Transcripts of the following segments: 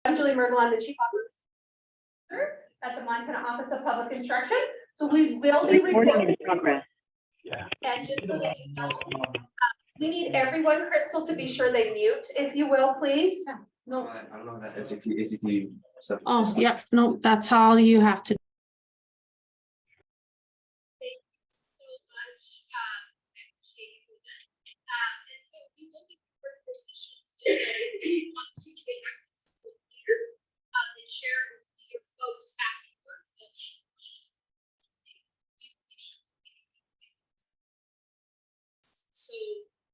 I'm Julie Mergel, I'm the Chief Operating Officer at the Montana Office of Public Instruction. So we will be recording in progress. and just so that you know, we need everyone, Crystal, to be sure they mute, if you will, please. No, I don't know that ACT stuff. Oh, yep, no, that's all you have to. Thank you so much. And so we will be for positions once you get access to here and share with your folks afterwards. So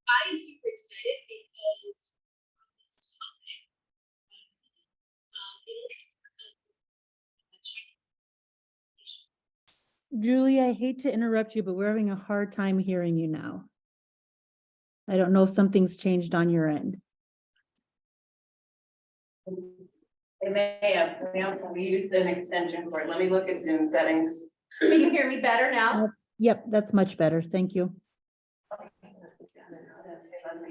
I am super excited because this topic Julie, I hate to interrupt you, but we're having a hard time hearing you now. I don't know if something's changed on your end. It may have, we used an extension for it. Let me look at Zoom settings. Can you hear me better now? Yep, that's much better. Thank you.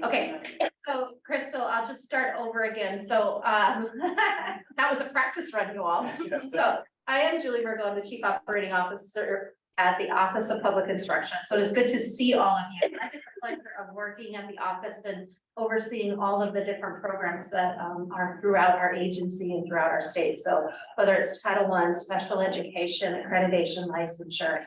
Okay, so Crystal, I'll just start over again. So that was a practice run, you all. So I am Julie Mergel, I'm the Chief Operating Officer at the Office of Public Instruction. So it's good to see all of you. I get the pleasure of working at the office and overseeing all of the different programs that are throughout our agency and throughout our state. So whether it's Title I, special education, accreditation, licensure,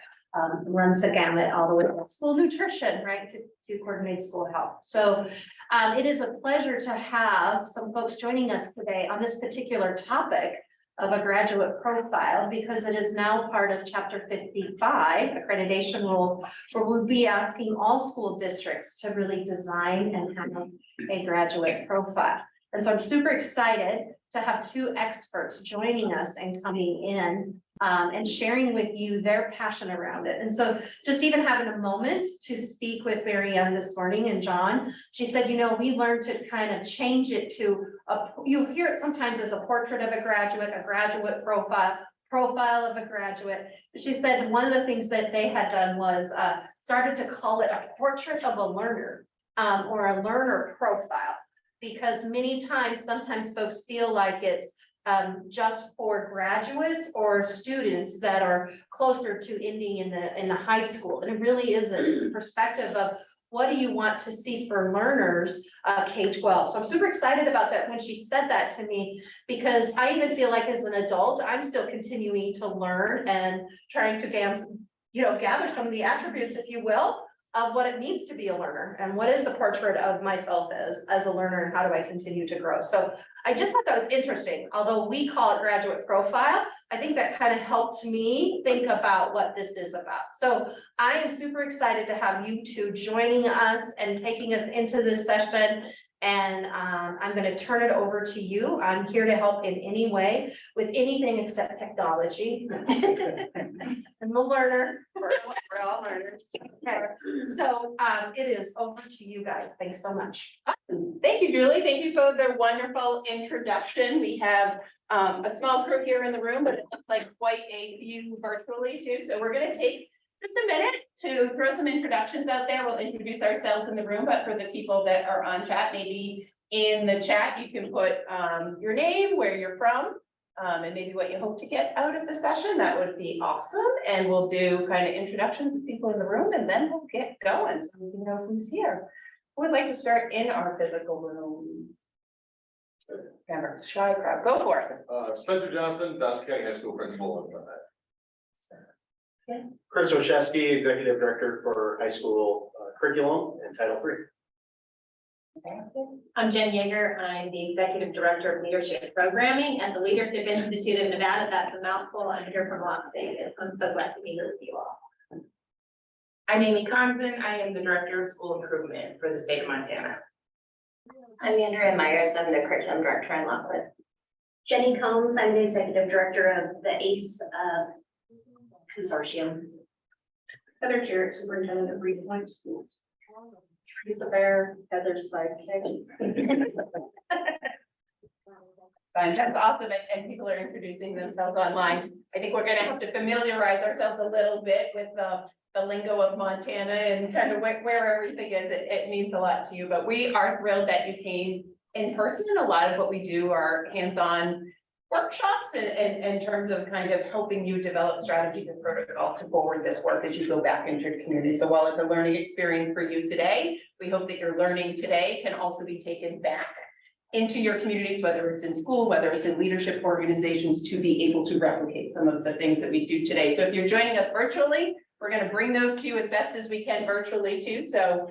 runs the gamut all the way to school nutrition, right, to coordinate school health. So it is a pleasure to have some folks joining us today on this particular topic of a graduate profile, because it is now part of Chapter 55 accreditation rules, where we'll be asking all school districts to really design and have a graduate profile. And so I'm super excited to have two experts joining us and coming in and sharing with you their passion around it. And so just even having a moment to speak with Mary Ann this morning and John, she said, you know, we learned to kind of change it to you hear it sometimes as a portrait of a graduate profile of a graduate. But she said one of the things that they had done was started to call it a portrait of a learner or a learner profile, because many times, sometimes folks feel like it's just for graduates or students that are closer to ending in the high school. And it really isn't. It's a perspective of what do you want to see for learners K-12. So I'm super excited about that when she said that to me, because I even feel like as an adult, I'm still continuing to learn and trying to gather some of the attributes, if you will, of what it means to be a learner and what is the portrait of myself as a learner and how do I continue to grow. So I just thought that was interesting. Although we call it graduate profile, I think that kind of helped me think about what this is about. So I am super excited to have you two joining us and taking us into this session. And I'm going to turn it over to you. I'm here to help in any way with anything except technology. I'm a learner. We're all learners. Okay. So it is over to you guys. Thanks so much. Thank you, Julie. Thank you for the wonderful introduction. We have a small crew here in the room, but it looks like quite a few virtually too. So we're going to take just a minute to throw some introductions out there. We'll introduce ourselves in the room, but for the people that are on chat, maybe in the chat, you can put your name, where you're from, and maybe what you hope to get out of the session. That would be awesome. And we'll do kind of introductions of people in the room, and then we'll get going so we can know who's here. Who would like to start in our physical room? Shy crowd, go for it. Spencer Johnson, Dawson County High School Principal. Chris Oshesky, Executive Director for High School Curriculum and Title III. I'm Jen Yeager. I'm the Executive Director of Leadership Programming and the Leadership Institute in Nevada. That's a mouthful. I'm here from Las Vegas. I'm so glad to be here with you all. I'm Amy Compton. I am the Director of School Improvement for the state of Montana. I'm Andrea Myers. I'm the Curriculum Director in Lockwood. Jenny Combs, I'm the Executive Director of the ACE Consortium. Heather Jarrett, Superintendent of Reed Point Schools. Lisa Bear, Heather's sidekick. Fine, that's awesome, and people are introducing themselves online. I think we're gonna have to familiarize ourselves a little bit with the lingo of Montana and kind of where everything is. It means a lot to you, but we are thrilled that you came in person. A lot of what we do are hands-on workshops in terms of kind of helping you develop strategies and protocols to forward this work as you go back into your community. So while it's a learning experience for you today, we hope that your learning today can also be taken back into your communities, whether it's in school, whether it's in leadership organizations, to be able to replicate some of the things that we do today. So if you're joining us virtually, we're going to bring those to you as best as we can virtually too. So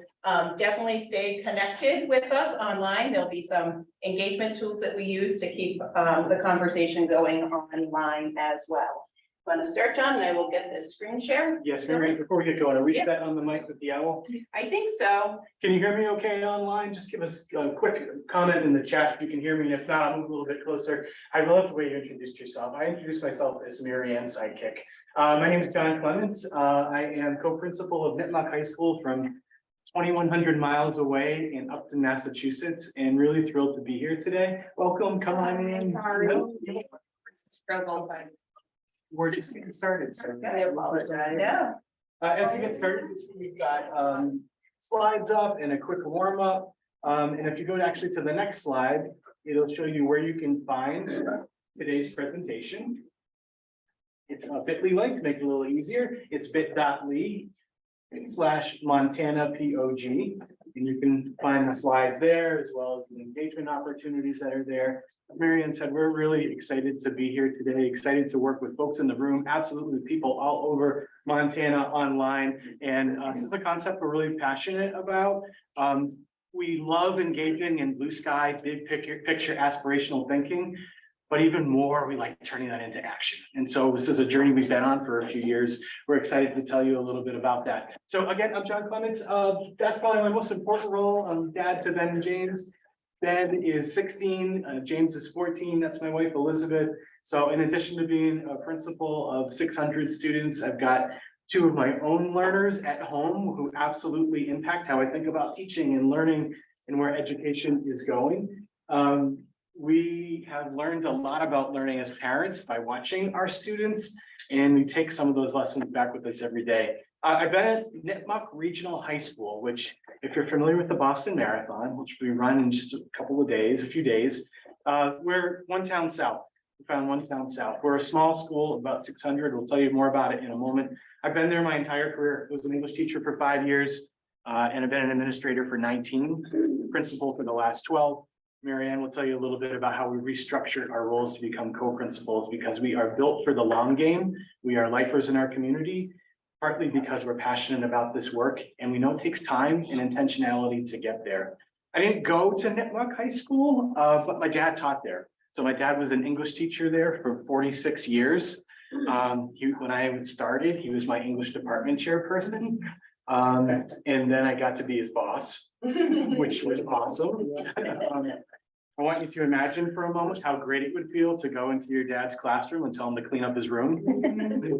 definitely stay connected with us online. There'll be some engagement tools that we use to keep the conversation going online as well. Want to start, John, and I will get this screen share? Yes, Mary, before we get going, are we set on the mic with the owl? I think so. Can you hear me okay online? Just give us a quick comment in the chat if you can hear me. And if not, I'll move a little bit closer. I love the way you introduced yourself. I introduced myself as Mary Ann's sidekick. My name is John Clements. I am co-principal of Nipmuc High School from 2,100 miles away in Upton, Massachusetts, and really thrilled to be here today. Welcome, come on in. Struggle, but We're just getting started, so. I apologize. Yeah. As we get started, we've got slides up and a quick warm up. And if you go actually to the next slide, it'll show you where you can find today's presentation. It's a bit.ly link to make it a little easier. It's bit.ly/Montana POG. And you can find the slides there as well as the engagement opportunities that are there. Mary Ann said, we're really excited to be here today, excited to work with folks in the room, absolutely people all over Montana online. And this is a concept we're really passionate about. We love engaging in blue sky, big picture aspirational thinking, but even more, we like turning that into action. And so this is a journey we've been on for a few years. We're excited to tell you a little bit about that. So again, I'm John Clements. That's probably my most important role. I'm dad to Ben and James. Ben is 16, James is 14. That's my wife, Elizabeth. So in addition to being a principal of 600 students, I've got 2 of my own learners at home who absolutely impact how I think about teaching and learning and where education is going. We have learned a lot about learning as parents by watching our students, and we take some of those lessons back with us every day. I've been at Nipmuc Regional High School, which, if you're familiar with the Boston Marathon, which we run in just a few days, we're one town south. We found one town south. We're a small school, about 600. We'll tell you more about it in a moment. I've been there my entire career. I was an English teacher for 5 years, and I've been an administrator for 19, principal for the last 12. Mary Ann will tell you a little bit about how we restructured our roles to become co-principals, because we are built for the long game. We are lifers in our community, partly because we're passionate about this work, and we know it takes time and intentionality to get there. I didn't go to Nipmuc High School, but my dad taught there. So my dad was an English teacher there for 46 years. When I started, he was my English department chairperson. And then I got to be his boss, which was awesome. I want you to imagine for a moment how great it would feel to go into your dad's classroom and tell him to clean up his room.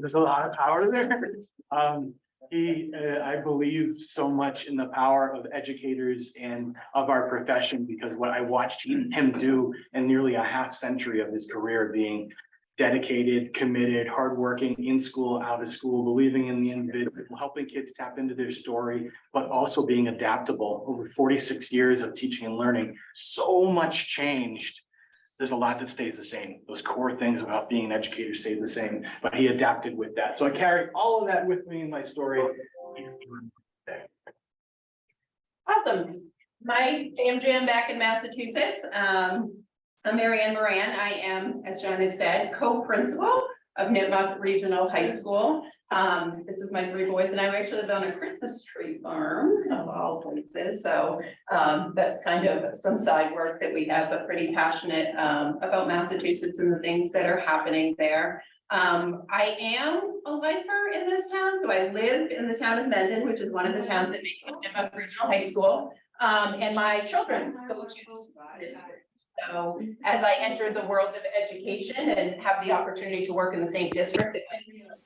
There's a lot of power there. I believe so much in the power of educators and of our profession, because what I watched him do in nearly a half century of his career, being dedicated, committed, hardworking, in school, out of school, believing in the individual, helping kids tap into their story, but also being adaptable. Over 46 years of teaching and learning, so much changed. There's a lot that stays the same. Those core things about being an educator stayed the same, but he adapted with that. So I carry all of that with me in my story. Awesome. My jam back in Massachusetts. I'm Mary Ann Moran. I am, as John has said, co-principal of Nipmuc Regional High School. This is my 3 boys, and I actually live on a Christmas tree farm of all places. So that's kind of some side work that we have, but pretty passionate about Massachusetts and the things that are happening there. I am a lifer in this town. So I live in the town of Mendon, which is one of the towns that makes up Nipmuc Regional High School. And my children go to this school. So as I enter the world of education and have the opportunity to work in the same district as I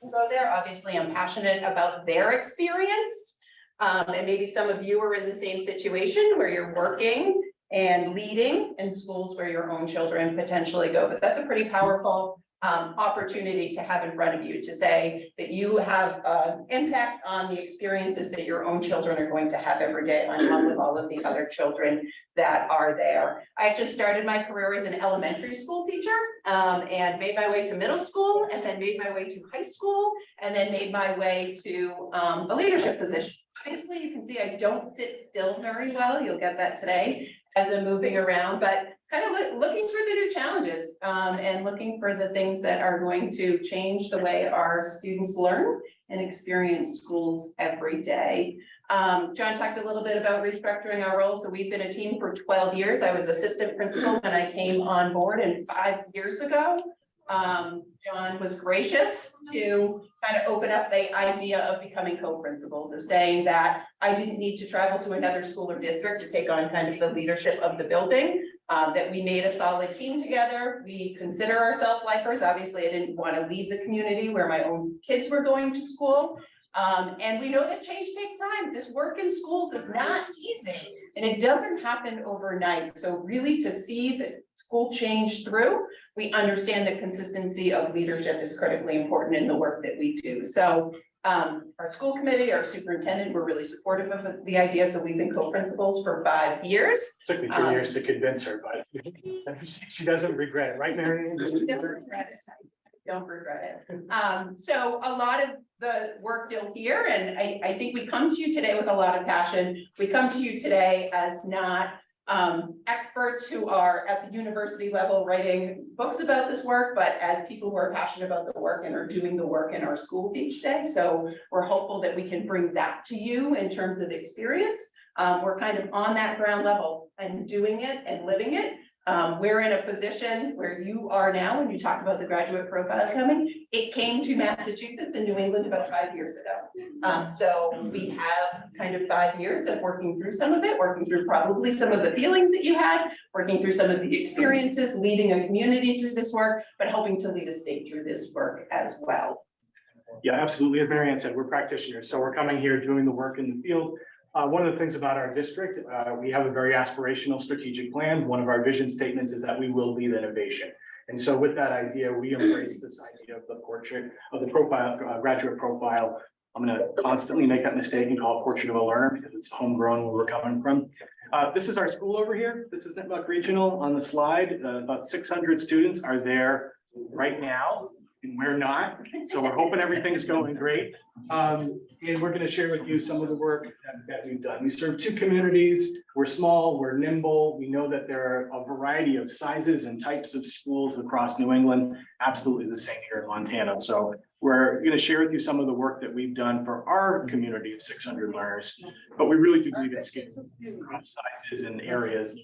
go there, obviously I'm passionate about their experience. And maybe some of you are in the same situation where you're working and leading in schools where your own children potentially go, but that's a pretty powerful opportunity to have in front of you to say that you have impact on the experiences that your own children are going to have every day along with all of the other children that are there. I just started my career as an elementary school teacher and made my way to middle school and then made my way to high school and then made my way to a leadership position. Obviously, you can see I don't sit still very well. You'll get that today as I'm moving around, but kind of looking for the new challenges and looking for the things that are going to change the way our students learn and experience schools every day. John talked a little bit about restructuring our roles. So we've been a team for 12 years. I was assistant principal when I came on board, and 5 years ago, John was gracious to kind of open up the idea of becoming co-principals, of saying that I didn't need to travel to another school or district to take on kind of the leadership of the building, that we made a solid team together. We consider ourselves lifers. Obviously, I didn't want to leave the community where my own kids were going to school. And we know that change takes time. This work in schools is not easy and it doesn't happen overnight. So really to see the school change through, we understand that consistency of leadership is critically important in the work that we do. So our school committee, our superintendent, were really supportive of the idea. So we've been co-principals for 5 years. Took me 2 years to convince her, but she doesn't regret it, right, Marion? Don't regret it. So a lot of the work you'll hear, and I think we come to you today with a lot of passion. We come to you today as not experts who are at the university level writing books about this work, but as people who are passionate about the work and are doing the work in our schools each day. So we're hopeful that we can bring that to you in terms of experience. We're kind of on that ground level and doing it and living it. We're in a position where you are now, when you talk about the graduate profile coming, it came to Massachusetts and New England about 5 years ago. So we have kind of 5 years of working through some of it, working through probably some of the feelings that you had, working through some of the experiences, leading a community through this work, but hoping to lead a state through this work as well. Yeah, absolutely. As Marianne said, we're practitioners, so we're coming here doing the work in the field. One of the things about our district, we have a very aspirational strategic plan. One of our vision statements is that we will lead innovation. And so with that idea, we embrace this idea of the portrait of the profile, graduate profile. I'm going to constantly make that mistake and call it portrait of a learner because it's homegrown where we're coming from. This is our school over here. This is Nipmuc Regional on the slide. About 600 students are there right now. And we're not, so we're hoping everything's going great. And we're going to share with you some of the work that we've done. We serve 2 communities. We're small, we're nimble. We know that there are a variety of sizes and types of schools across New England, absolutely the same here in Montana. So we're going to share with you some of the work that we've done for our community of 600 learners, but we really do believe it's scales across sizes and areas,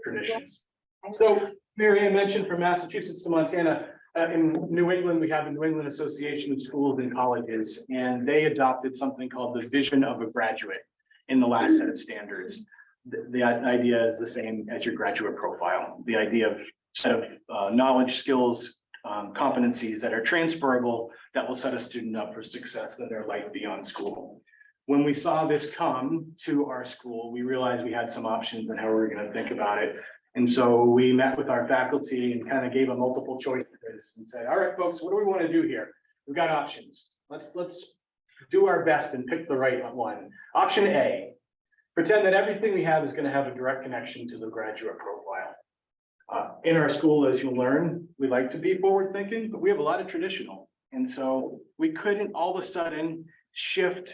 traditions. So Marianne mentioned from Massachusetts to Montana. In New England, we have the New England Association of Schools and Colleges, and they adopted something called the vision of a graduate in the last set of standards. The idea is the same as your graduate profile, the idea of set of knowledge, skills, competencies that are transferable that will set a student up for success in their life beyond school. When we saw this come to our school, we realized we had some options and how we were going to think about it. And so we met with our faculty and kind of gave a multiple choice and said, all right, folks, what do we want to do here? We've got options. Let's do our best and pick the right one. Option A, pretend that everything we have is going to have a direct connection to the graduate profile. In our school, as you'll learn, we like to be forward thinking, but we have a lot of traditional. And so we couldn't all of a sudden shift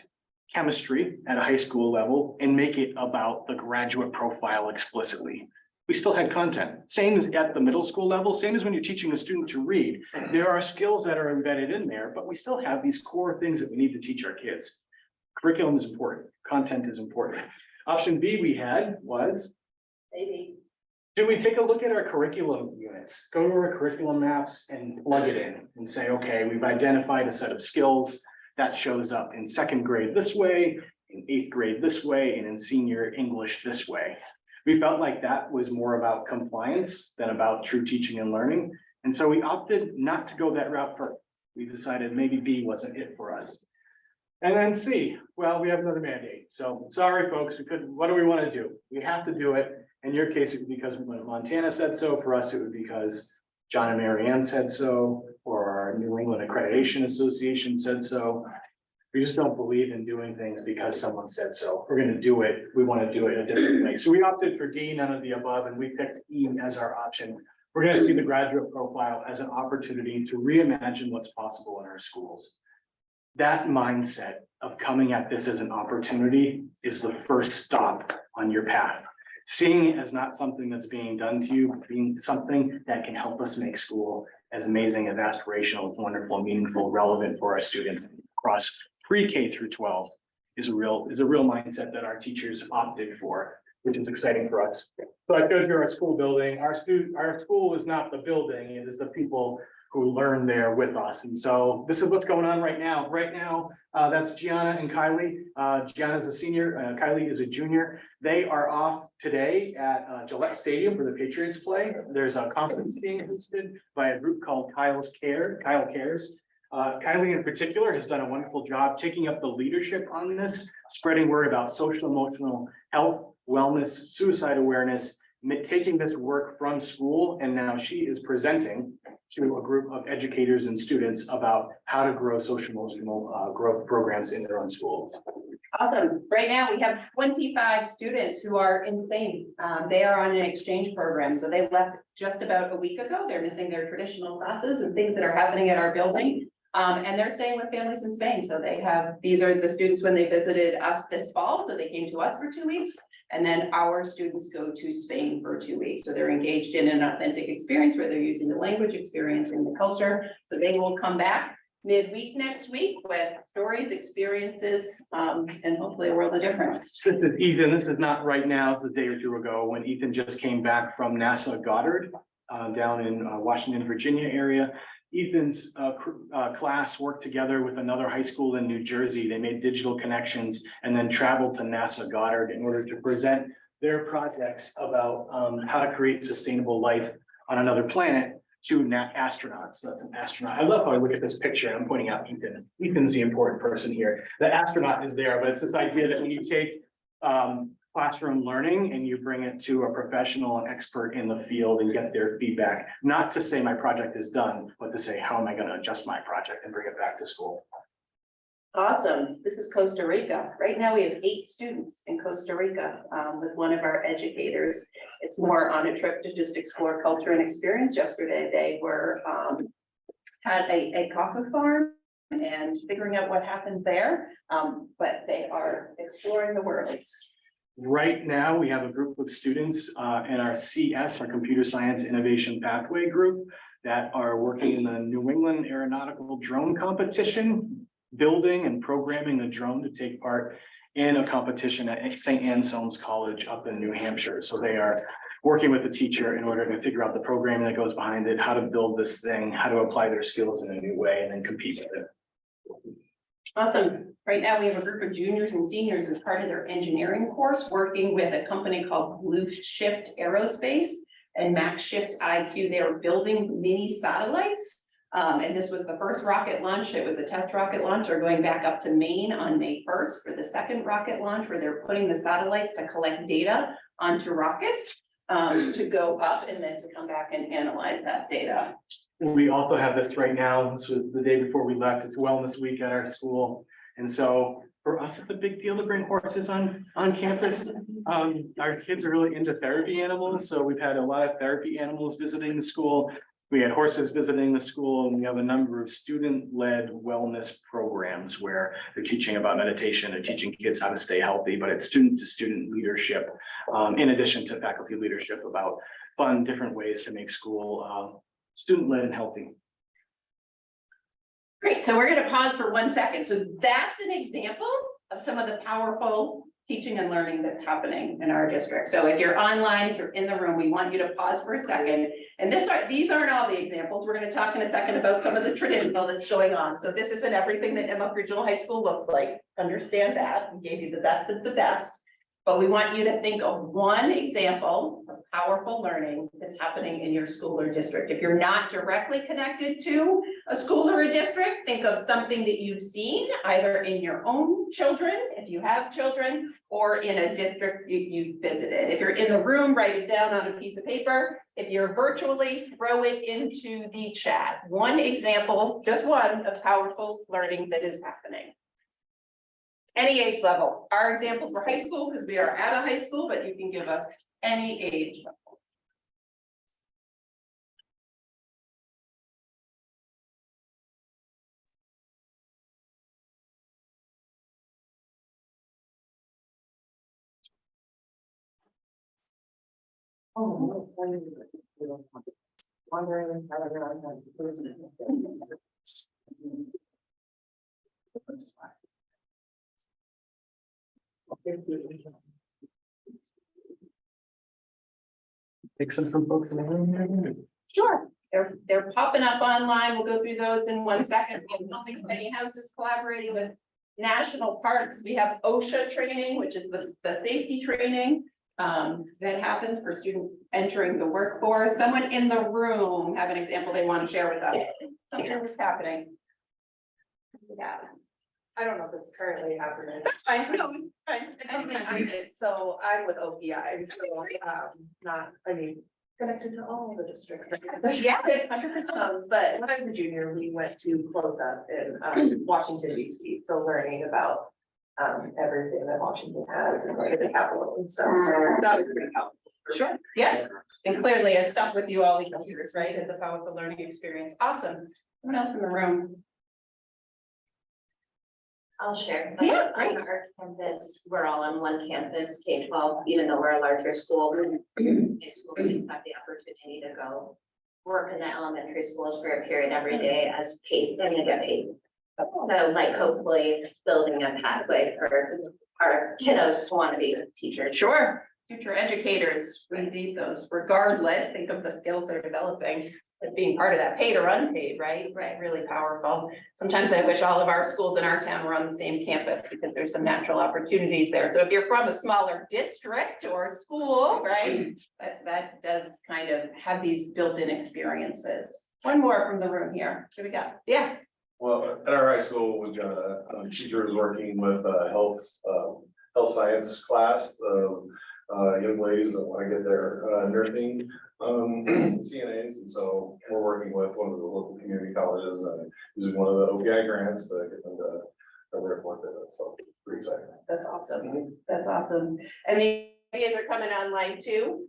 chemistry at a high school level and make it about the graduate profile explicitly. We still had content, same as at the middle school level, same as when you're teaching a student to read. There are skills that are embedded in there, but we still have these core things that we need to teach our kids. Curriculum is important, content is important. Option B we had was, Maybe. do we take a look at our curriculum units, go to our curriculum maps and plug it in and say, okay, we've identified a set of skills that shows up in 2nd grade this way, in 8th grade this way, and in senior English this way. We felt like that was more about compliance than about true teaching and learning. And so we opted not to go that route first. We decided maybe B wasn't it for us. And then C, well, we have another mandate. So sorry, folks, we couldn't, what do we want to do? We have to do it. In your case, it would be because Montana said so. For us, it would be because John and Mary Ann said so, or our New England Accreditation Association said so. We just don't believe in doing things because someone said so. We're gonna do it. We want to do it in a different way. So we opted for D, none of the above, and we picked E as our option. We're gonna see the graduate profile as an opportunity to reimagine what's possible in our schools. That mindset of coming at this as an opportunity is the first stop on your path. Seeing it as not something that's being done to you, but being something that can help us make school as amazing, as aspirational, wonderful, meaningful, relevant for our students across pre-K through 12 is a real mindset that our teachers opted for, which is exciting for us. So I showed you our school building. Our school is not the building, it is the people who learn there with us. And so this is what's going on right now. Right now, that's Gianna and Kylie. Gianna's a senior, Kylie is a junior. They are off today at Gillette Stadium for the Patriots play. There's a conference being hosted by a group called Kyle Cares. Kylie in particular has done a wonderful job taking up the leadership on this, spreading word about social emotional health, wellness, suicide awareness, taking this work from school, and now she is presenting to a group of educators and students about how to grow social emotional growth programs in their own school. Awesome. Right now, we have 25 students who are in Spain. They are on an exchange program, so they left just about a week ago. They're missing their traditional classes and things that are happening at our building. And they're staying with families in Spain. So these are the students when they visited us this fall. So they came to us for 2 weeks. And then our students go to Spain for 2 weeks. So they're engaged in an authentic experience where they're using the language, experiencing the culture. So they will come back midweek next week with stories, experiences, and hopefully a world of difference. This is Ethan. This is not right now. It's a day or two ago when Ethan just came back from NASA Goddard down in Washington, Virginia area. Ethan's class worked together with another high school in New Jersey. They made digital connections and then traveled to NASA Goddard in order to present their projects about how to create sustainable life on another planet to astronauts. So that's an astronaut. I love how I look at this picture and I'm pointing out Ethan. Ethan's the important person here. The astronaut is there, but it's this idea that when you take classroom learning and you bring it to a professional and expert in the field and get their feedback, not to say my project is done, but to say, how am I going to adjust my project and bring it back to school? Awesome. This is Costa Rica. Right now, we have 8 students in Costa Rica with one of our educators. It's more on a trip to just explore culture and experience. Yesterday, they were at a coffee farm and figuring out what happens there. But they are exploring the world. Right now, we have a group of students in our CS, our Computer Science Innovation Pathway group, that are working in the New England Aeronautical Drone Competition, building and programming a drone to take part in a competition at St. Anselm's College up in New Hampshire. So they are working with the teacher in order to figure out the programming that goes behind it, how to build this thing, how to apply their skills in a new way, and then compete with it. Awesome. Right now, we have a group of juniors and seniors as part of their engineering course, working with a company called Blue Shift Aerospace and Max Shift IQ. They are building mini satellites. And this was the first rocket launch. It was a test rocket launch. They're going back up to Maine on May 1st for the second rocket launch, where they're putting the satellites to collect data onto rockets to go up and then to come back and analyze that data. We also have this right now. This was the day before we left. It's Wellness Week at our school. And so for us, it's a big deal to bring horses on campus. Our kids are really into therapy animals. So we've had a lot of therapy animals visiting the school. We had horses visiting the school, and we have a number of student-led wellness programs where they're teaching about meditation, they're teaching kids how to stay healthy, but it's student-to-student leadership, in addition to faculty leadership about fun, different ways to make school student-led and healthy. Great, so we're gonna pause for 1 second. So that's an example of some of the powerful teaching and learning that's happening in our district. So if you're online, if you're in the room, we want you to pause for a second. And these aren't all the examples. We're gonna talk in a second about some of the traditional that's going on. So this isn't everything that Emma Regional High School looks like. Understand that. We gave you the best of the best. But we want you to think of one example of powerful learning that's happening in your school or district. If you're not directly connected to a school or a district, think of something that you've seen either in your own children, if you have children, or in a district you visited. If you're in the room, write it down on a piece of paper. If you're virtually, throw it into the chat. One example, just one, of powerful learning that is happening. Any age level. Our examples were high school because we are at a high school, but you can give us any age level. Take some from folks in the room here. Sure, they're popping up online. We'll go through those in 1 second. We have Building Committee Houses collaborating with national parks. We have OSHA training, which is the safety training that happens for students entering the workforce. Someone in the room have an example they want to share with us. Something that's happening. Yeah. I don't know if it's currently happening. That's fine. No, it's fine. So I'm with OPI, so connected to all the districts. Yeah, 100%. But when I was a junior, we went to Close Up in Washington DC, so learning about everything that Washington has and like the capital and stuff. So that was pretty helpful. Sure, yeah, and clearly has stuck with you all these years, right, as a powerful learning experience. Awesome. Someone else in the room? I'll share. Yeah, great. On our campus, we're all on one campus, K-12, even though we're a larger school. High school kids have the opportunity to go work in the elementary schools for a period every day as paid, and they get paid. So like hopefully building a pathway for our kiddos to want to be teachers. Sure, future educators, we need those regardless. Think of the skills they're developing as being part of that, paid or unpaid, right? Right, really powerful. Sometimes I wish all of our schools in our town were on the same campus because there's some natural opportunities there. So if you're from a smaller district or school, right, that does kind of have these built-in experiences. One more from the room here. Here we go. Yeah. Well, at our high school, we've got a teacher who's working with a health science class, young ladies that want to get their nursing CNAs, and so we're working with one of the local community colleges and using one of the OPI grants to get them to report that. So pretty exciting. That's awesome. That's awesome. And the ideas are coming online too.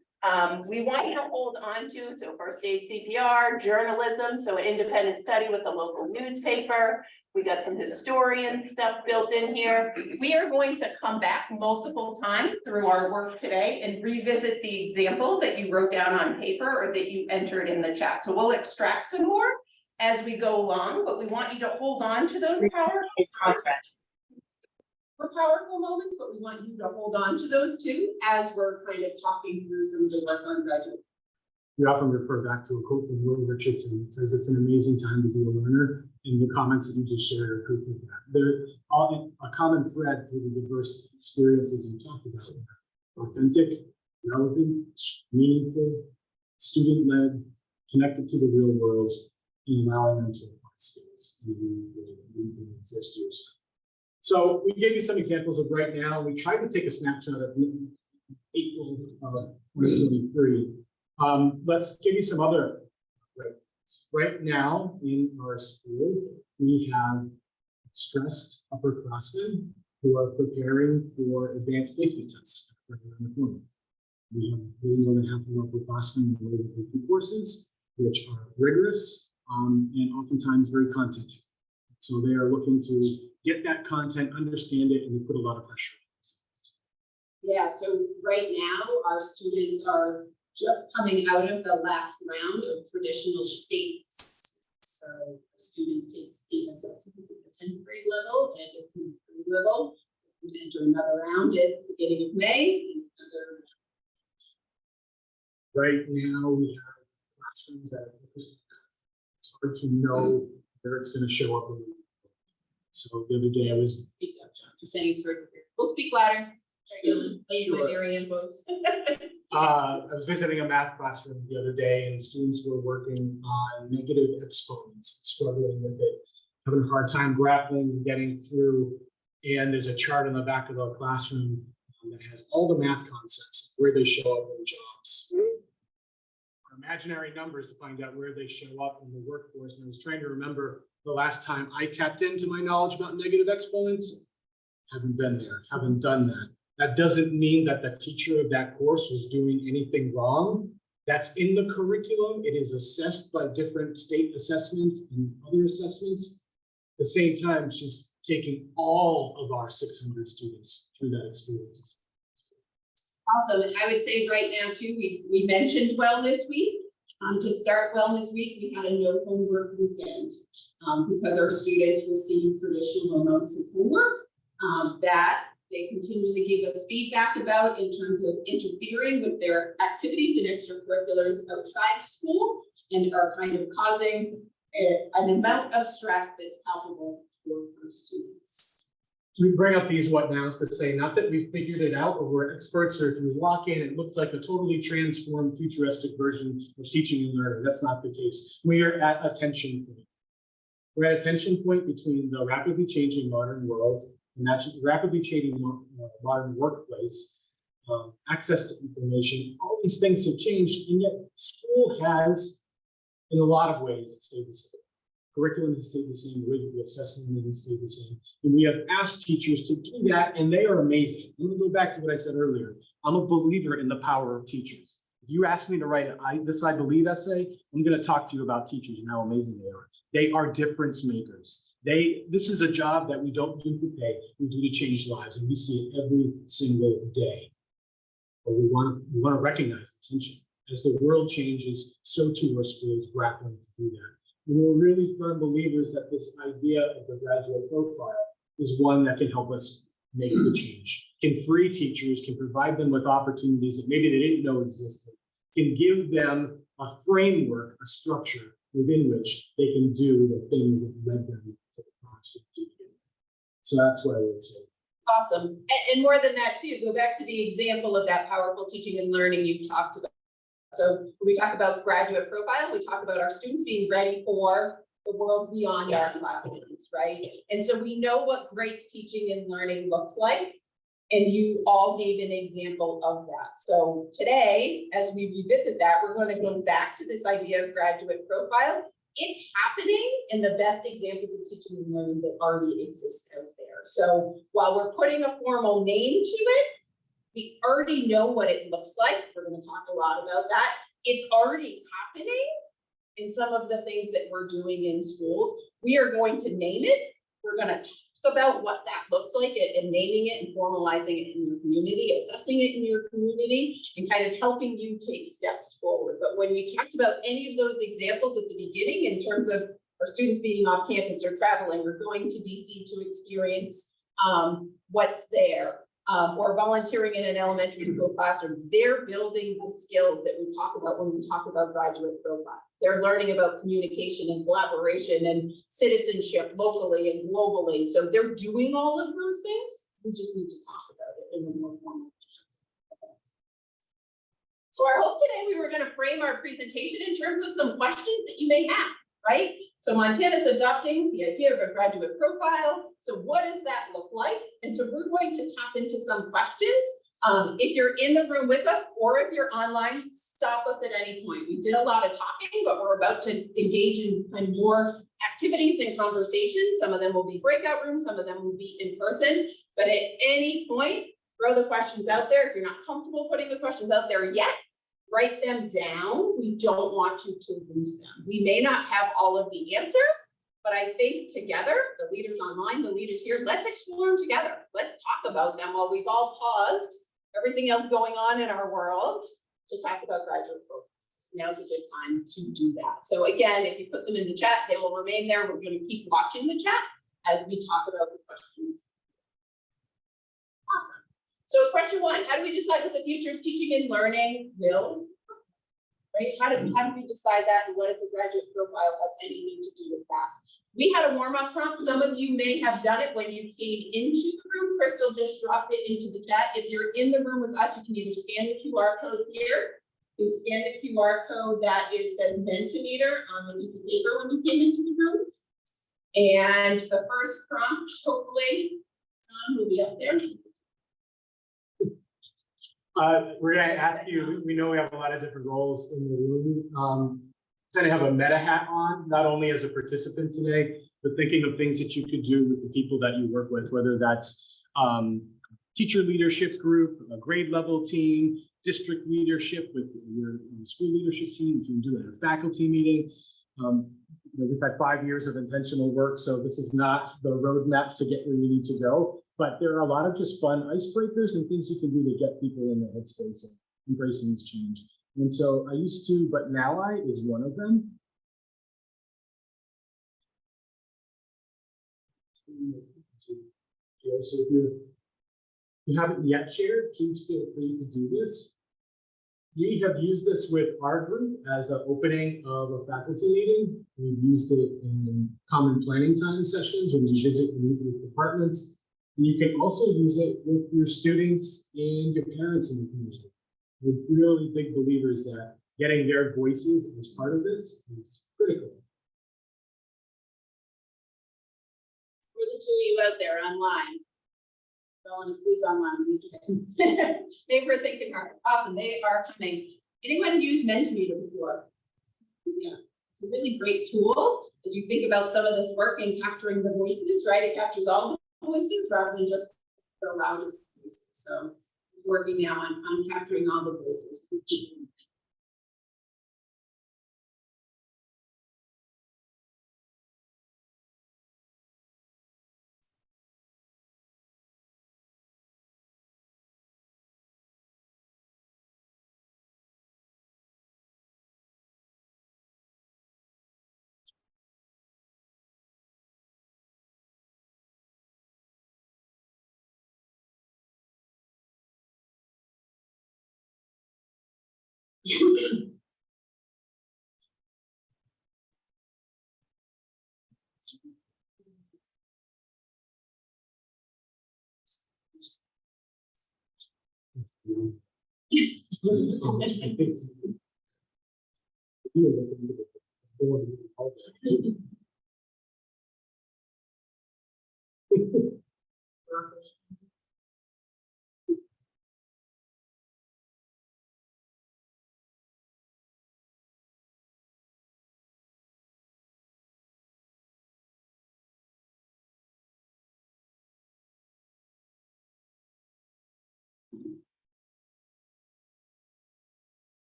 We want you to hold on to, so first aid CPR, journalism, so an independent study with the local newspaper. We got some historian stuff built in here. We are going to come back multiple times through our work today and revisit the example that you wrote down on paper or that you entered in the chat. So we'll extract some more as we go along, but we want you to hold on to those powerful moments, but we want you to hold on to those too as we're kind of talking through some of the work on graduate. We often refer back to a quote from Will Richardson. It says it's an amazing time to be a learner, and the comments that you just shared are proof of that. They're all a common thread through the diverse experiences you talked about. Authentic, relevant, meaningful, student-led, connected to the real world, and allowing them to apply skills in the exist years. So we gave you some examples of right now. We tried to take a snapshot of April of 2023. Let's give you some other right now in our school. We have stressed upperclassmen who are preparing for advanced placement tests right around the corner. We have really more than half of our upperclassmen enrolled in AP courses, which are rigorous and oftentimes very content. So they are looking to get that content, understand it, and they put a lot of pressure. Yeah, so right now, our students are just coming out of the last round of traditional states. So students take state assessments at the 10th grade level and at the 3rd level to enter another round at the beginning of May. Right now, we have classrooms that are focused on content. It's hard to know where it's going to show up. So the other day I was Speak up, John. You're saying it's hard to hear. We'll speak louder. Sure. Marianne was. I was visiting a math classroom the other day and students were working on negative exponents, struggling with it, having a hard time grappling, getting through. And there's a chart on the back of the classroom that has all the math concepts, where they show up in jobs. Or imaginary numbers to find out where they show up in the workforce. And I was trying to remember the last time I tapped into my knowledge about negative exponents. Haven't been there, haven't done that. That doesn't mean that the teacher of that course was doing anything wrong. That's in the curriculum. It is assessed by different state assessments and other assessments. At the same time, she's taking all of our 600 students through that experience. Awesome, and I would say right now too, we mentioned Wellness Week. To start Wellness Week, we had a no homework weekend because our students received traditional amounts of homework that they continually give us feedback about in terms of interfering with their activities and extracurriculars outside school and are kind of causing an amount of stress that's palpable for students. So we bring up these what nows to say, not that we figured it out or we're experts, or if you walk in, it looks like a totally transformed futuristic version of teaching and learning. That's not the case. We are at a tension point. We're at a tension point between the rapidly changing modern world and that rapidly changing modern workplace, access to information. All these things have changed, and yet school has, in a lot of ways, stayed the same. Curriculum has stayed the same, the way that we assess them has stayed the same. And we have asked teachers to do that, and they are amazing. I'm gonna go back to what I said earlier. I'm a believer in the power of teachers. If you ask me to write this I believe essay, I'm gonna talk to you about teachers and how amazing they are. They are difference makers. This is a job that we don't do for pay, we do to change lives, and we see it every single day. But we want to recognize the tension. As the world changes, so too are schools grappling to do that. And we're really firm believers that this idea of the graduate profile is one that can help us make the change. Can free teachers, can provide them with opportunities that maybe they didn't know existed, can give them a framework, a structure within which they can do the things that led them to the classroom. So that's why we're excited. Awesome, and more than that too, go back to the example of that powerful teaching and learning you talked about. So when we talk about graduate profile, we talk about our students being ready for the world beyond our classrooms, right? And so we know what great teaching and learning looks like. And you all gave an example of that. So today, as we revisit that, we're going to go back to this idea of graduate profile. It's happening in the best examples of teaching and learning that already exist out there. So while we're putting a formal name to it, we already know what it looks like. We're going to talk a lot about that. It's already happening in some of the things that we're doing in schools. We are going to name it. We're going to talk about what that looks like and naming it and formalizing it in your community, assessing it in your community, and kind of helping you take steps forward. But when you talked about any of those examples at the beginning in terms of our students being off campus or traveling or going to DC to experience what's there, or volunteering in an elementary school classroom, they're building the skills that we talk about when we talk about graduate profile. They're learning about communication and collaboration and citizenship locally and globally. So they're doing all of those things. We just need to talk about it in a more formal way. So our hope today, we were going to frame our presentation in terms of some questions that you may have, right? So Montana's adopting the idea of a graduate profile. So what does that look like? And so we're going to tap into some questions. If you're in the room with us or if you're online, stop us at any point. We did a lot of talking, but we're about to engage in kind of more activities and conversations. Some of them will be breakout rooms, some of them will be in person, but at any point, throw the questions out there. If you're not comfortable putting the questions out there yet, write them down. We don't want you to lose them. We may not have all of the answers, but I think together, the leaders online, the leaders here, let's explore them together. Let's talk about them while we've all paused everything else going on in our worlds to talk about graduate programs. Now's a good time to do that. So again, if you put them in the chat, they will remain there. We're going to keep watching the chat as we talk about the questions. Awesome. So question one, how do we decide what the future of teaching and learning will? right? How did we decide that, and what does the graduate profile have anything to do with that? We had a warm-up prompt. Some of you may have done it when you came into the room. Crystal just dropped it into the chat. If you're in the room with us, you can either scan the QR code here. You can scan the QR code that says Mentimeter on the piece of paper when you came into the room. And the first prompt, hopefully, will be up there. We're gonna ask you, we know we have a lot of different roles in the room. Kind of have a meta hat on, not only as a participant today, but thinking of things that you could do with the people that you work with, whether that's teacher leadership group, a grade level team, district leadership with your school leadership team. You can do it at a faculty meeting. We've had 5 years of intentional work, so this is not the roadmap to get where you need to go. But there are a lot of just fun icebreakers and things you can do to get people in the headspace and embracing this change. And so I used to, but now I is one of them. So if you haven't yet shared, please feel free to do this. We have used this with our group as the opening of a faculty meeting. We've used it in common planning time sessions when we visit and meet with departments. And you can also use it with your students and your parents in the community. We're really big believers that getting their voices as part of this is critical. For the two of you out there online, falling asleep online weekend. They were thinking hard. Awesome, they are coming. Anyone use Mentimeter before? Yeah, it's a really great tool as you think about some of this work in capturing the voices, right? It captures all the voices rather than just the loudest voices. So it's working now on capturing all the voices.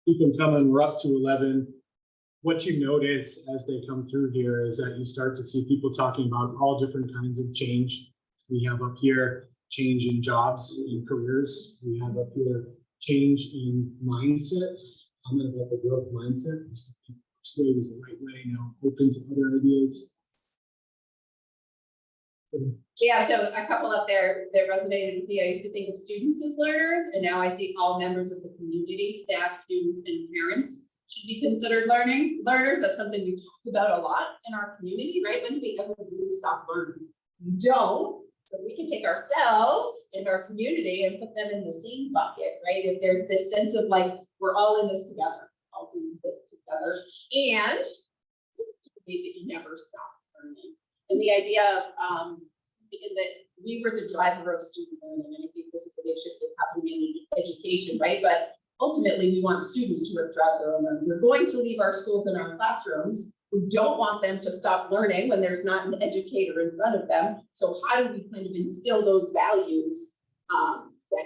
Keep them coming. We're up to 11. What you notice as they come through here is that you start to see people talking about all different kinds of change. We have up here change in jobs and careers. We have up here change in mindset. Comment about the growth mindset. Which way was the right way, now open to other ideas. Yeah, so a couple up there that resonated with me. I used to think of students as learners, and now I see all members of the community, staff, students, and parents should be considered learners. That's something we've talked about a lot in our community, right? When do we ever really stop learning? We don't. So we can take ourselves and our community and put them in the same bucket, right? If there's this sense of like, we're all in this together, all doing this together, and that you never stop learning. And the idea of that we were the driver of student learning, and I think this is the big shift that's happening in education, right? But ultimately, we want students to drive their own learning. They're going to leave our schools and our classrooms. We don't want them to stop learning when there's not an educator in front of them. So how do we kind of instill those values that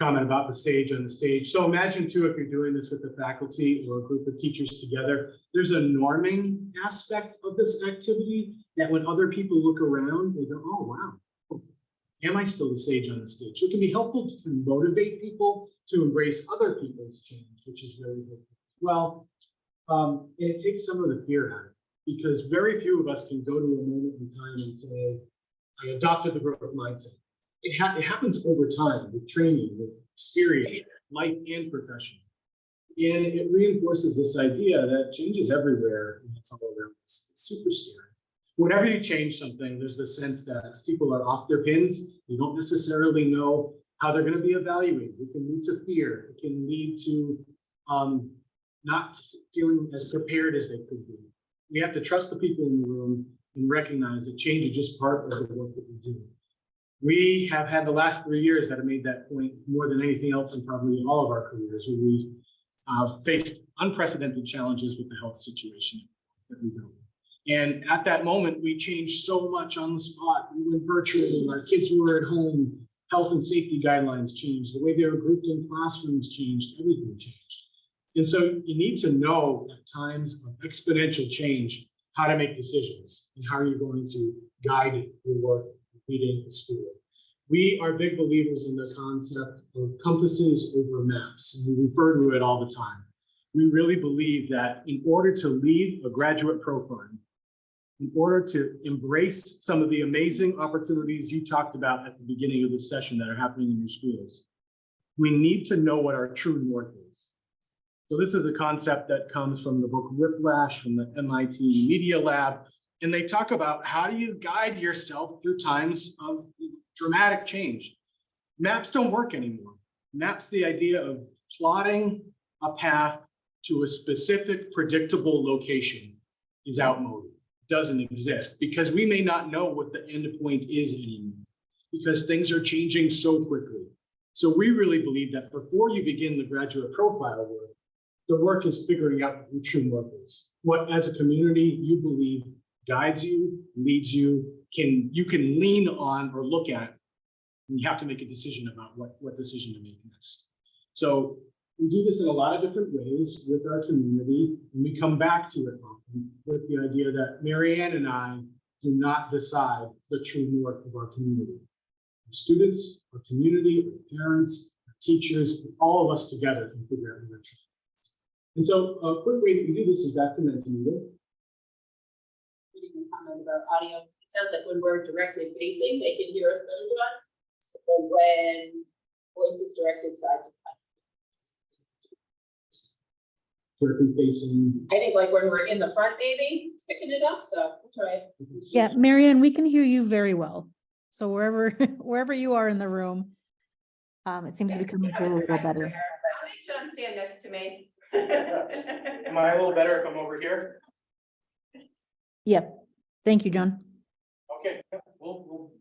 Comment about the sage on the stage. So imagine too, if you're doing this with the faculty or a group of teachers together, there's a norming aspect of this activity that when other people look around, they go, oh, wow, am I still the sage on the stage? So it can be helpful to motivate people to embrace other people's change, which is really good as well. And it takes some of the fear out of it. because very few of us can go to a moment in time and say, I adopted the growth mindset. It happens over time with training, with experience, life and profession. And it reinforces this idea that change is everywhere and it's all around us. It's super scary. Whenever you change something, there's the sense that people are off their pins. They don't necessarily know how they're going to be evaluated. It can lead to fear. It can lead to not feeling as prepared as they could be. We have to trust the people in the room and recognize that change is just part of the work that we do. We have had the last 3 years that have made that point more than anything else in probably all of our careers, where we faced unprecedented challenges with the health situation that we dealt with. And at that moment, we changed so much on the spot. We went virtual, our kids were at home, health and safety guidelines changed, the way they were grouped in classrooms changed, everything changed. And so you need to know at times of exponential change how to make decisions and how you're going to guide your work leading the school. We are big believers in the concept of compasses over maps, and we refer to it all the time. We really believe that in order to lead a graduate program, in order to embrace some of the amazing opportunities you talked about at the beginning of this session that are happening in your schools, we need to know what our true north is. So this is a concept that comes from the book Whiplash from the MIT Media Lab. And they talk about how do you guide yourself through times of dramatic change. Maps don't work anymore. Maps, the idea of plotting a path to a specific predictable location, is outmoded, doesn't exist, because we may not know what the end point is anymore, because things are changing so quickly. So we really believe that before you begin the graduate profile work, the work is figuring out who true north is. What, as a community, you believe guides you, leads you, you can lean on or look at, and you have to make a decision about what decision to make next. So we do this in a lot of different ways with our community, and we come back to it often with the idea that Marianne and I do not decide the true north of our community. Our students, our community, our parents, our teachers, all of us together can figure out the direction. And so a quick way that we do this is back to Mentimeter. Comment about audio. It sounds like when we're directly facing, they can hear us better, John. So when voice is directed side to side. Directly facing. I think like when we're in the front, maybe it's picking it up. So we'll try. Yeah, Marianne, we can hear you very well. So wherever you are in the room, it seems to be coming through a little better. I'll make John stand next to me. Am I a little better if I'm over here? Yep. Thank you, John. Okay, we'll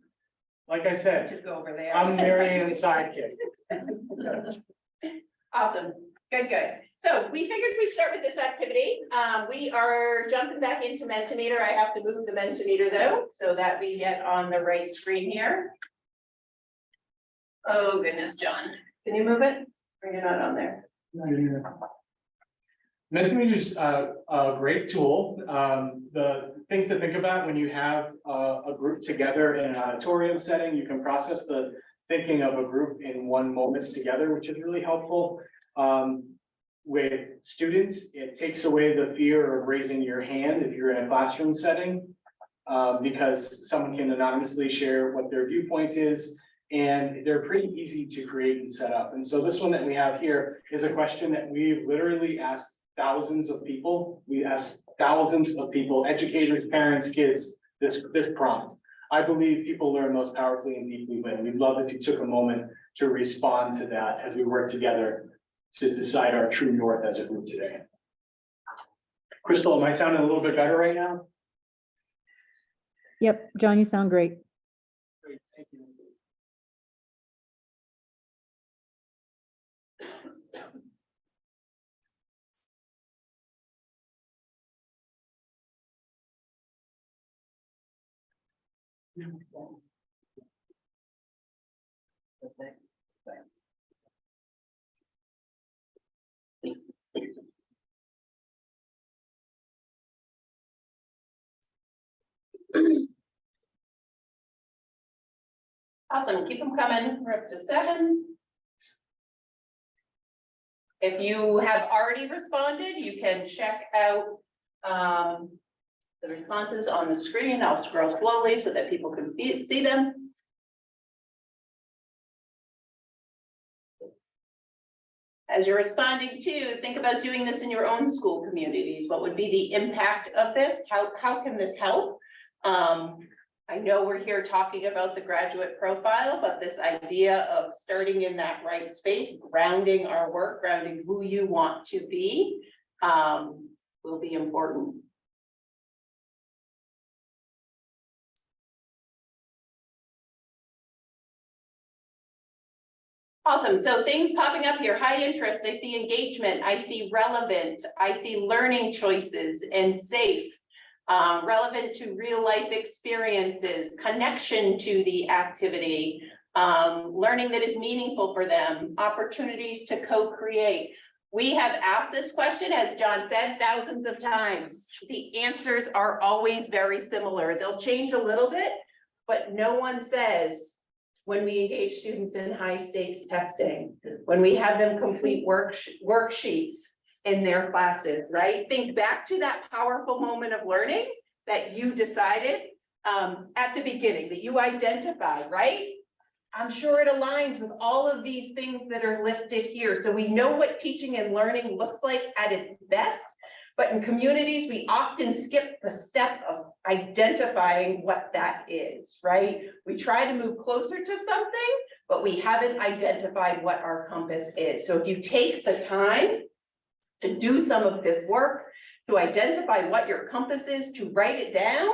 like I said, Go over there. I'm Marianne's sidekick. Awesome. Good. So we figured we'd start with this activity. We are jumping back into Mentimeter. I have to move the Mentimeter though, so that we get on the right screen here. Oh goodness, John, can you move it? Or you're not on there? Mentimeter is a great tool. The things to think about when you have a group together in an auditorium setting, you can process the thinking of a group in one moment together, which is really helpful. With students, it takes away the fear of raising your hand if you're in a classroom setting, because someone can anonymously share what their viewpoint is, and they're pretty easy to create and set up. And so this one that we have here is a question that we've literally asked thousands of people. We asked thousands of people, educators, parents, kids, this prompt. I believe people learn most powerfully and deeply when. We'd love if you took a moment to respond to that as we work together to decide our true north as a group today. Crystal, am I sounding a little bit better right now? Yep, John, you sound great. Great, thank you. Awesome, keep them coming. We're up to 7. If you have already responded, you can check out the responses on the screen. I'll scroll slowly so that people can see them. As you're responding to, think about doing this in your own school communities. What would be the impact of this? How can this help? I know we're here talking about the graduate profile, but this idea of starting in that right space, grounding our work, grounding who you want to be, will be important. Awesome. So things popping up here, high interest. I see engagement. I see relevant. I see learning choices and safe. Relevant to real life experiences, connection to the activity, learning that is meaningful for them, opportunities to co-create. We have asked this question, as John said, thousands of times. The answers are always very similar. They'll change a little bit, but no one says when we engage students in high stakes testing, when we have them complete worksheets in their classes, right? Think back to that powerful moment of learning that you decided at the beginning, that you identified, right? I'm sure it aligns with all of these things that are listed here. So we know what teaching and learning looks like at its best, but in communities, we often skip the step of identifying what that is, right? We try to move closer to something, but we haven't identified what our compass is. So if you take the time to do some of this work, to identify what your compass is, to write it down,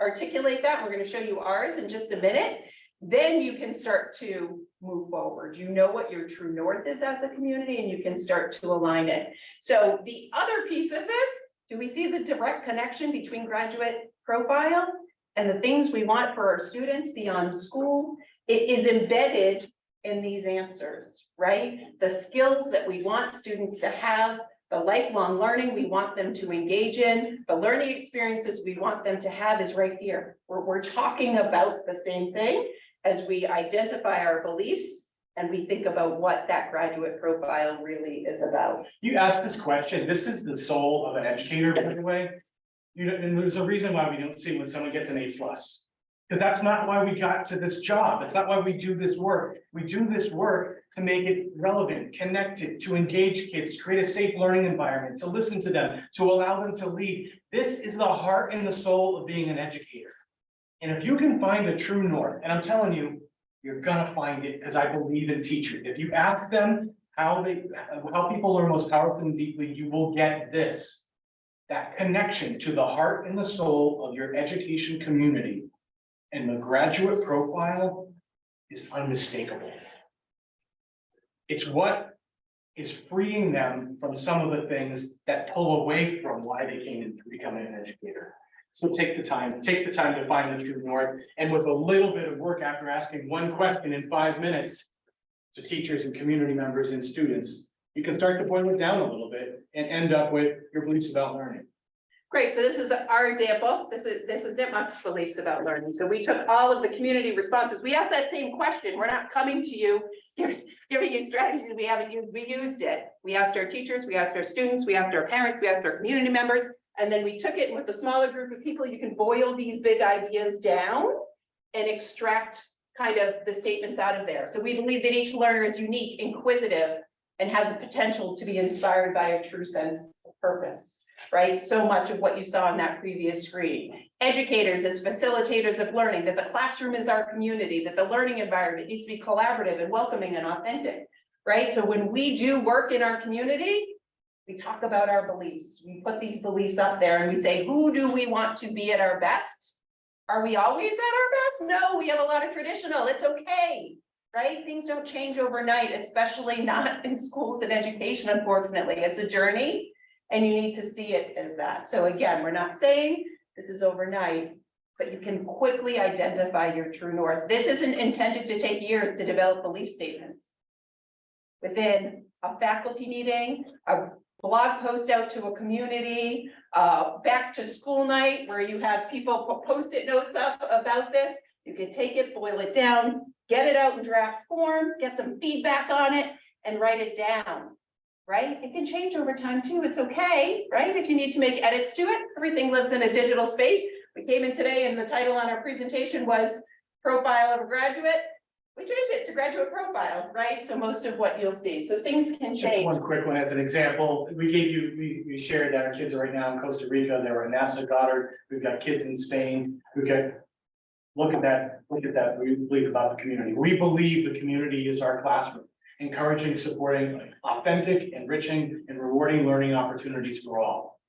articulate that. We're going to show you ours in just a minute. Then you can start to move forward. You know what your true north is as a community, and you can start to align it. So the other piece of this, do we see the direct connection between graduate profile and the things we want for our students beyond school? It is embedded in these answers, right? The skills that we want students to have, the lifelong learning we want them to engage in, the learning experiences we want them to have is right here. We're talking about the same thing as we identify our beliefs and we think about what that graduate profile really is about. You asked this question, this is the soul of an educator, by the way. And there's a reason why we don't see when someone gets an A+. Because that's not why we got to this job. It's not why we do this work. We do this work to make it relevant, connected, to engage kids, create a safe learning environment, to listen to them, to allow them to lead. This is the heart and the soul of being an educator. And if you can find the true north, and I'm telling you, you're gonna find it, because I believe in teachers. If you ask them how people learn most powerfully and deeply, you will get this. That connection to the heart and the soul of your education community. And the graduate profile is unmistakable. It's what is freeing them from some of the things that pull away from why they came into becoming an educator. So take the time to find the true north, and with a little bit of work after asking one question in 5 minutes to teachers and community members and students, you can start to boil it down a little bit and end up with your beliefs about learning. Great, so this is our example. This is Nipmuc's beliefs about learning. So we took all of the community responses. We asked that same question. We're not coming to you, giving you strategies we haven't used. We used it. We asked our teachers, we asked our students, we asked our parents, we asked our community members, and then we took it with a smaller group of people. You can boil these big ideas down and extract kind of the statements out of there. So we believe that each learner is unique, inquisitive, and has a potential to be inspired by a true sense of purpose. Right? So much of what you saw on that previous screen. Educators as facilitators of learning, that the classroom is our community, that the learning environment needs to be collaborative and welcoming and authentic, right? So when we do work in our community, we talk about our beliefs. We put these beliefs up there and we say, who do we want to be at our best? Are we always at our best? No, we have a lot of traditional. It's okay, right? Things don't change overnight, especially not in schools and education, unfortunately. It's a journey. And you need to see it as that. So again, we're not saying this is overnight, but you can quickly identify your true north. This isn't intended to take years to develop belief statements. Within a faculty meeting, a blog post out to a community, back to school night where you have people put Post-it notes up about this, you can take it, boil it down, get it out in draft form, get some feedback on it, and write it down. right? It can change over time too. It's okay, right? If you need to make edits to it, everything lives in a digital space. We came in today and the title on our presentation was Profile of a Graduate. We changed it to Graduate Profile, right? So most of what you'll see. So things can Just change. one quick one as an example, we shared that our kids are right now in Costa Rica, they were in NASA Goddard, we've got kids in Spain, look at that, we believe about the community, we believe the community is our classroom. Encouraging, supporting authentic, enriching, and rewarding learning opportunities for all.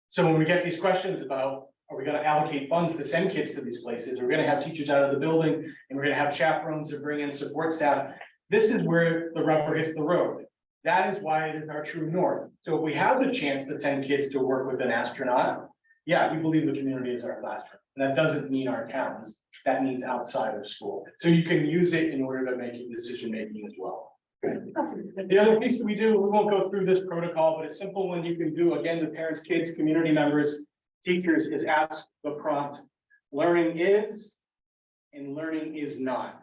So when we get these questions about, are we gonna allocate funds to send kids to these places? We're gonna have teachers out of the building, and we're gonna have chaperones to bring in support staff. This is where the rubber hits the road. That is why it is our true north. So if we have the chance to send kids to work with an astronaut, yeah, we believe the community is our classroom. And that doesn't mean our towns, that means outside of school. So you can use it in order to make your decision making as well. The other piece that we do, we won't go through this protocol, but a simple one you can do, again, to parents, kids, community members, teachers, is ask the prompt, learning is and learning is not.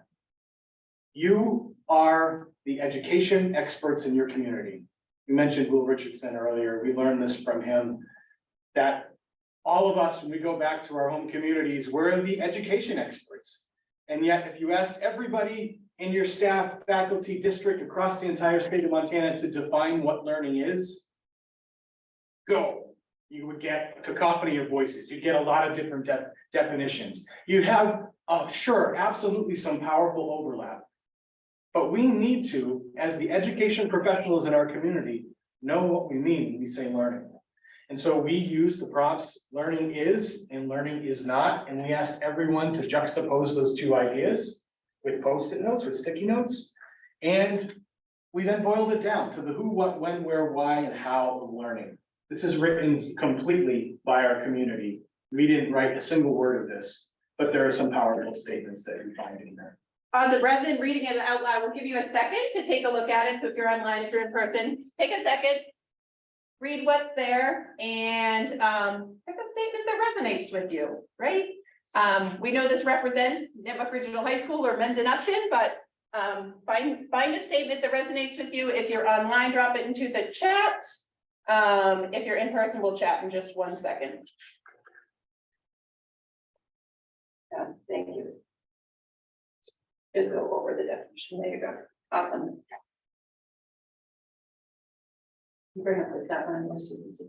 You are the education experts in your community. You mentioned Will Richardson earlier. We learned this from him, that all of us, when we go back to our home communities, we're the education experts. And yet, if you asked everybody in your staff, faculty, district across the entire state of Montana to define what learning is, you would get a cacophony of voices. You'd get a lot of different definitions. You'd have, sure, absolutely some powerful overlap. But we need to, as the education professionals in our community, know what we mean when we say learning. And so we use the prompts, learning is and learning is not, and we asked everyone to juxtapose those two ideas with Post-it notes, with sticky notes. And we then boiled it down to the who, what, when, where, why, and how of learning. This is written completely by our community. We didn't write a single word of this, but there are some powerful statements that we find in there. Awesome, rather than reading it out loud, we'll give you a second to take a look at it. So if you're online, if you're in person, take a second. Read what's there and pick a statement that resonates with you, right? We know this represents Nipmuc Regional High School or Mendon Upton, but find a statement that resonates with you. If you're online, drop it into the chat. If you're in person, we'll chat in just 1 second. Yeah, thank you. Just go over the definition. There you go. Awesome. Bring up that one. So you can see.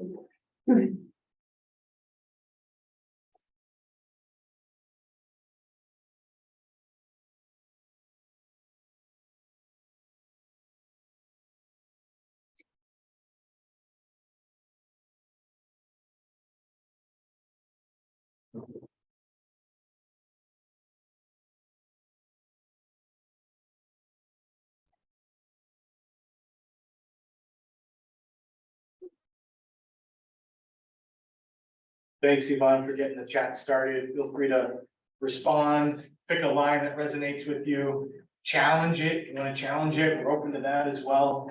Thanks, Yvonne, for getting the chat started. Feel free to respond, pick a line that resonates with you, challenge it. If you want to challenge it, we're open to that as well.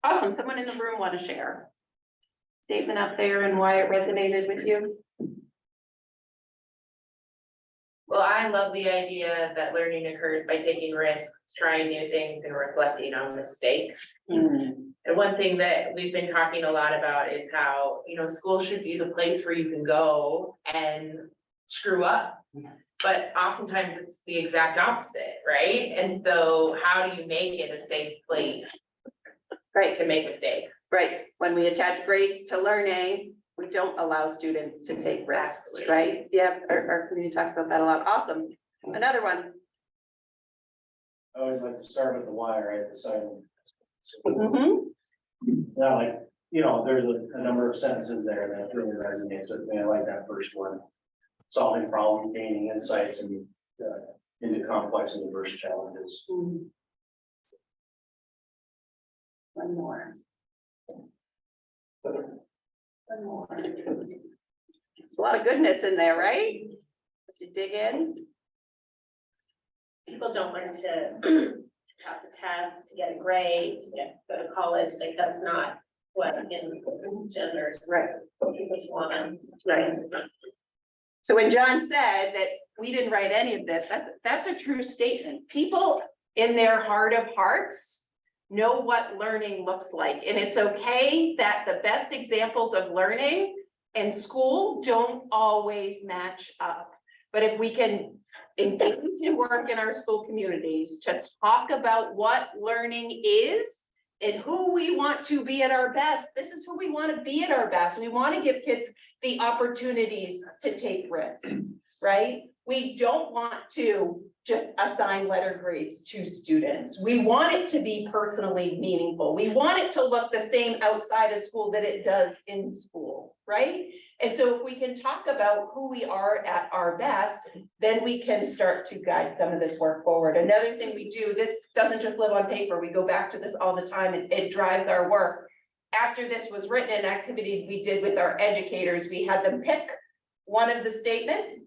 Awesome. Someone in the room want to share statement up there and why it resonated with you? Well, I love the idea that learning occurs by taking risks, trying new things and reflecting on mistakes. And one thing that we've been talking a lot about is how, school should be the place where you can go and screw up. But oftentimes it's the exact opposite, right? And so how do you make it a safe place? Right, to make mistakes. Right. When we attach grades to learning, we don't allow students to take risks, Absolutely. right? Yeah, our community talks about that a lot. Awesome. Another one. I always like to start with the why, right, the silent. Mm-hmm. Yeah, like, there's a number of sentences there that really resonates with me. I like that first one. Solving problems, gaining insights and into complex and diverse challenges. One more. There's a lot of goodness in there, right? As you dig in. People don't learn to pass a test, to get a grade, to go to college, like that's not what in genders. Right. People just wanna. Right. So when John said that we didn't write any of this, that's a true statement. People in their heart of hearts know what learning looks like. And it's okay that the best examples of learning in school don't always match up. But if we can engage in work in our school communities to talk about what learning is and who we want to be at our best, this is who we want to be at our best. We want to give kids the opportunities to take risks, right? We don't want to just assign letter grades to students. We want it to be personally meaningful. We want it to look the same outside of school that it does in school, right? And so if we can talk about who we are at our best, then we can start to guide some of this work forward. Another thing we do, this doesn't just live on paper. We go back to this all the time. It drives our work. After this was written, an activity we did with our educators, we had them pick one of the statements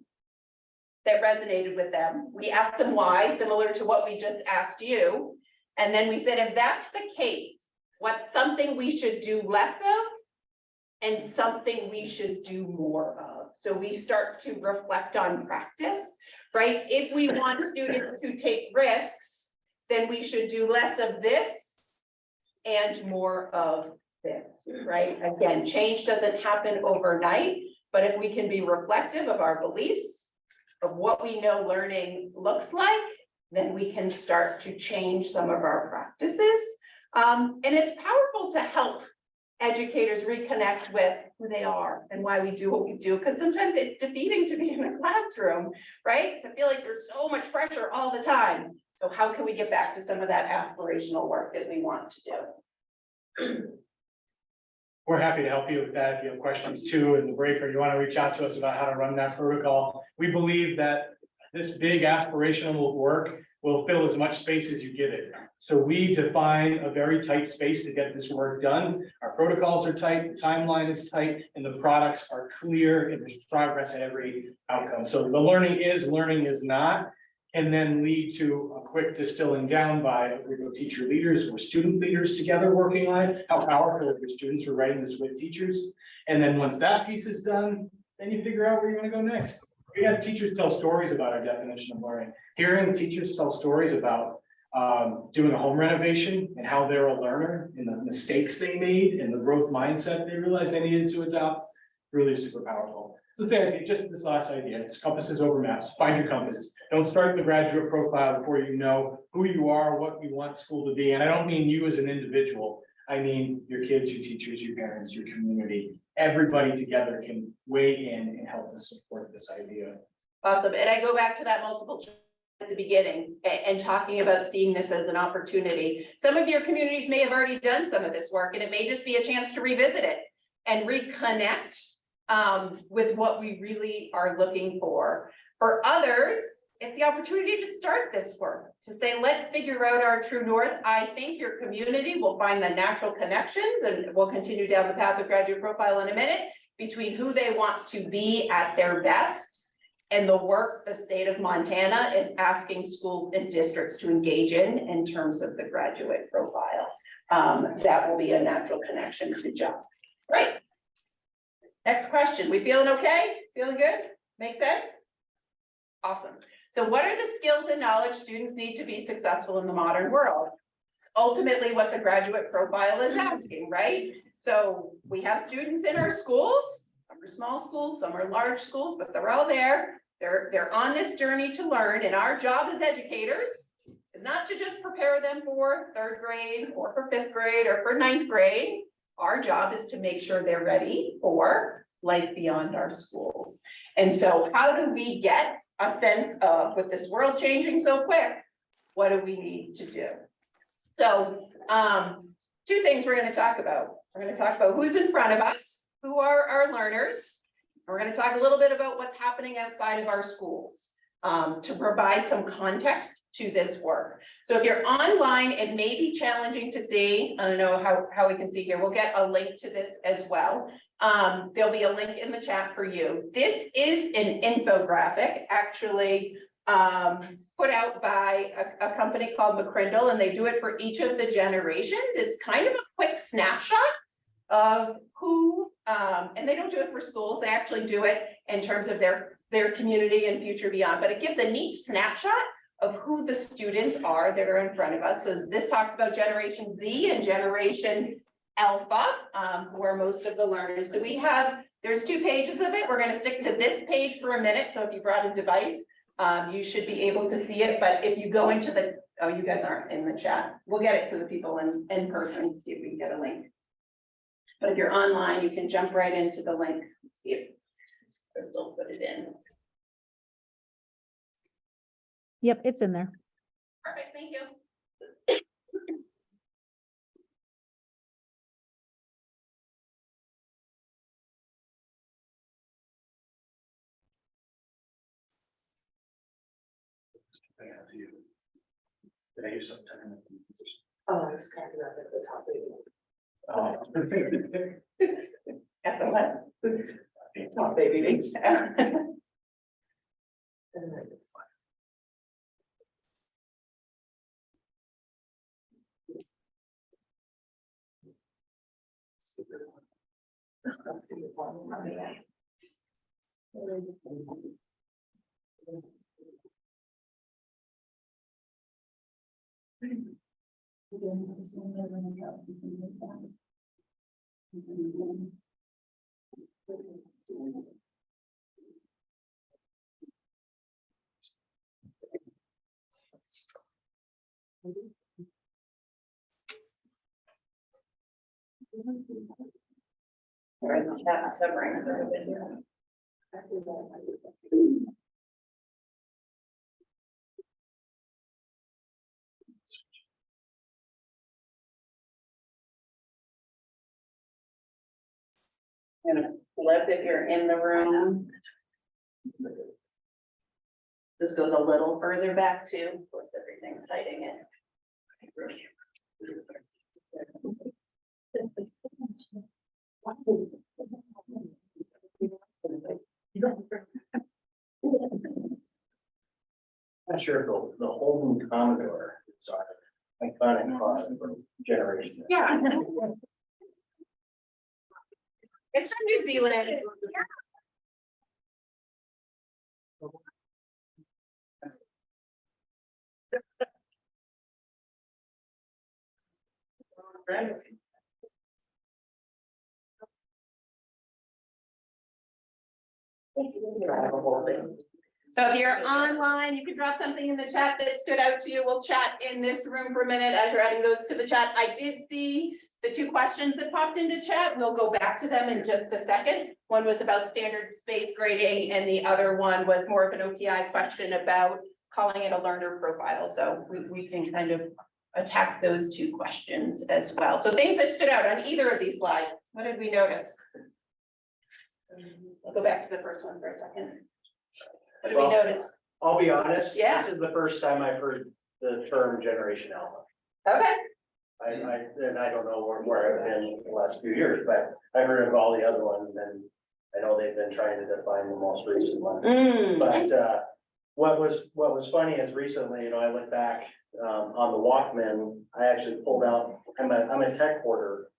that resonated with them. We asked them why, similar to what we just asked you. And then we said, if that's the case, what's something we should do less of and something we should do more of? So we start to reflect on practice, right? If we want students to take risks, then we should do less of this and more of this, right? Again, change doesn't happen overnight, but if we can be reflective of our beliefs, of what we know learning looks like, then we can start to change some of our practices. And it's powerful to help educators reconnect with who they are and why we do what we do, because sometimes it's defeating to be in a classroom, right? To feel like there's so much pressure all the time. So how can we get back to some of that aspirational work that we want to do? We're happy to help you with that. If you have questions too in the break, or you want to reach out to us about how to run that protocol. We believe that this big aspirational work will fill as much space as you give it. So we define a very tight space to get this work done. Our protocols are tight, the timeline is tight, and the products are clear, and there's progress at every outcome. So the learning is not, and then lead to a quick distilling down by a group of teacher leaders or student leaders together working on it. How powerful if your students are writing this with teachers. And then once that piece is done, then you figure out where you want to go next. We had teachers tell stories about our definition of learning. Hearing teachers tell stories about doing a home renovation and how they're a learner and the mistakes they made and the growth mindset they realized they needed to adopt, really super powerful. So say, just this last idea, it's compasses over maps. Find your compass. Don't start the graduate profile before you know who you are, what you want school to be. And I don't mean you as an individual. I mean your kids, your teachers, your parents, your community. Everybody together can weigh in and help to support this idea. Awesome. And I go back to that multiple choice at the beginning and talking about seeing this as an opportunity. Some of your communities may have already done some of this work, and it may just be a chance to revisit it and reconnect with what we really are looking for. For others, it's the opportunity to start this work, to say, let's figure out our true north. I think your community will find the natural connections, and we'll continue down the path of graduate profile in a minute, between who they want to be at their best and the work the state of Montana is asking schools and districts to engage in terms of the graduate profile. That will be a natural connection to job. Right. Next question. We feeling okay? Feeling good? Make sense? Awesome. So what are the skills and knowledge students need to be successful in the modern world? It's ultimately what the graduate profile is asking, right? So we have students in our schools. Some are small schools, some are large schools, but they're all there. They're on this journey to learn, and our job as educators is not to just prepare them for 3rd grade or for 5th grade or for 9th grade. Our job is to make sure they're ready for life beyond our schools. And so how do we get a sense of, with this world changing so quick, what do we need to do? So 2 things we're going to talk about. We're going to talk about who's in front of us, who are our learners. We're going to talk a little bit about what's happening outside of our schools to provide some context to this work. So if you're online, it may be challenging to see. I don't know how we can see here. We'll get a link to this as well. There'll be a link in the chat for you. This is an infographic, actually, put out by a company called McCrindle, and they do it for each of the generations. It's kind of a quick snapshot of who, and they don't do it for schools, they actually do it in terms of their community and future beyond, but it gives a neat snapshot of who the students are that are in front of us. So this talks about Generation Z and Generation Alpha, who are most of the learners. So there's 2 pages of it. We're gonna stick to this page for a minute. So if you brought a device, you should be able to see it, but if you go into oh, you guys aren't in the chat. We'll get it to the people in person, see if we can get a link. But if you're online, you can jump right into the link, see if Crystal put it in. Yep, it's in there. Perfect, thank you. Did I hear something? Oh, I was cracking up at the top. At the what? Oh, baby, thanks. That's covering a little bit here. Gonna flip if you're in the room. This goes a little further back too, of course, everything's hiding it. Not sure if the Holden Commodore is our iconic car from generation. Yeah. It's from New Zealand. So if you're online, you can drop something in the chat that stood out to you. We'll chat in this room for a minute as you're adding those to the chat. I did see the 2 questions that popped into chat. We'll go back to them in just a second. One was about standard space grading and the other one was more of an OPI question about calling it a learner profile. So we can kind of attack those 2 questions as well. So things that stood out on either of these slides. What did we notice? I'll go back to the first one for a second. What did we notice? I'll be honest, Yeah. this is the first time I've heard the term Generation Alpha. Okay. And I don't know where I've been the last few years, but I've heard of all the other ones, and I know they've been trying to define the most recent one. But what was funny is recently, I look back on the Walkman, I actually pulled out, I'm a tech hoarder.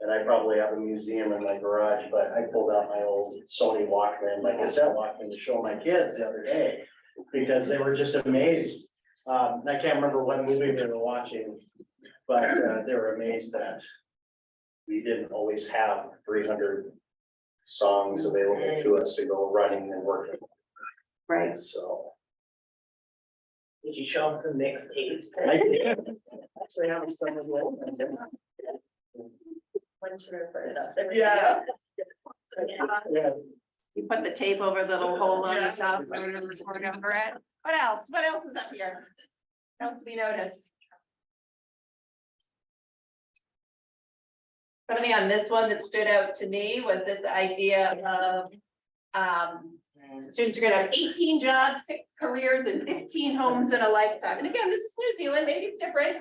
And I probably have a museum in my garage, but I pulled out my old Sony Walkman, my cassette Walkman to show my kids the other day. Because they were just amazed. I can't remember what movie they were watching, but they were amazed that we didn't always have 300 songs available to us to go running and working. Right. So. Did you show them some mixed tapes? I did. Actually haven't stumbled along. Yeah. Yeah. You put the tape over the little hole on the top, so we don't record over it. What else? What else is up here? What else we notice? Something on this one that stood out to me was this idea of Students are gonna have 18 jobs, 6 careers, and 15 homes in a lifetime. And again, this is New Zealand, maybe it's different,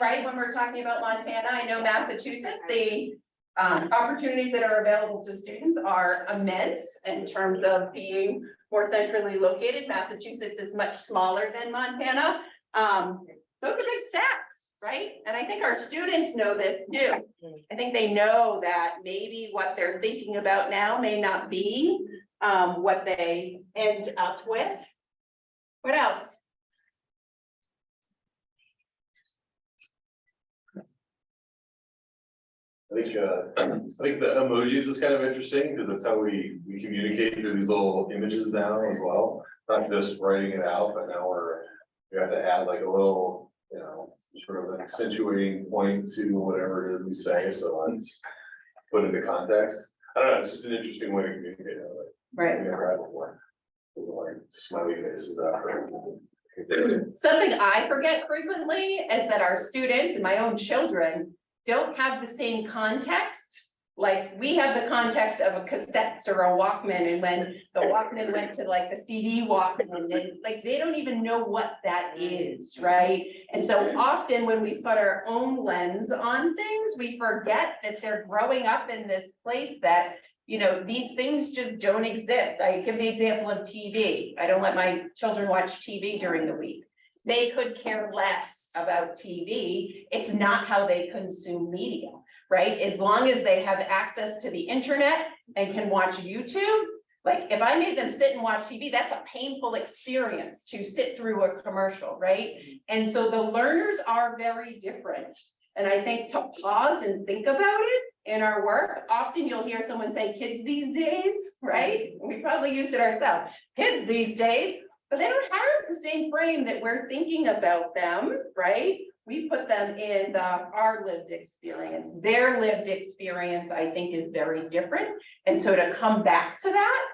right? When we're talking about Montana, I know Massachusetts, the opportunities that are available to students are immense in terms of being more centrally located. Massachusetts is much smaller than Montana. Those are big stats, right? And I think our students know this too. I think they know that maybe what they're thinking about now may not be what they end up with. What else? I think the emojis is kind of interesting because that's how we communicate through these little images now as well. Not just writing it out, but now we have to add like a little, you know, sort of an accentuating point to whatever it is we say, so it's put into context. I don't know, it's just an interesting way to communicate it. Like, Right. we never had before. There's like smiley faces after. Something I forget frequently is that our students and my own children don't have the same context. Like, we have the context of a cassette or a Walkman, and when the Walkman went to like the CD Walkman, and like, they don't even know what that is, right? And so often when we put our own lens on things, we forget that they're growing up in this place that, you know, these things just don't exist. I give the example of TV. I don't let my children watch TV during the week. They could care less about TV. It's not how they consume media, right? As long as they have access to the internet and can watch YouTube. Like, if I made them sit and watch TV, that's a painful experience to sit through a commercial, right? And so the learners are very different. And I think to pause and think about it in our work, often you'll hear someone say kids these days, right? We probably used it ourselves, kids these days, but they don't have the same frame that we're thinking about them, right? We put them in our lived experience. Their lived experience, I think, is very different. And so to come back to that,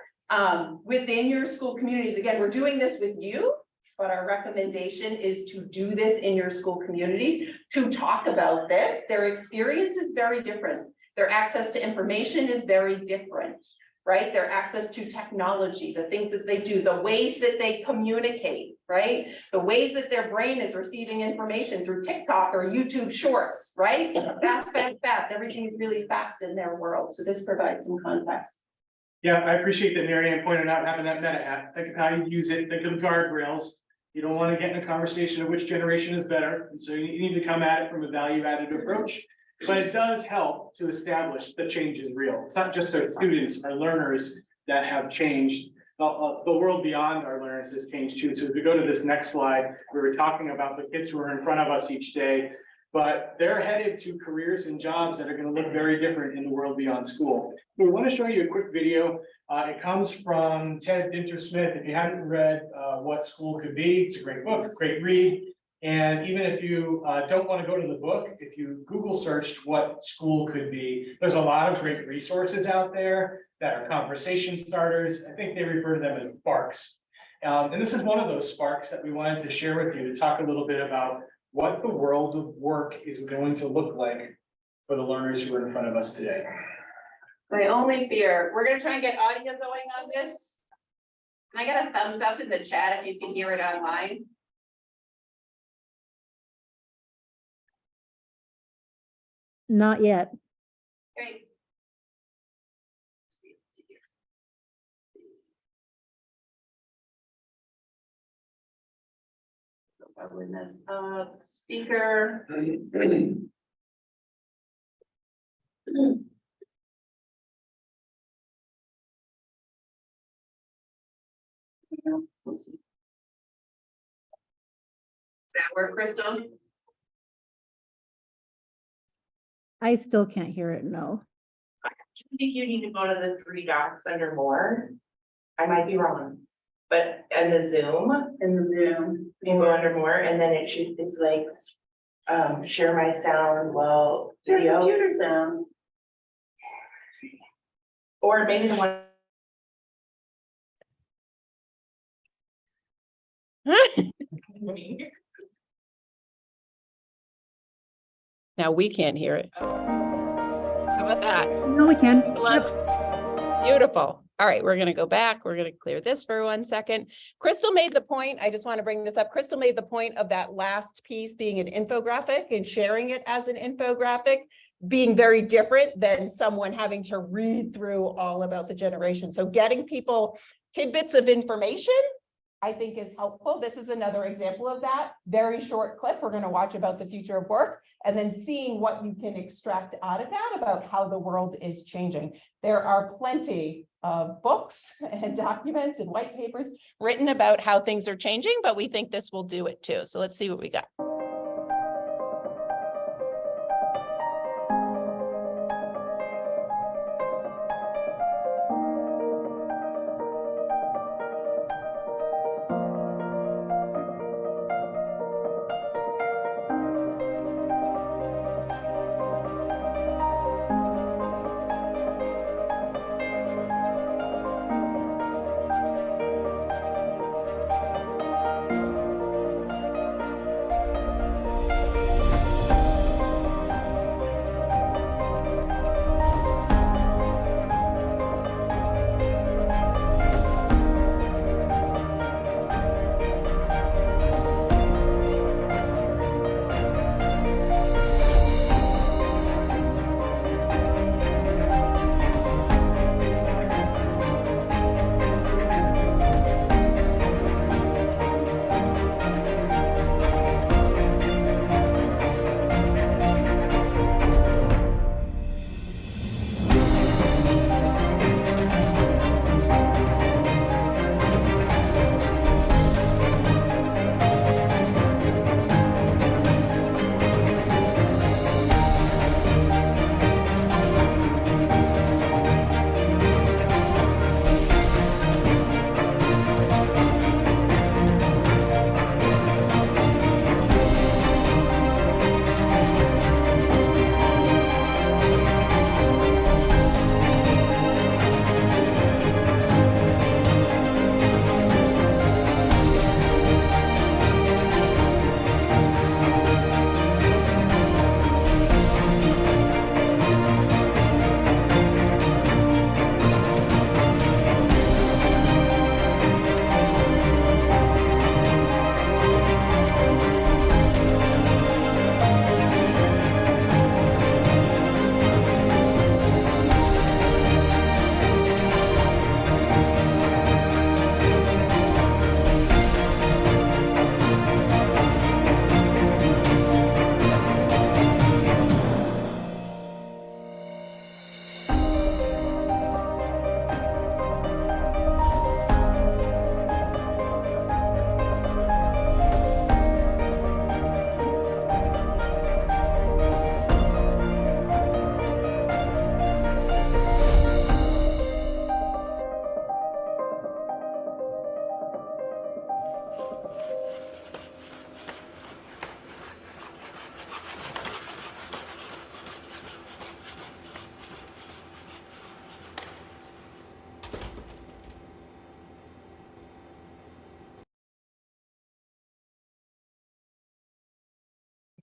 within your school communities, again, we're doing this with you, but our recommendation is to do this in your school communities, to talk about this. Their experience is very different. Their access to information is very different, right? Their access to technology, the things that they do, the ways that they communicate, right? The ways that their brain is receiving information through TikTok or YouTube Shorts, right? Fast, fast, fast. Everything is really fast in their world. So this provides some context. Yeah, I appreciate that Mary Ann pointed out having that meta app. Think of how you use it, think of the guardrails. You don't want to get in a conversation of which generation is better. And so you need to come at it from a value-added approach. But it does help to establish the change is real. It's not just our students, our learners that have changed. The world beyond our learners has changed too. So if we go to this next slide, we were talking about the kids who are in front of us each day, but they're headed to careers and jobs that are going to look very different in the world beyond school. We want to show you a quick video. It comes from Ted Dintersmith. If you haven't read What School Could Be, it's a great book, great read. And even if you don't want to go to the book, if you Google searched what school could be, there's a lot of great resources out there that are conversation starters. I think they refer to them as sparks. And this is one of those sparks that we wanted to share with you to talk a little bit about what the world of work is going to look like for the learners who are in front of us today. My only fear, we're gonna try and get audio going on this. Can I get a thumbs up in the chat if you can hear it online? Not yet. Great. Probably this, speaker. We'll see. Does that work, Crystal? I still can't hear it, no. I think you need to go to the 3 dots under more. I might be wrong, but in the Zoom, you can go under more, and then it's like, share my sound, video. Computer sound. Or maybe the one. Now we can't hear it. How about that? No, we can. Beautiful. All right, we're gonna go back. We're gonna clear this for 1 second. Crystal made the point, I just want to bring this up. Crystal made the point of that last piece being an infographic and sharing it as an infographic being very different than someone having to read through all about the generation. So getting people tidbits of information, I think is helpful. This is another example of that. Very short clip. We're going to watch about the future of work and then seeing what you can extract out of that about how the world is changing. There are plenty of books and documents and white papers written about how things are changing, but we think this will do it too. So let's see what we got.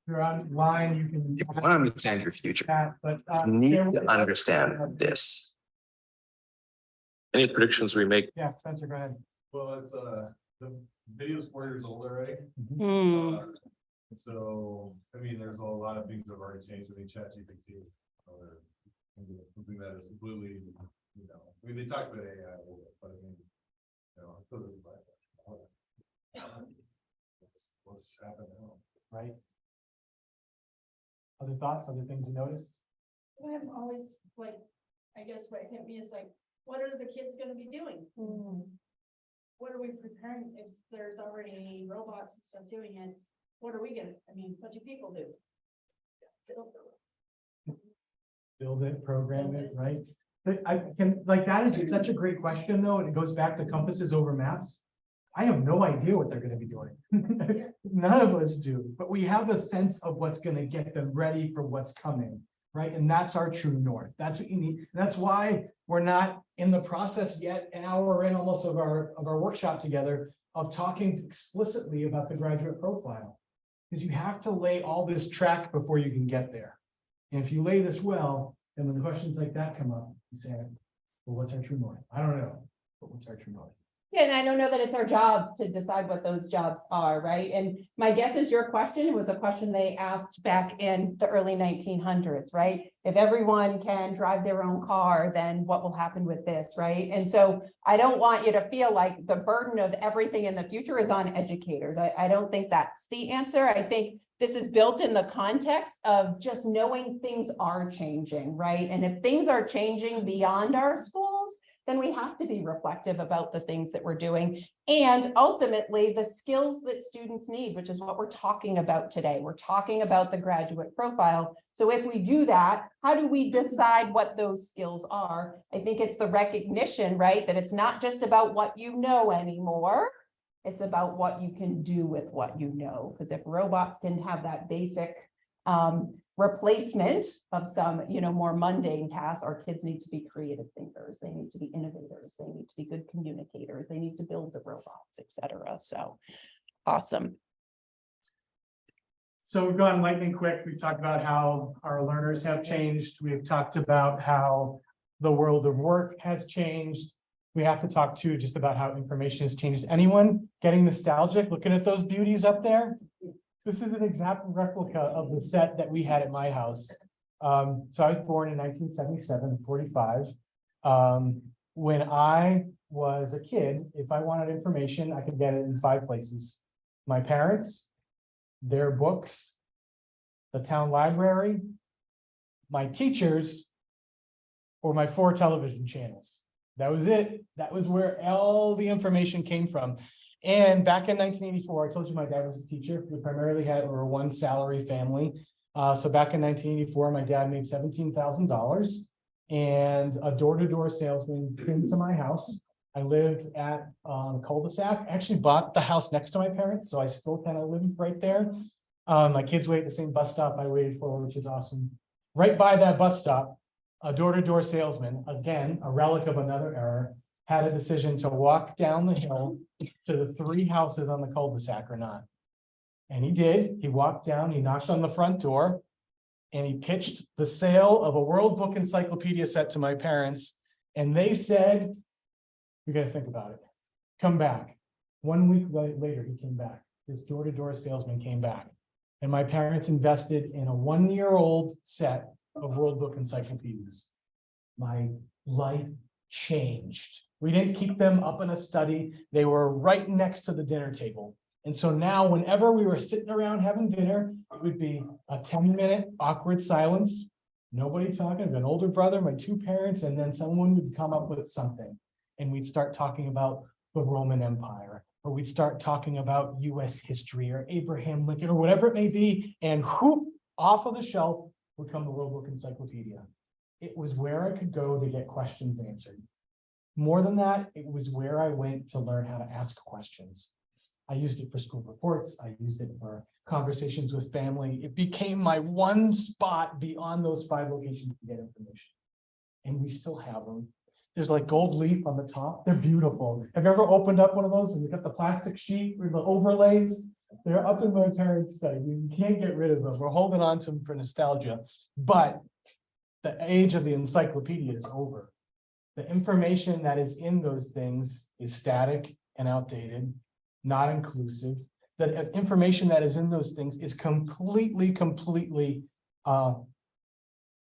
You're online, you can. If you want to understand your future, Chat, but, you need share with to us. understand this. Any predictions we make? Yeah, Spencer, go ahead. Well, it's the video's 4 years old already. So, I mean, there's a lot of things that have already changed with ChatGPT. Something that is completely, I mean, they talk about AI a little bit, but I mean, it's totally what's happening now. Right. Other thoughts, other things you noticed? I'm always like, I guess what hit me is like, what are the kids gonna be doing? What are we preparing if there's already robots and stuff doing it? What are we gonna, I mean, what do people do? Build it, program it, right? But I can, like, that is such a great question, though, and it goes back to compasses over maps. I have no idea what they're gonna be doing. None of us do, but we have a sense of what's gonna get them ready for what's coming, right? And that's our true north. That's what you need. That's why we're not in the process yet, an hour in almost of our workshop together, of talking explicitly about the graduate profile. Because you have to lay all this track before you can get there. And if you lay this well, then when the questions like that come up, you say, But what's our true north? I don't know, but what's our true north? Yeah, and I don't know that it's our job to decide what those jobs are, right? And my guess is your question was a question they asked back in the early 1900s, right? If everyone can drive their own car, then what will happen with this, right? And so I don't want you to feel like the burden of everything in the future is on educators. I don't think that's the answer. I think this is built in the context of just knowing things are changing, right? And if things are changing beyond our schools, then we have to be reflective about the things that we're doing. And ultimately, the skills that students need, which is what we're talking about today. We're talking about the graduate profile. So if we do that, how do we decide what those skills are? I think it's the recognition, right? That it's not just about what you know anymore. It's about what you can do with what you know. Because if robots can have that basic replacement of some, more mundane tasks, our kids need to be creative thinkers. They need to be innovators. They need to be good communicators. They need to build the robots, et cetera. So awesome. So we've gone lightning quick. We've talked about how our learners have changed. We've talked about how the world of work has changed. We have to talk too just about how information has changed. Anyone getting nostalgic looking at those beauties up there? This is an exact replica of the set that we had at my house. So I was born in 1977, 45. When I was a kid, if I wanted information, I could get it in 5 places. My parents, their books, the town library, my teachers, or my 4 television channels. That was it. That was where all the information came from. And back in 1984, I told you my dad was a teacher. We primarily had a 1 salary family. So back in 1984, my dad made $17,000 and a door-to-door salesman came to my house. I live at cul-de-sac. I actually bought the house next to my parents, so I still kind of live right there. My kids wait at the same bus stop I waited for, which is awesome. Right by that bus stop, a door-to-door salesman, again, a relic of another era, had a decision to walk down the hill to the 3 houses on the cul-de-sac or not. And he did. He walked down, he knocked on the front door, and he pitched the sale of a World Book Encyclopedia set to my parents. And they said, "You got to think about it. Come back." 1 week later, he came back. This door-to-door salesman came back. And my parents invested in a 1-year-old set of World Book Encyclopedias. My life changed. We didn't keep them up in a study. They were right next to the dinner table. And so now whenever we were sitting around having dinner, it would be a 10-minute awkward silence. Nobody talking, an older brother, my 2 parents, and then someone would come up with something. And we'd start talking about the Roman Empire, or we'd start talking about US history or Abraham Lincoln or whatever it may be. And whoop, off of the shelf would come the World Book Encyclopedia. It was where I could go to get questions answered. More than that, it was where I went to learn how to ask questions. I used it for school reports. I used it for conversations with family. It became my one spot beyond those 5 locations to get information. And we still have them. There's like gold leaf on the top. They're beautiful. Have you ever opened up one of those and you got the plastic sheet with the overlays? They're up in my parents' study. You can't get rid of them. We're holding on to them for nostalgia. But the age of the encyclopedia is over. The information that is in those things is static and outdated, not inclusive. The information that is in those things is completely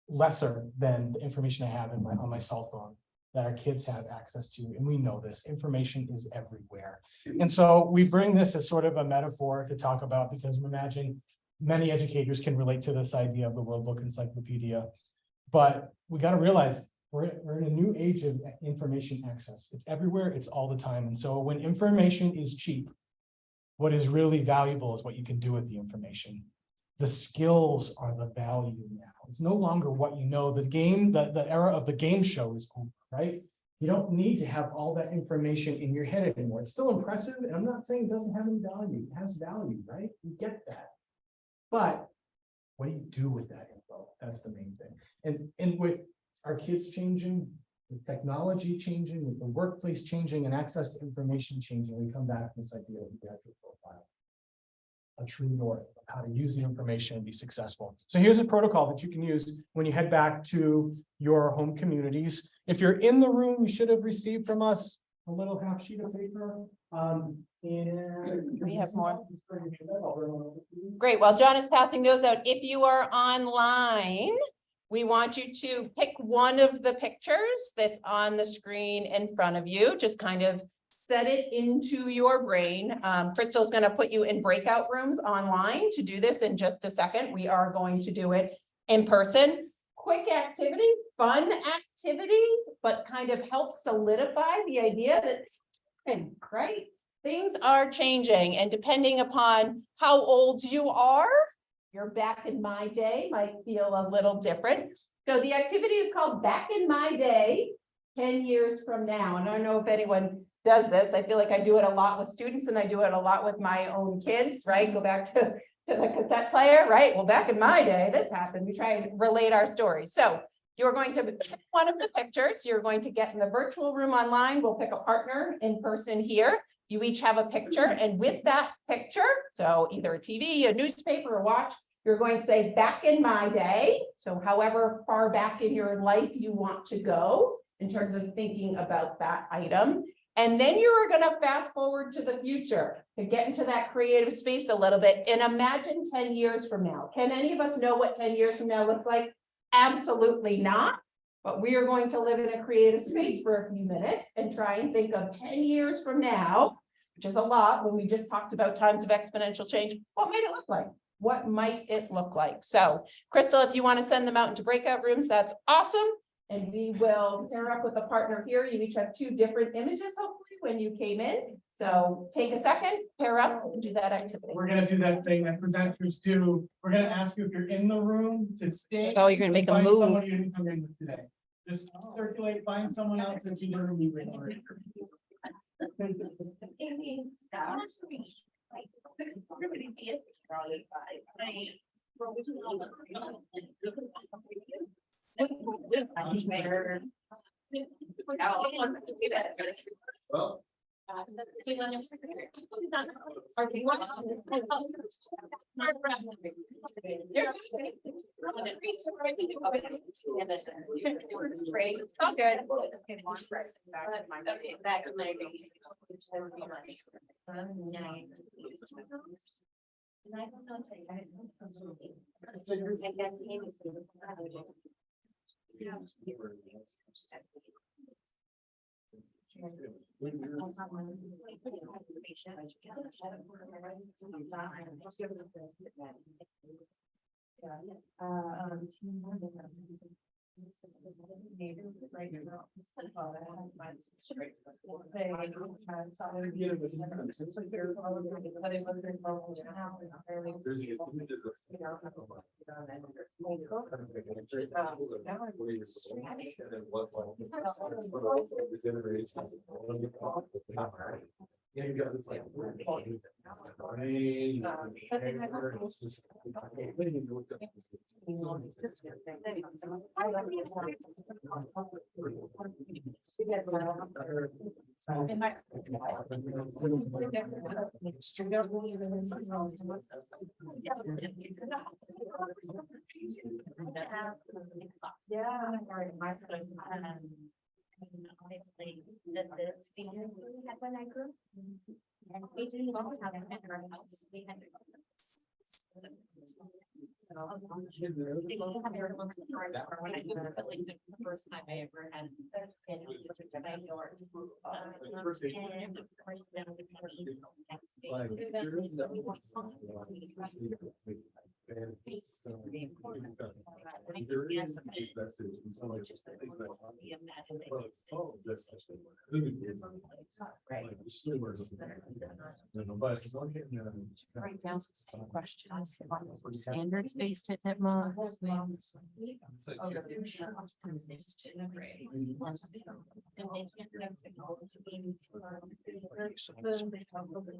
lesser than the information I have on my cell phone that our kids have access to. And we know this information is everywhere. And so we bring this as sort of a metaphor to talk about, because we imagine many educators can relate to this idea of the World Book Encyclopedia. But we got to realize we're in a new age of information access. It's everywhere, it's all the time. And so when information is cheap, what is really valuable is what you can do with the information. The skills are the value now. It's no longer what you know. The era of the game show is over, right? You don't need to have all that information in your head anymore. It's still impressive, and I'm not saying it doesn't have any value. It has value, right? You get that. But what do you do with that info? That's the main thing. And with our kids changing, with technology changing, with the workplace changing, and access to information changing, we come back to this idea of the graduate profile. a true north of how to use the information and be successful. So here's a protocol that you can use when you head back to your home communities. If you're in the room, you should have received from us a little half sheet of paper. And We have more. Great. While John is passing those out, if you are online, we want you to pick one of the pictures that's on the screen in front of you. Just kind of set it into your brain. Crystal's going to put you in breakout rooms online to do this in just a second. We are going to do it in person. Quick activity, fun activity, but kind of helps solidify the idea that, right? Things are changing, and depending upon how old you are, your back in my day might feel a little different. So the activity is called Back in My Day, 10 years from now. And I don't know if anyone does this. I feel like I do it a lot with students, and I do it a lot with my own kids, right? Go back to the cassette player, right? Well, back in my day, this happened. We try and relate our stories. So you're going to pick one of the pictures. You're going to get in the virtual room online. We'll pick a partner in person here. You each have a picture, and with that picture, so either a TV, a newspaper, or watch, you're going to say back in my day. So however far back in your life you want to go in terms of thinking about that item. And then you're going to fast forward to the future to get into that creative space a little bit and imagine 10 years from now. Can any of us know what 10 years from now looks like? Absolutely not. But we are going to live in a creative space for a few minutes and try and think of 10 years from now, which is a lot when we just talked about times of exponential change. What might it look like? What might it look like? So Crystal, if you want to send them out into breakout rooms, that's awesome. And we will pair up with a partner here. You each have 2 different images, hopefully, when you came in. So take a second, pair up, and do that activity. We're gonna do that thing that presenters do. We're gonna ask you if you're in the room to stay. Oh, you're gonna make a Find move. Somebody you didn't come in with today. Just circulate, find someone else that you didn't meet with. Well, Great, it's all good. And I don't know if I guess Amy's in the Yeah, you got this like. Obviously, this is the year we had when I grew. And we didn't all have it at our house. We had. The first time I ever had. And of course, then Write down some questions, standards based at that moment.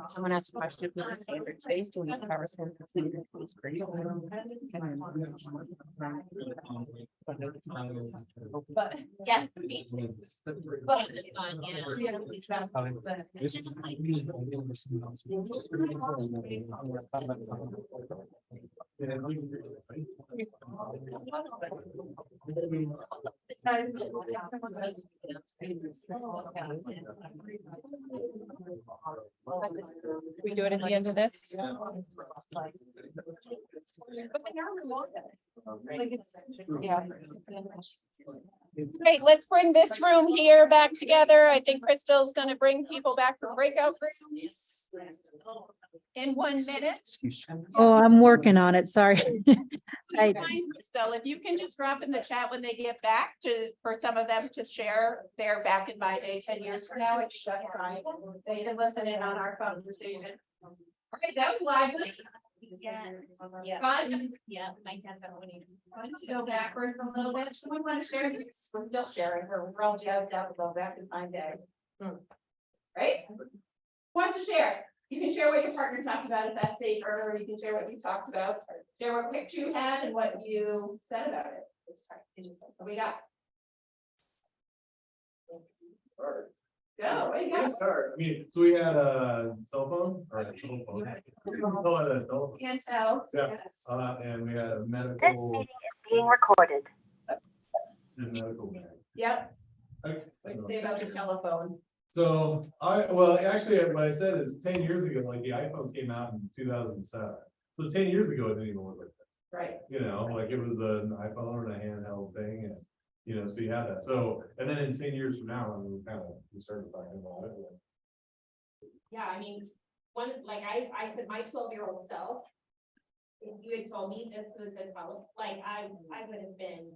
Someone asked a question, if the standards based, when you cover standards based, great. But Yes, me too. But it's fine, We do it at the end of this? Yeah. Great, let's bring this room here back together. I think Crystal's gonna bring people back to breakout rooms in 1 minute. Oh, I'm working on it. Sorry. I- Fine, Crystal, if you can just drop in the chat when they get back for some of them to share their back in my day 10 years from now. It's just fine. They can listen in on our conversation. All right, that was lively. Yeah. Fun. Yeah, my definitely. Fun to go backwards a little bit. So we want to share this. We're still sharing. We're all jazzed up about back in my day. Right? Who wants to share? You can share what your partner talked about if that's safer, or you can share what you talked about. Share what picture you had and what you said about it. What we got? Go, what do you got? Start. I mean, so we had a cell phone or a cell phone. Oh, I had a cell phone. Can't tell. Yeah. Yes. And we had a medical. Being recorded. and medical bag. Yep. Okay. What do you say about the telephone? So well, actually, what I said is 10 years ago, like the iPhone came out in 2007. So 10 years ago, it didn't even look like that. Right. You know, like it was an iPhone or a handheld thing and, you know, so you had that. So, and then in 10 years from now, when we started talking about it. Yeah, I mean, like I said, my 12-year-old self, if you had told me this was a 12, like I would have been.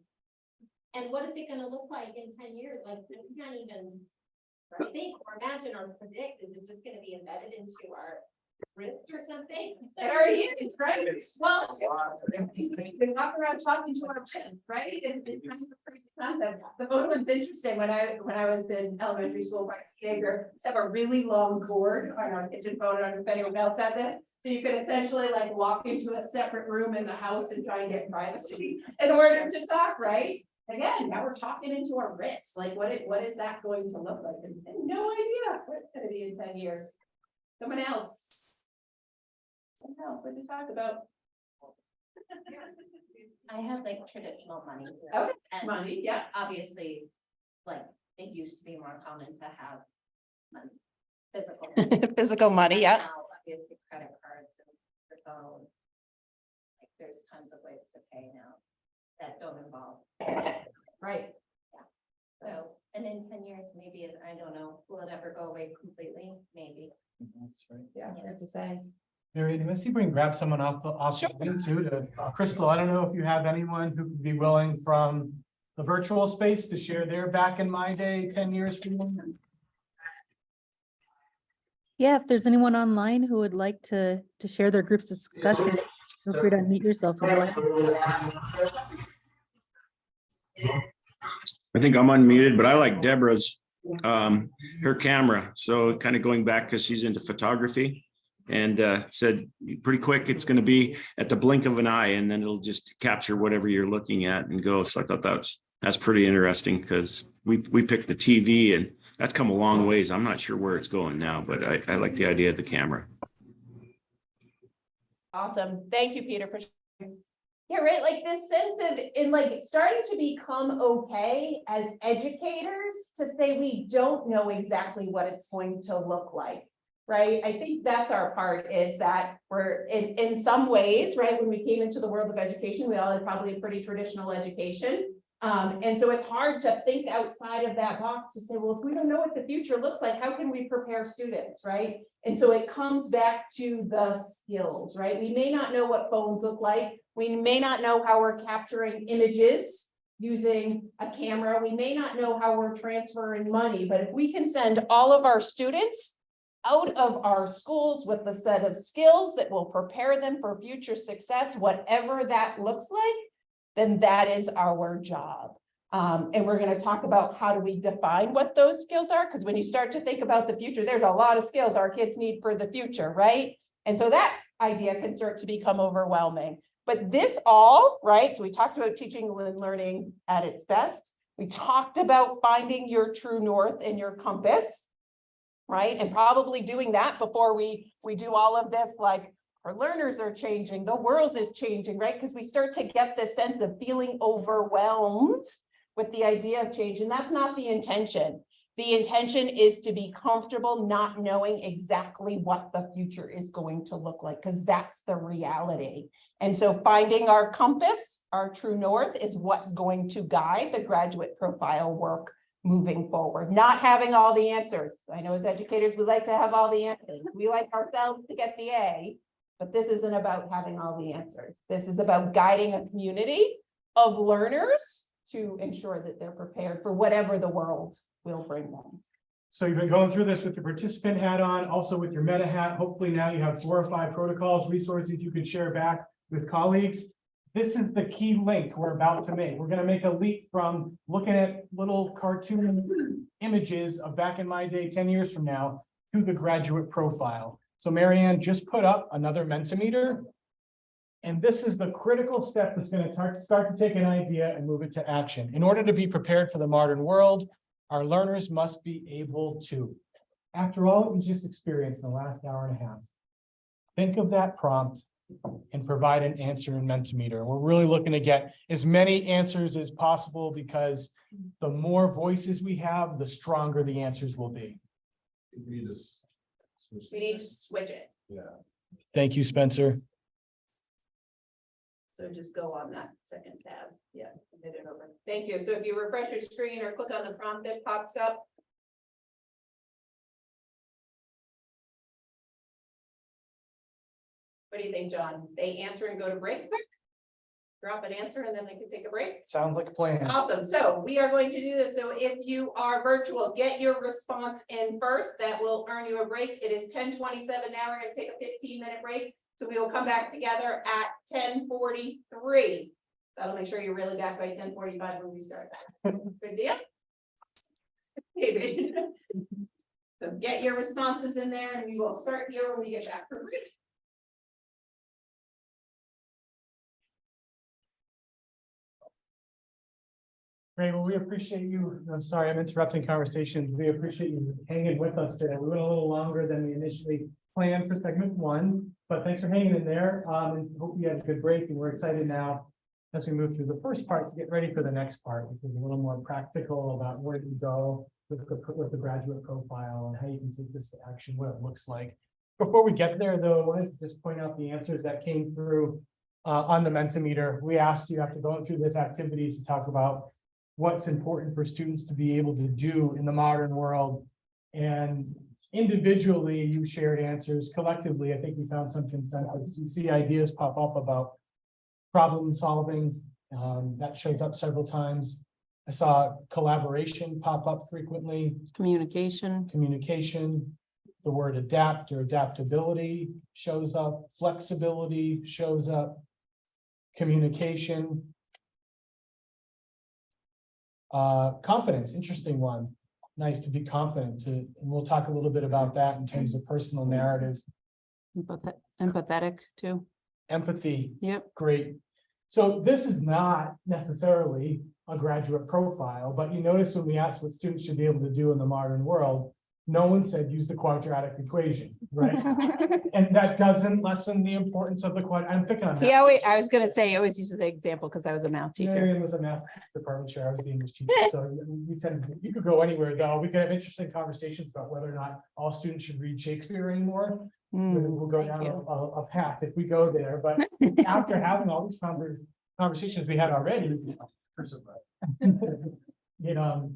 And what is it gonna look like in 10 years? Like, we can't even think or imagine or predict. Is it just gonna be embedded into our wrist or something? It already is, right? Well, We walk around talking to our kids, right? It's kind of a crazy concept. The phone was interesting when I was in elementary school, my teenager, used to have a really long cord on our kitchen phone. I don't know if anyone else had this. So you could essentially like walk into a separate room in the house and try and get privacy in order to talk, right? Again, now we're talking into our wrists. Like what is that going to look like? And no idea what it's gonna be in 10 years. Someone else. What did you talk about? I have like traditional money. Okay, And money, yeah. obviously, like, it used to be more common to have money, physical. Physical money, yeah. Now, obviously, credit cards and your phone. Like, there's tons of ways to pay now that don't involve. Right. So, and in 10 years, maybe, I don't know, will it ever go away completely? Maybe. Yeah, hard to say. Mary, let's see if we can grab someone off the thing too, to Crystal. I don't know if you have anyone who could be willing from the virtual space to share their back in my day 10 years from now. Yeah, if there's anyone online who would like to share their group's discussion, feel free to unmute yourself. I think I'm unmuted, but I like Deborah's, her camera. So kind of going back because she's into photography and said pretty quick, it's going to be at the blink of an eye and then it'll just capture whatever you're looking at and go. So I thought that's pretty interesting because we picked the TV and that's come a long ways. I'm not sure where it's going now, but I like the idea of the camera. Awesome. Thank you, Peter, for sharing. Yeah, right. Like this sense of in like starting to become okay as educators to say we don't know exactly what it's going to look like. Right. I think that's our part is that we're in some ways, right, when we came into the world of education, we all had probably a pretty traditional education. And so it's hard to think outside of that box to say, well, if we don't know what the future looks like, how can we prepare students, right? And so it comes back to the skills, right? We may not know what phones look like. We may not know how we're capturing images using a camera. We may not know how we're transferring money, but if we can send all of our students out of our schools with a set of skills that will prepare them for future success, whatever that looks like, then that is our job. And we're going to talk about how do we define what those skills are, because when you start to think about the future, there's a lot of skills our kids need for the future, right? And so that idea can start to become overwhelming. But this all, right? So we talked about teaching and learning at its best. We talked about finding your true north and your compass, right? And probably doing that before we do all of this, like our learners are changing, the world is changing, right? Because we start to get this sense of feeling overwhelmed with the idea of change, and that's not the intention. The intention is to be comfortable not knowing exactly what the future is going to look like, because that's the reality. And so finding our compass, our true north, is what's going to guide the graduate profile work moving forward. Not having all the answers. I know as educators, we like to have all the answers. We like ourselves to get the A, but this isn't about having all the answers. This is about guiding a community of learners to ensure that they're prepared for whatever the world will bring them. So you've been going through this with your participant hat on, also with your meta hat. Hopefully now you have 4 or 5 protocols, resources you can share back with colleagues. This is the key link we're about to make. We're going to make a leap from looking at little cartoon images of back in my day, 10 years from now, to the graduate profile. So Marianne just put up another Mentimeter. And this is the critical step that's going to start to take an idea and move it to action. In order to be prepared for the modern world, our learners must be able to, after all that we just experienced in the last hour and a half, think of that prompt and provide an answer in Mentimeter. We're really looking to get as many answers as possible, because the more voices we have, the stronger the answers will be. We need to switch it. Thank you, Spencer. So just go on that second tab. Yeah, hit it over. Thank you. So if you refresh your screen or click on the prompt that pops up. What do you think, John? They answer and go to break quick? Drop an answer and then they can take a break? Sounds like a plan. Awesome. So we are going to do this. So if you are virtual, get your response in first. That will earn you a break. It is 10:27 now. We're going to take a 15-minute break. So we will come back together at 10:43. That'll make sure you're really back by 10:45 when we start. Good deal? Maybe. So get your responses in there and we will start here when we get back from break. Great, well, we appreciate you. I'm sorry, I'm interrupting conversations. We appreciate you hanging with us today. We went a little longer than we initially planned for segment 1, but thanks for hanging in there. And hope you had a good break, and we're excited now as we move through the first part to get ready for the next part, which is a little more practical about where to go with the graduate profile and how you can take this to action, what it looks like. Before we get there, though, I wanted to just point out the answers that came through on the Mentimeter. We asked you, after going through this activities, to talk about what's important for students to be able to do in the modern world. And individually, you shared answers. Collectively, I think we found some consensus. You see ideas pop up about problem solving. That shows up several times. I saw collaboration pop up frequently. Communication. Communication. The word adapt or adaptability shows up. Flexibility shows up. Communication. Confidence, interesting one. Nice to be confident and we'll talk a little bit about that in terms of personal narrative. Empathetic too. Empathy. Yep. Great. So this is not necessarily a graduate profile, but you notice when we asked what students should be able to do in the modern world, no one said use the quadratic equation, right? And that doesn't lessen the importance of the I'm picking on that. Yeah, I was gonna say, he always uses the example because I was a math teacher. Marion was a math department chair. I was the English teacher. So you could go anywhere though. We could have interesting conversations about whether or not all students should read Shakespeare anymore. We'll go down a path if we go there. But after having all these conversations we had already,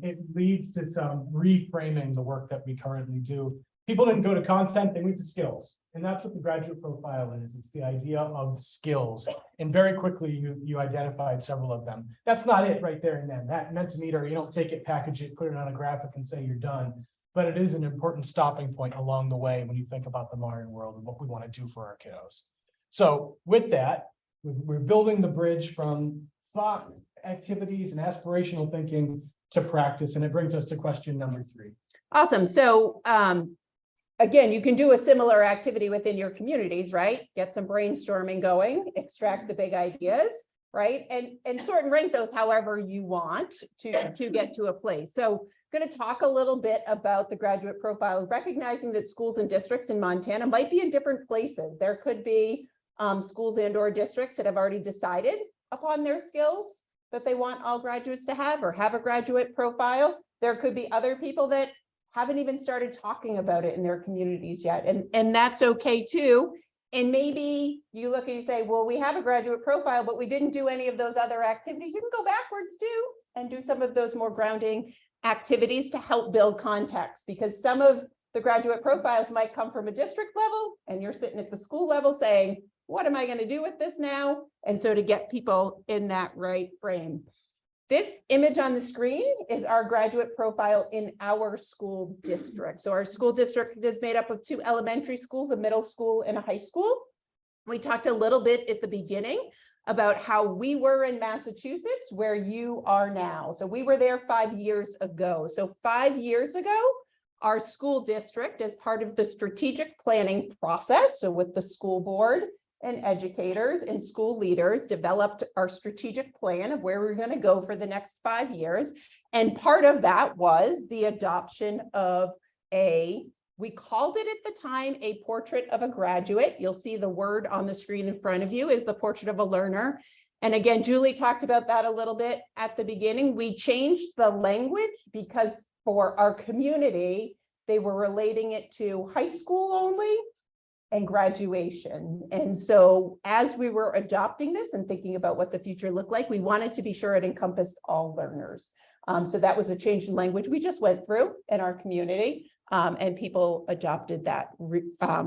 it leads to some reframing the work that we currently do. People didn't go to content, they went to skills. And that's what the graduate profile is. It's the idea of skills. And very quickly, you identified several of them. That's not it right there and then. That Mentimeter, you don't take it, package it, put it on a graphic and say you're done. But it is an important stopping point along the way when you think about the modern world and what we want to do for our kiddos. So with that, we're building the bridge from thought activities and aspirational thinking to practice. And it brings us to question number 3. Awesome. So again, you can do a similar activity within your communities, right? Get some brainstorming going, extract the big ideas, right? And sort and rank those however you want to get to a place. So going to talk a little bit about the graduate profile, recognizing that schools and districts in Montana might be in different places. There could be schools and or districts that have already decided upon their skills that they want all graduates to have or have a graduate profile. There could be other people that haven't even started talking about it in their communities yet. And that's okay too. And maybe you look and you say, well, we have a graduate profile, but we didn't do any of those other activities. You can go backwards too and do some of those more grounding activities to help build context, because some of the graduate profiles might come from a district level and you're sitting at the school level saying, what am I going to do with this now? And so to get people in that right frame. This image on the screen is our graduate profile in our school district. So our school district is made up of 2 elementary schools, a middle school and a high school. We talked a little bit at the beginning about how we were in Massachusetts, where you are now. So we were there 5 years ago. So 5 years ago, our school district, as part of the strategic planning process, so with the school board and educators and school leaders, developed our strategic plan of where we're going to go for the next 5 years. And part of that was the adoption of we called it at the time, a portrait of a graduate. You'll see the word on the screen in front of you is the portrait of a learner. And again, Julie talked about that a little bit at the beginning. We changed the language because for our community, they were relating it to high school only and graduation. And so as we were adopting this and thinking about what the future looked like, we wanted to be sure it encompassed all learners. So that was a change in language we just went through in our community. And people adopted that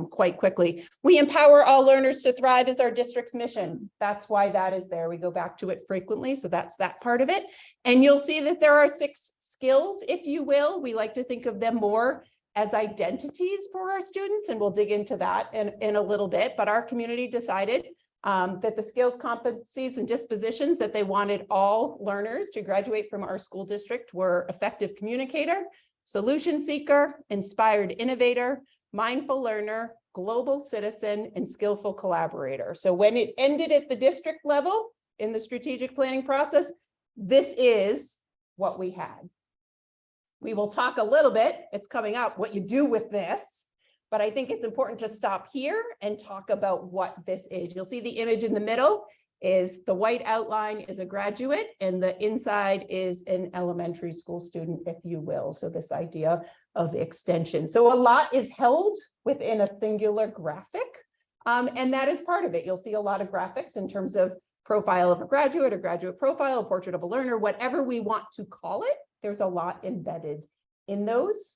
quite quickly. We empower all learners to thrive is our district's mission. That's why that is there. We go back to it frequently. So that's that part of it. And you'll see that there are 6 skills, if you will. We like to think of them more as identities for our students, and we'll dig into that in a little bit. But our community decided that the skills, competencies, and dispositions that they wanted all learners to graduate from our school district were effective communicator, solution seeker, inspired innovator, mindful learner, global citizen, and skillful collaborator. So when it ended at the district level in the strategic planning process, this is what we had. We will talk a little bit, it's coming up, what you do with this, but I think it's important to stop here and talk about what this is. You'll see the image in the middle is the white outline is a graduate and the inside is an elementary school student, if you will. So this idea of extension. So a lot is held within a singular graphic. And that is part of it. You'll see a lot of graphics in terms of profile of a graduate, a graduate profile, a portrait of a learner, whatever we want to call it. There's a lot embedded in those.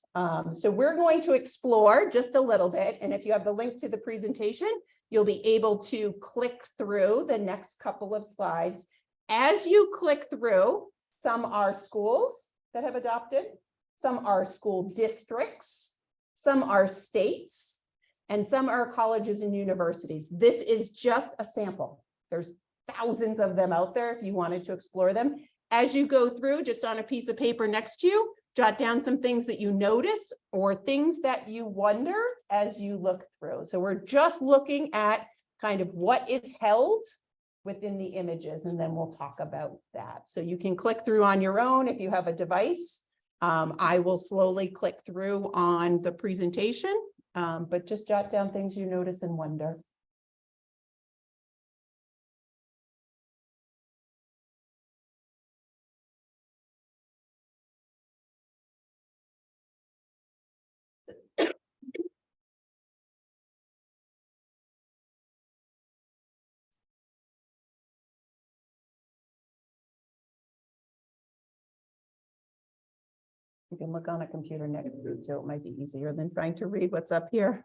So we're going to explore just a little bit. And if you have the link to the presentation, you'll be able to click through the next couple of slides. As you click through, some are schools that have adopted, some are school districts, some are states, and some are colleges and universities. This is just a sample. There's thousands of them out there if you wanted to explore them. As you go through, just on a piece of paper next to you, jot down some things that you noticed or things that you wonder as you look through. So we're just looking at kind of what is held within the images, and then we'll talk about that. So you can click through on your own if you have a device. I will slowly click through on the presentation, but just jot down things you notice and wonder. You can look on a computer next to you, so it might be easier than trying to read what's up here.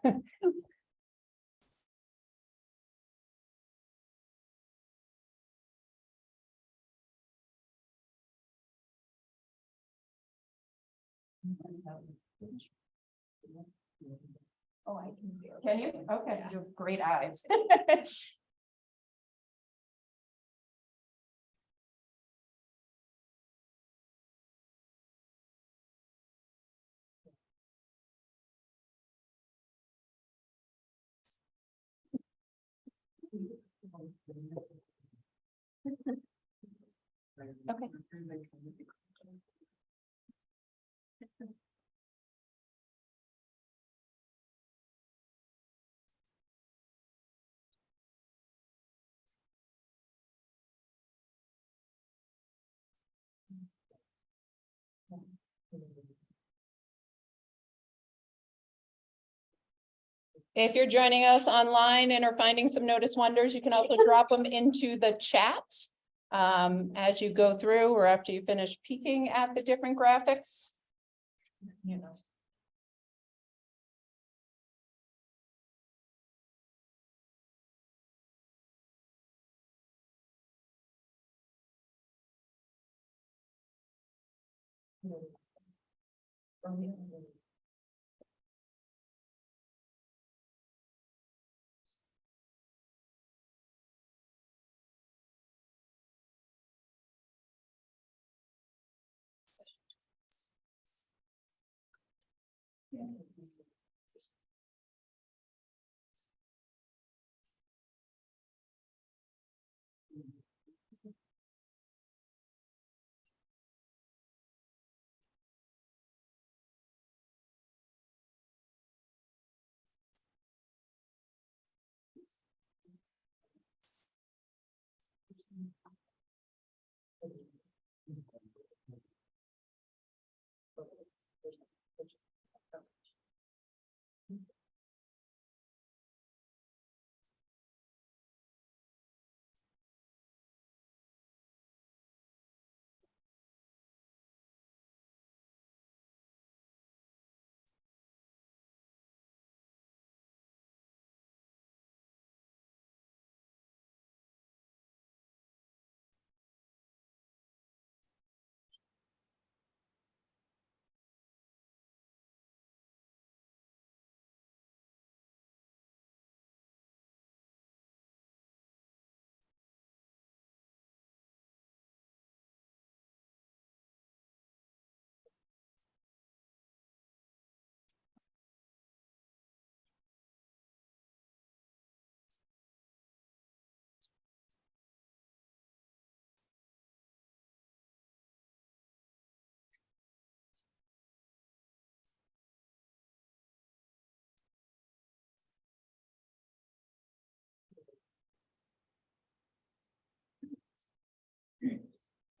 Oh, I can see it. Can you? Okay, you have great eyes. Okay. If you're joining us online and are finding some notice wonders, you can also drop them into the chat as you go through or after you finish peeking at the different graphics. You know.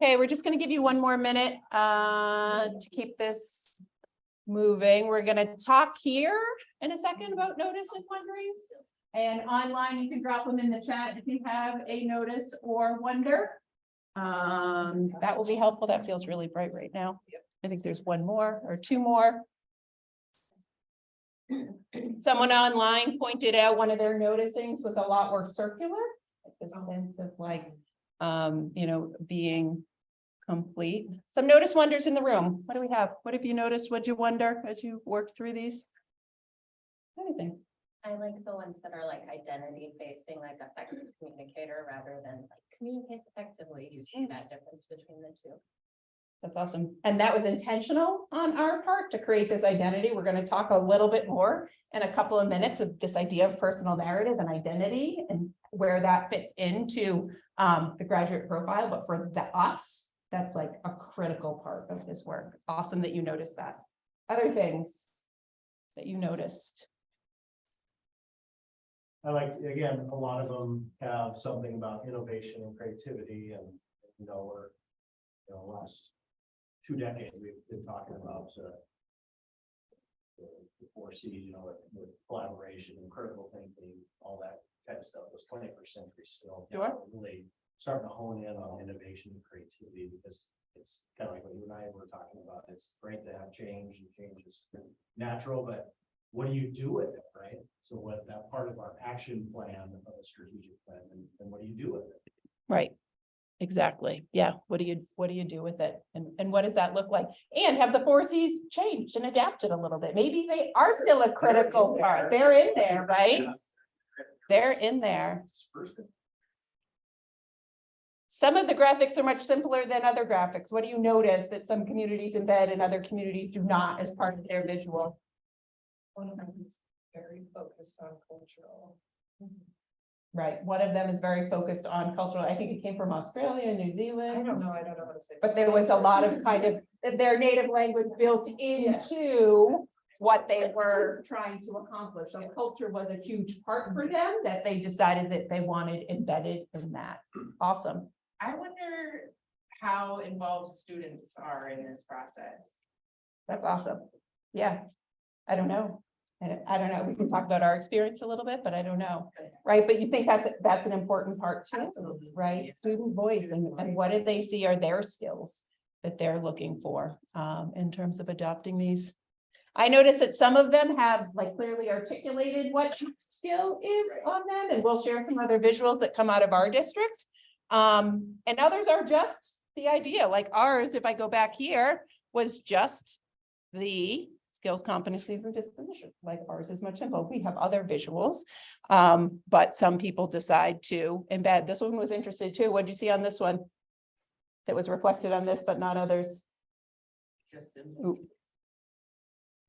Okay, we're just gonna give you one more minute to keep this moving. We're gonna talk here in a second about notice and wonderings. And online, you can drop them in the chat if you have a notice or wonder. That will be helpful. That feels really bright right now. I think there's one more or two more. Someone online pointed out one of their noticings was a lot more circular. Like the sense of like, you know, being complete. Some notice wonders in the room. What do we have? What have you noticed? What'd you wonder as you worked through these? Anything? I like the ones that are like identity facing, like effective communicator rather than like communicates effectively. You see that difference between the two. That's awesome. And that was intentional on our part to create this identity. We're going to talk a little bit more in a couple of minutes of this idea of personal narrative and identity and where that fits into the graduate profile. But for us, that's like a critical part of this work. Awesome that you noticed that. Other things that you noticed. I like, again, a lot of them have something about innovation and creativity and, you know, we're, you know, last 2 decades, we've been talking about the 4 C's, you know, with collaboration and critical thinking, all that kind of stuff was 21st century still. Sure. Really starting to hone in on innovation and creativity because it's kind of like what you and I were talking about. It's great to have change and change is natural, but what do you do with it, right? So what that part of our action plan of a strategic plan and what do you do with it? Right. Exactly. Yeah. What do you do with it? And what does that look like? And have the 4 C's changed and adapted a little bit? Maybe they are still a critical part. They're in there, right? They're in there. Some of the graphics are much simpler than other graphics. What do you notice that some communities embed and other communities do not as part of their visual? One of them is very focused on cultural. right? One of them is very focused on cultural, I think it came from Australia, New Zealand. I don't know how to say. But there was a lot of kind of their native language built into what they were trying to accomplish. So culture was a huge part for them that they decided that they wanted embedded in that. Awesome. I wonder how involved students are in this process. That's awesome. Yeah. I don't know. I don't know. We can talk about our experience a little bit, but I don't know. Right? But you think that's an important part too, right? Student voice and what did they see are their skills that they're looking for in terms of adopting these. I noticed that some of them have like clearly articulated what each skill is on them, and we'll share some other visuals that come out of our district. And others are just the idea, like ours, if I go back here, was just the skills, competencies, and disposition. Like ours is much simpler. We have other visuals, but some people decide to embed. This one was interested too. What did you see on this one that was reflected on this, but not others? Just Ooh.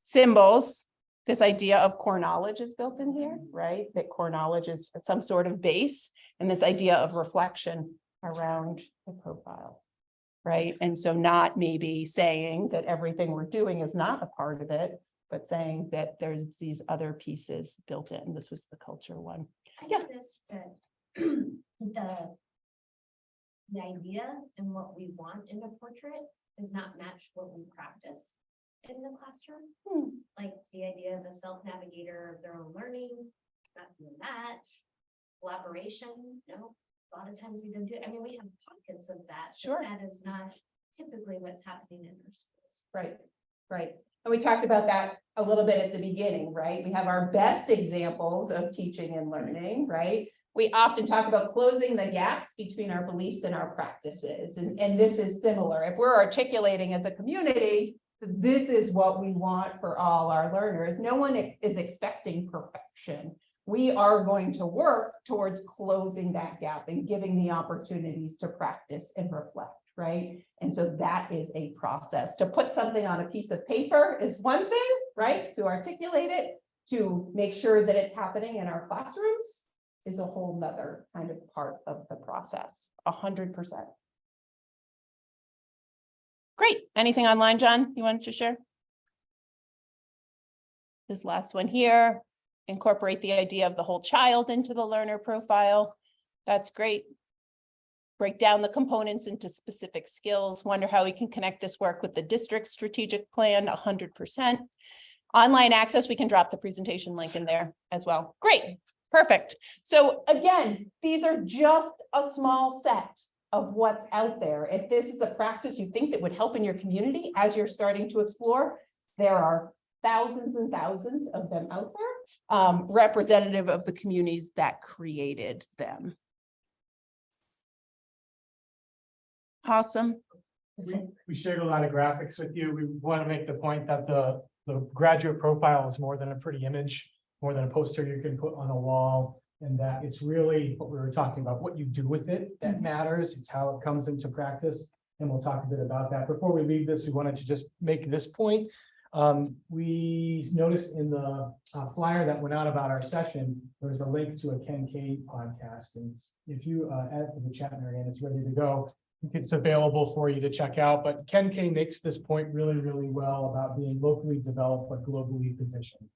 Symbols. This idea of core knowledge is built in here, right? That core knowledge is some sort of base, and this idea of reflection around the profile. Right, and so not maybe saying that everything we're doing is not a part of it, but saying that there's these other pieces built in. This was the culture one. I Yeah. noticed that the idea and what we want in a portrait does not match what we practice in the classroom. Like the idea of a self-navigator of their own learning, not doing that. Collaboration, no. A lot of times we don't do, I mean, we have pockets of that. but Sure. That is not typically what's happening in our schools. Right, right. And we talked about that a little bit at the beginning, right? We have our best examples of teaching and learning, right? We often talk about closing the gaps between our beliefs and our practices. And this is similar. If we're articulating as a community, this is what we want for all our learners. No one is expecting perfection. We are going to work towards closing that gap and giving the opportunities to practice and reflect, right? And so that is a process. To put something on a piece of paper is one thing, right? To articulate it, to make sure that it's happening in our classrooms is a whole nother kind of part of the process, 100%. Great. Anything online, John, you wanted to share? This last one here. Incorporate the idea of the whole child into the learner profile. That's great. Break down the components into specific skills. Wonder how we can connect this work with the district strategic plan, 100%. Online access, we can drop the presentation link in there as well. Great, perfect. So again, these are just a small set of what's out there. If this is a practice you think that would help in your community as you're starting to explore, there are thousands and thousands of them out there, representative of the communities that created them. Awesome. We shared a lot of graphics with you. We want to make the point that the graduate profile is more than a pretty image, more than a poster you can put on a wall. And that it's really what we were talking about, what you do with it that matters. It's how it comes into practice. And we'll talk a bit about that. Before we leave this, we wanted to just make this point. We noticed in the flyer that went out about our session, there was a link to a Ken K podcast. And if you add it to the chat, Marianne, it's ready to go. It's available for you to check out. But Ken K makes this point really, really well about being locally developed but globally positioned.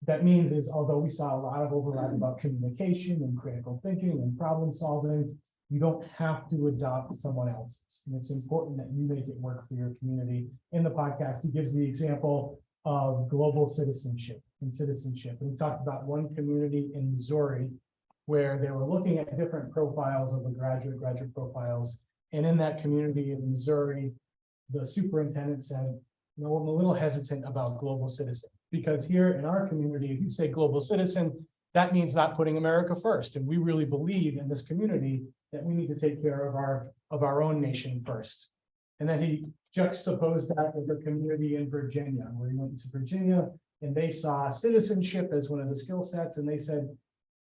That means is, although we saw a lot of overlap about communication and critical thinking and problem solving, you don't have to adopt someone else's. And it's important that you make it work for your community. In the podcast, he gives the example of global citizenship and citizenship. And we talked about one community in Missouri where they were looking at different profiles of the graduate profiles. And in that community in Missouri, the superintendent said, you know, I'm a little hesitant about global citizen, because here in our community, if you say global citizen, that means not putting America first. And we really believe in this community that we need to take care of our own nation first. And then he juxtaposed that with a community in Virginia, where he went to Virginia and they saw citizenship as one of the skill sets. And they said,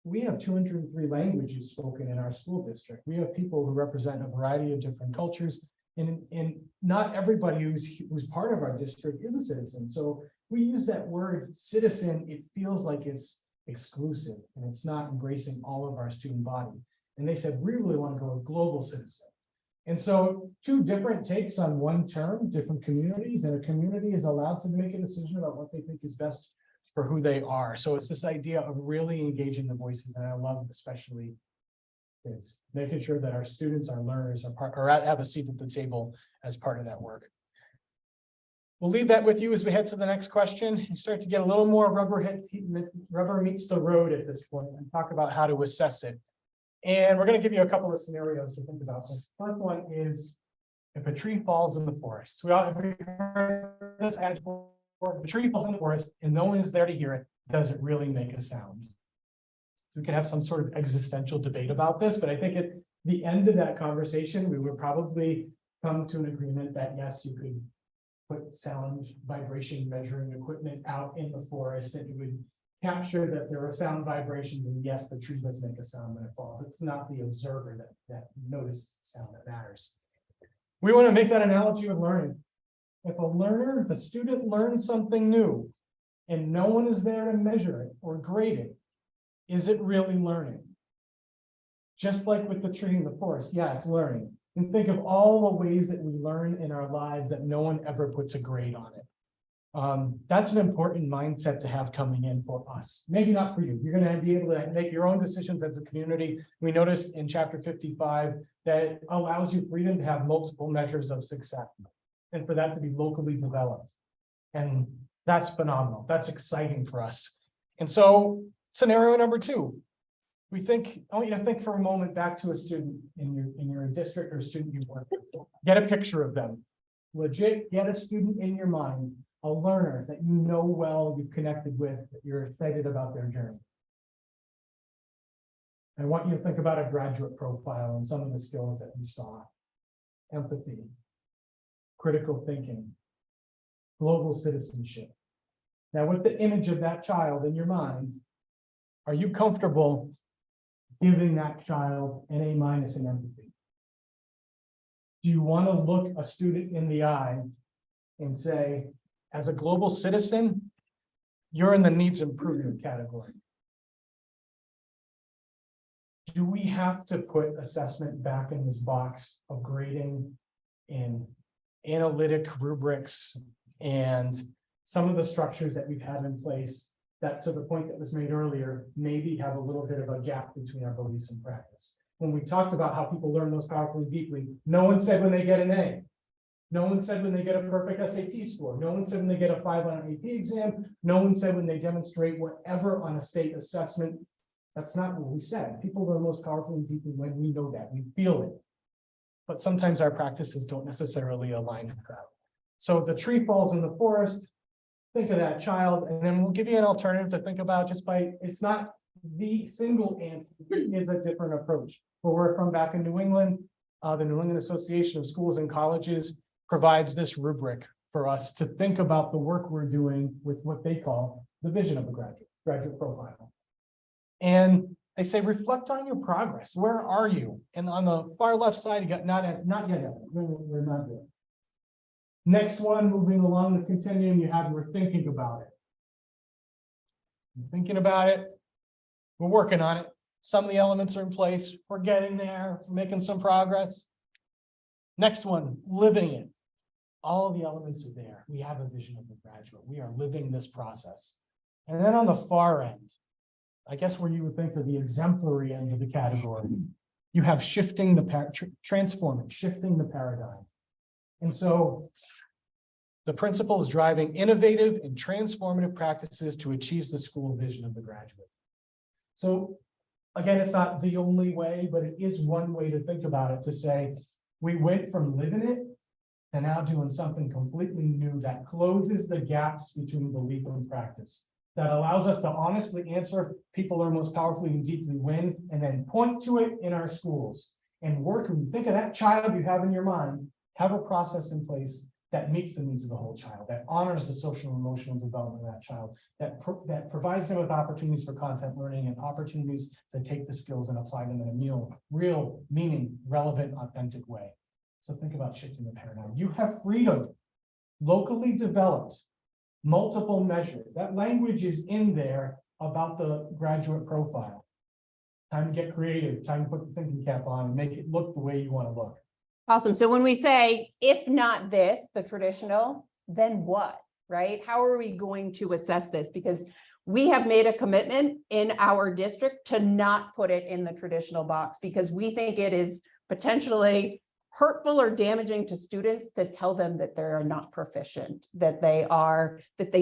we have 203 languages spoken in our school district. We have people who represent a variety of different cultures. And not everybody who's part of our district is a citizen. So we use that word citizen, it feels like it's exclusive and it's not embracing all of our student body. And they said, we really want to go a global citizen. And so two different takes on one term, different communities, and a community is allowed to make a decision about what they think is best for who they are. So it's this idea of really engaging the voices, and I love especially kids, making sure that our students, our learners are part, or have a seat at the table as part of that work. We'll leave that with you as we head to the next question. You start to get a little more rubber meets the road at this point and talk about how to assess it. And we're going to give you a couple of scenarios to think about. So the first one is if a tree falls in the forest. We all have heard this adage before. If a tree falls in the forest and no one is there to hear it, does it really make a sound? We could have some sort of existential debate about this, but I think at the end of that conversation, we would probably come to an agreement that yes, you could put sound vibration measuring equipment out in the forest and it would capture that there are sound vibrations, and yes, the tree does make a sound when it falls. It's not the observer that notices the sound that matters. We want to make that analogy with learning. If a learner, the student learns something new and no one is there to measure it or grade it, is it really learning? Just like with the tree in the forest, yeah, it's learning. And think of all the ways that we learn in our lives that no one ever puts a grade on it. That's an important mindset to have coming in for us. Maybe not for you. You're going to be able to make your own decisions as a community. We noticed in chapter 55 that it allows you freedom to have multiple measures of success and for that to be locally developed. And that's phenomenal. That's exciting for us. And so scenario number two, I want you to think for a moment back to a student in your district or a student you work with. Get a picture of them. Legit, get a student in your mind, a learner that you know well, you've connected with, that you're excited about their journey. I want you to think about a graduate profile and some of the skills that we saw. Empathy, critical thinking, global citizenship. Now, with the image of that child in your mind, are you comfortable giving that child an A- in empathy? Do you want to look a student in the eye and say, as a global citizen, you're in the needs improvement category? Do we have to put assessment back in this box of grading and analytic rubrics and some of the structures that we've had in place that, to the point that was made earlier, maybe have a little bit of a gap between our beliefs and practice? When we talked about how people learn most powerfully and deeply, no one said when they get an A. No one said when they get a perfect SAT score. No one said when they get a 5 on an AP exam. No one said when they demonstrate whatever on a state assessment. That's not what we said. People learn most powerfully and deeply when we know that, we feel it. But sometimes our practices don't necessarily align with that. So if the tree falls in the forest, think of that child, and then we'll give you an alternative to think about just by, it's not the single answer, it is a different approach. Where we're from back in New England, the New England Association of Schools and Colleges provides this rubric for us to think about the work we're doing with what they call the vision of a graduate profile. And they say, reflect on your progress. Where are you? And on the far left side, you got not yet. We're not there. Next one, moving along the continuum, you have we're thinking about it. You're thinking about it. We're working on it. Some of the elements are in place. We're getting there. We're making some progress. Next one, living it. All of the elements are there. We have a vision of the graduate. We are living this process. And then on the far end, I guess where you would think of the exemplary end of the category, you have shifting the transforming, shifting the paradigm. And so the principle is driving innovative and transformative practices to achieve the school vision of the graduate. So again, it's not the only way, but it is one way to think about it, to say, we went from living it to now doing something completely new that closes the gaps between belief and practice, that allows us to honestly answer people are most powerfully and deeply when, and then point to it in our schools and work. When you think of that child you have in your mind, have a process in place that meets the needs of the whole child, that honors the social and emotional development of that child, that provides them with opportunities for content learning and opportunities to take the skills and apply them in a real, meaning, relevant, authentic way. So think about shifting the paradigm. You have freedom, locally developed, multiple measures. That language is in there about the graduate profile. Time to get creative, time to put the thinking cap on and make it look the way you want to look. Awesome. So when we say, if not this, the traditional, then what, right? How are we going to assess this? Because we have made a commitment in our district to not put it in the traditional box because we think it is potentially hurtful or damaging to students to tell them that they're not proficient, that they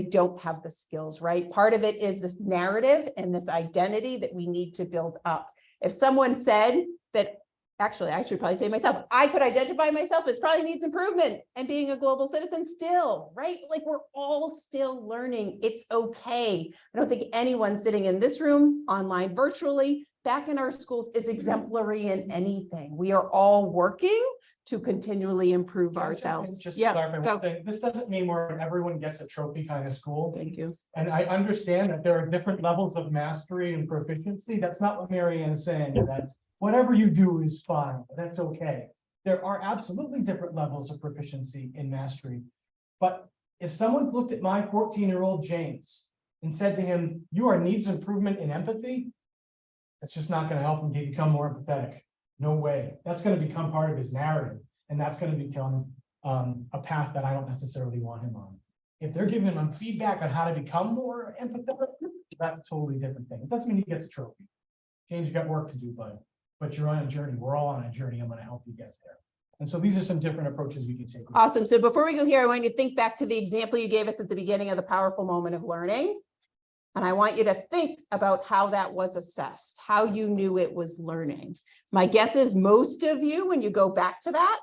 don't have the skills, right? Part of it is this narrative and this identity that we need to build up. If someone said that, actually, I should probably say myself, I could identify myself as probably needs improvement and being a global citizen still, right? Like we're all still learning. It's okay. I don't think anyone sitting in this room, online, virtually, back in our schools is exemplary in anything. We are all working to continually improve ourselves. Just to Yeah, clarify go. one thing, this doesn't mean where everyone gets a trophy kind of school. Thank you. And I understand that there are different levels of mastery and proficiency. That's not what Mary Ann is saying, is that whatever you do is fine, that's okay. There are absolutely different levels of proficiency in mastery. But if someone looked at my 14-year-old James and said to him, you are needs improvement in empathy, that's just not going to help him become more empathetic. No way. That's going to become part of his narrative. And that's going to become a path that I don't necessarily want him on. If they're giving him feedback on how to become more empathetic, that's a totally different thing. It doesn't mean he gets a trophy. James, you got work to do, bud. But you're on a journey. We're all on a journey. I'm going to help you get there. And so these are some different approaches we can take. Awesome. So before we go here, I want you to think back to the example you gave us at the beginning of the powerful moment of learning. And I want you to think about how that was assessed, how you knew it was learning. My guess is most of you, when you go back to that,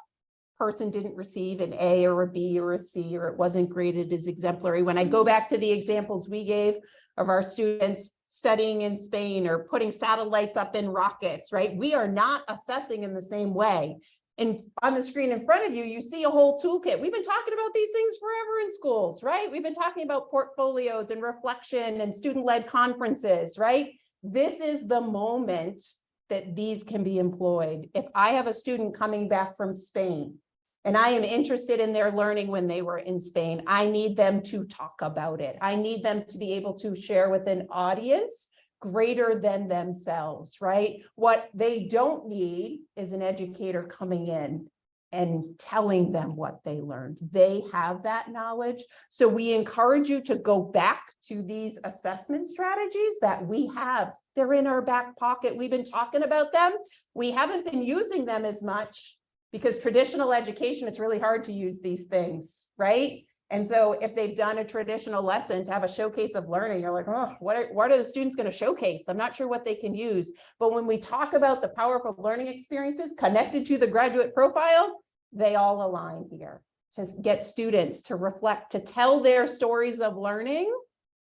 person didn't receive an A or a B or a C, or it wasn't graded as exemplary. When I go back to the examples we gave of our students studying in Spain or putting satellites up in rockets, right? We are not assessing in the same way. And on the screen in front of you, you see a whole toolkit. We've been talking about these things forever in schools, right? We've been talking about portfolios and reflection and student-led conferences, right? This is the moment that these can be employed. If I have a student coming back from Spain and I am interested in their learning when they were in Spain, I need them to talk about it. I need them to be able to share with an audience greater than themselves, right? What they don't need is an educator coming in and telling them what they learned. They have that knowledge. So we encourage you to go back to these assessment strategies that we have. They're in our back pocket. We've been talking about them. We haven't been using them as much because traditional education, it's really hard to use these things, right? And so if they've done a traditional lesson to have a showcase of learning, you're like, oh, what are the students going to showcase? I'm not sure what they can use. But when we talk about the powerful learning experiences connected to the graduate profile, they all align here to get students to reflect, to tell their stories of learning,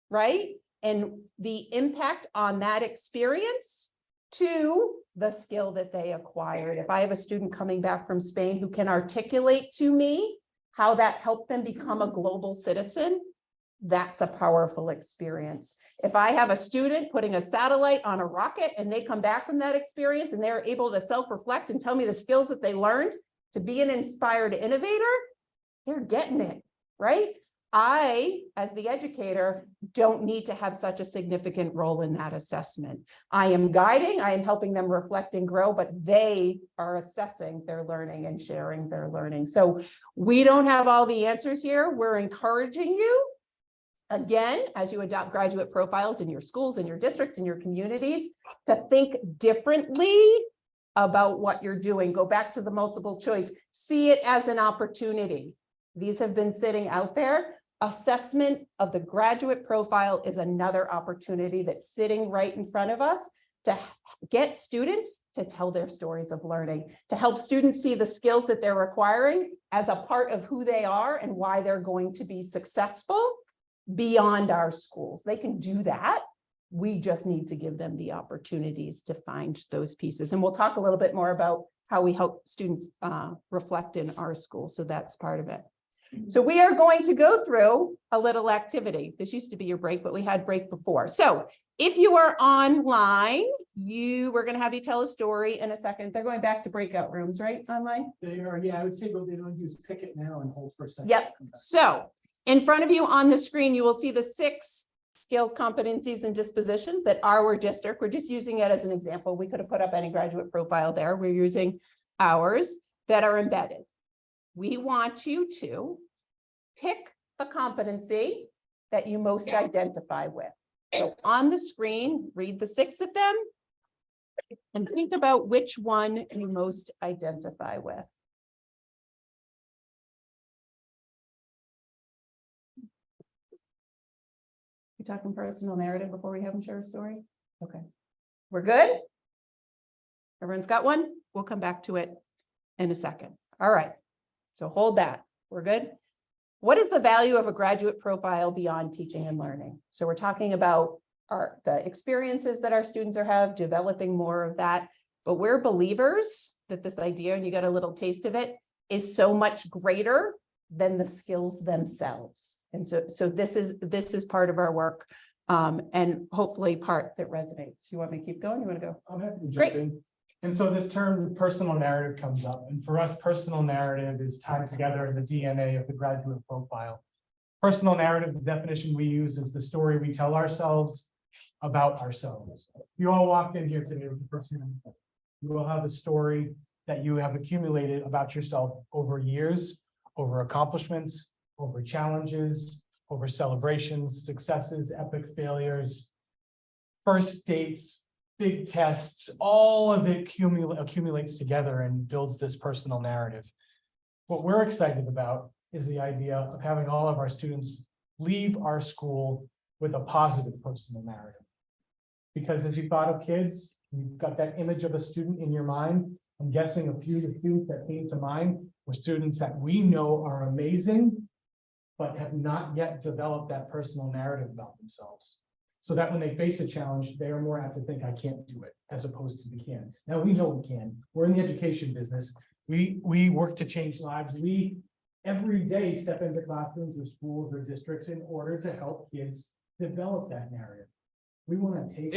right? And the impact on that experience to the skill that they acquired. If I have a student coming back from Spain who can articulate to me how that helped them become a global citizen, that's a powerful experience. If I have a student putting a satellite on a rocket and they come back from that experience and they're able to self-reflect and tell me the skills that they learned to be an inspired innovator, they're getting it, right? I, as the educator, don't need to have such a significant role in that assessment. I am guiding, I am helping them reflect and grow, but they are assessing their learning and sharing their learning. So we don't have all the answers here. We're encouraging you, again, as you adopt graduate profiles in your schools, in your districts, in your communities, to think differently about what you're doing. Go back to the multiple choice. See it as an opportunity. These have been sitting out there. Assessment of the graduate profile is another opportunity that's sitting right in front of us to get students to tell their stories of learning, to help students see the skills that they're acquiring as a part of who they are and why they're going to be successful beyond our schools. They can do that. We just need to give them the opportunities to find those pieces. And we'll talk a little bit more about how we help students reflect in our school. So that's part of it. So we are going to go through a little activity. This used to be your break, but we had break before. So if you are online, we're going to have you tell a story in a second. They're going back to breakout rooms, right? Online? They are, yeah, I would say, but they don't use pick it now and hold for a second. Yep. So in front of you on the screen, you will see the 6 skills, competencies, and dispositions that our district, we're just using it as an example. We could have put up any graduate profile there. We're using ours that are embedded. We want you to pick the competency that you most identify with. So on the screen, read the 6 of them and think about which one you most identify with. We talking personal narrative before we have them share a story? Okay, we're good? Everyone's got one? We'll come back to it in a second. All right, so hold that. We're good? What is the value of a graduate profile beyond teaching and learning? So we're talking about the experiences that our students have, developing more of that. But we're believers that this idea, and you got a little taste of it, is so much greater than the skills themselves. And so this is part of our work, and hopefully part that resonates. You want me to keep going? You want to go? I'm happy to Great. jump in. And so this term personal narrative comes up, and for us, personal narrative is tied together in the DNA of the graduate profile. Personal narrative, the definition we use is the story we tell ourselves about ourselves. You all walked in here today with the person. You will have a story that you have accumulated about yourself over years, over accomplishments, over challenges, over celebrations, successes, epic failures, first dates, big tests, all of it accumulates together and builds this personal narrative. What we're excited about is the idea of having all of our students leave our school with a positive personal narrative. Because as you thought of kids, you've got that image of a student in your mind. I'm guessing a few of the students that came to mind were students that we know are amazing, but have not yet developed that personal narrative about themselves. So that when they face a challenge, they are more apt to think, I can't do it, as opposed to we can. Now we know we can. We're in the education business. We work to change lives. We every day step into classrooms or schools or districts in order to help kids develop that narrative. We want to take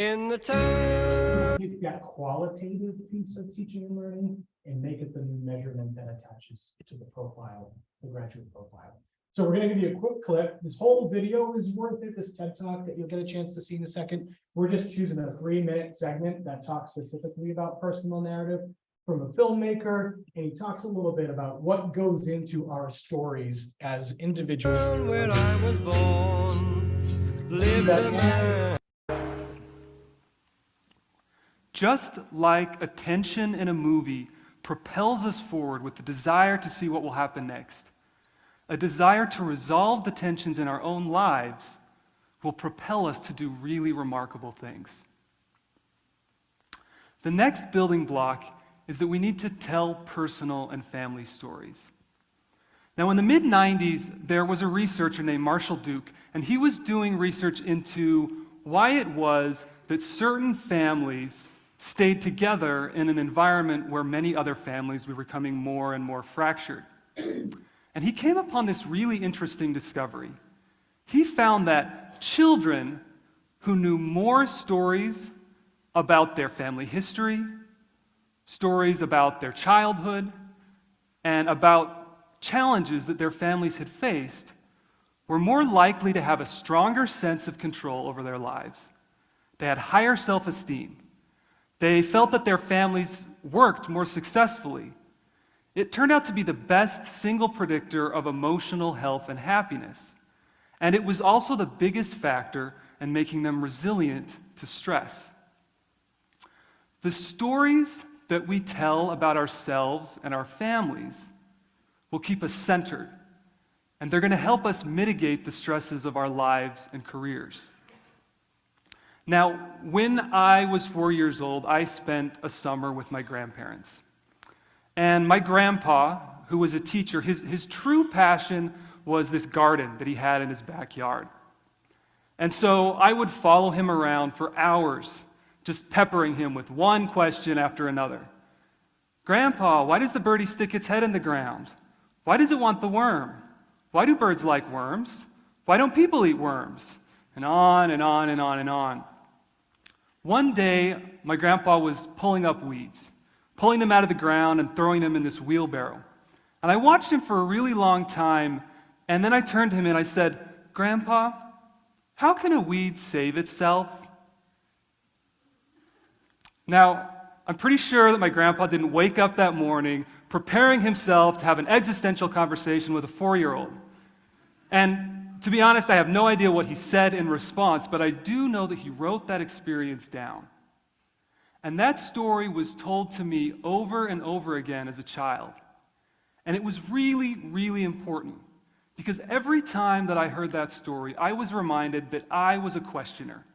that qualitative piece of teaching and learning and make it the new measurement that attaches to the profile, the graduate profile. So we're going to give you a quick clip. This whole video is worth it, this TED Talk that you'll get a chance to see in a second. We're just choosing a 3-minute segment that talks specifically about personal narrative from a filmmaker, and he talks a little bit about what goes into our stories as individuals. When I was born, just like attention in a movie propels us forward with the desire to see what will happen next, a desire to resolve the tensions in our own lives will propel us to do really remarkable things. The next building block is that we need to tell personal and family stories. Now, in the mid-90s, there was a researcher named Marshall Duke, and he was doing research into why it was that certain families stayed together in an environment where many other families were becoming more and more fractured. And he came upon this really interesting discovery. He found that children who knew more stories about their family history, stories about their childhood, and about challenges that their families had faced, were more likely to have a stronger sense of control over their lives. They had higher self-esteem. They felt that their families worked more successfully. It turned out to be the best single predictor of emotional health and happiness. And it was also the biggest factor in making them resilient to stress. The stories that we tell about ourselves and our families will keep us centered, and they're going to help us mitigate the stresses of our lives and careers. Now, when I was 4 years old, I spent a summer with my grandparents. And my grandpa, who was a teacher, his true passion was this garden that he had in his backyard. And so I would follow him around for hours, just peppering him with one question after another. Grandpa, why does the birdie stick its head in the ground? Why does it want the worm? Why do birds like worms? Why don't people eat worms? And on and on and on and on. One day, my grandpa was pulling up weeds, pulling them out of the ground and throwing them in this wheelbarrow. And I watched him for a really long time, and then I turned to him and I said, Grandpa, How can a weed save itself? Now, I'm pretty sure that my grandpa didn't wake up that morning preparing himself to have an existential conversation with a 4-year-old. And to be honest, I have no idea what he said in response, but I do know that he wrote that experience down. And that story was told to me over and over again as a child. And it was really, really important, because every time that I heard that story, I was reminded that I was a questioner,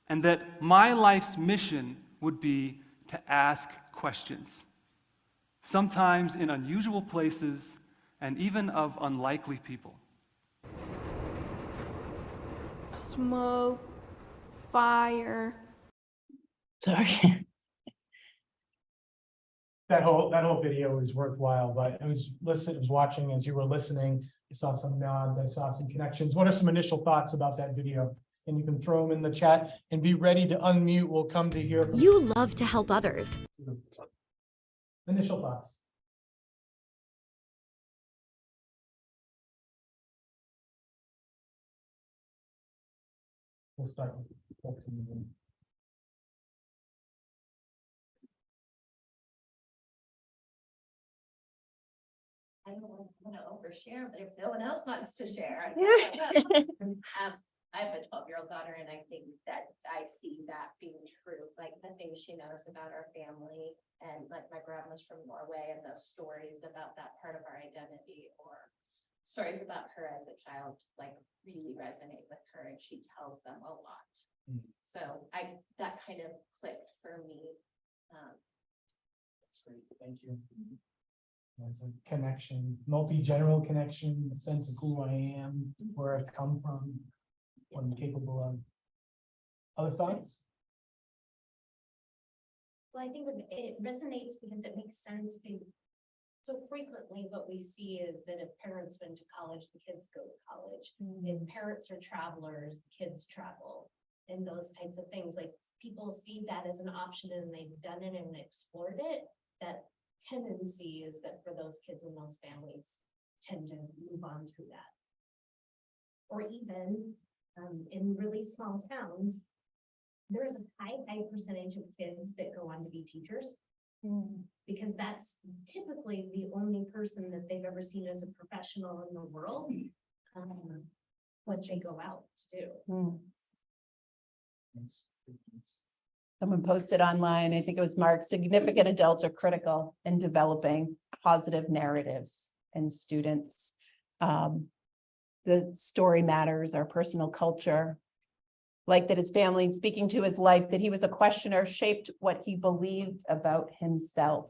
and that my life's mission would be to ask questions, sometimes in unusual places and even of unlikely people. Smoke, fire. Sorry. That whole video is worthwhile, but it was watching as you were listening. I saw some nods, I saw some connections. What are some initial thoughts about that video? And you can throw them in the chat and be ready to unmute. We'll come to hear from You love to help others. initial thoughts. We'll start with folks in the room. I don't want to overshare, but if no one else wants to share. I have a 12-year-old daughter, and I think that I see that being true, like the things she knows about our family, and like my grandma's from Norway, and those stories about that part of our identity, or stories about her as a child, like really resonate with her, and she tells them a lot. So that kind of clicked for me. That's great, thank you. There's a connection, multi-general connection, a sense of who I am, where I've come from, what I'm capable of. Other thoughts? Well, I think it resonates because it makes sense, because so frequently what we see is that if parents went to college, the kids go to college. If parents are travelers, the kids travel, and those types of things. Like, people see that as an option and they've done it and explored it. That tendency is that for those kids and those families tend to move on through that. Or even in really small towns, there is a high percentage of kids that go on to be teachers, because that's typically the only person that they've ever seen as a professional in the world, what they go out to do. Someone posted online, I think it was Mark, significant adults are critical in developing positive narratives in students. The story matters, our personal culture. Like that his family, speaking to his life, that he was a questioner, shaped what he believed about himself.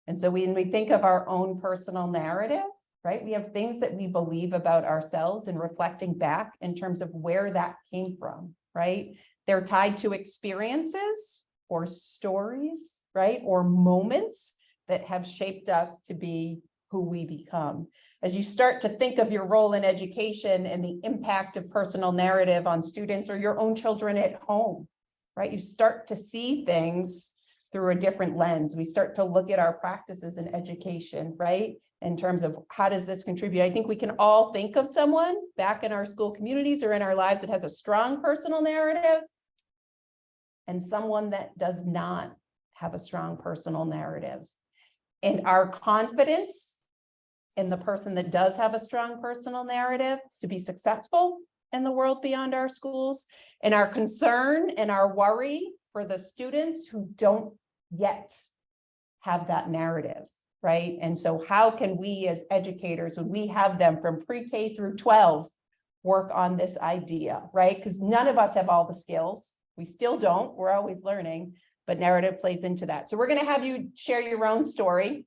And so when we think of our own personal narrative, right, we have things that we believe about ourselves, and reflecting back in terms of where that came from, right? They're tied to experiences or stories, right? Or moments that have shaped us to be who we become. As you start to think of your role in education and the impact of personal narrative on students or your own children at home, right? You start to see things through a different lens. We start to look at our practices in education, right? In terms of how does this contribute? I think we can all think of someone back in our school communities or in our lives that has a strong personal narrative, and someone that does not have a strong personal narrative. And our confidence in the person that does have a strong personal narrative to be successful in the world beyond our schools, and our concern and our worry for the students who don't yet have that narrative, right? And so how can we as educators, when we have them from pre-K through 12, work on this idea, right? Because none of us have all the skills. We still don't, we're always learning, but narrative plays into that. So we're gonna have you share your own story.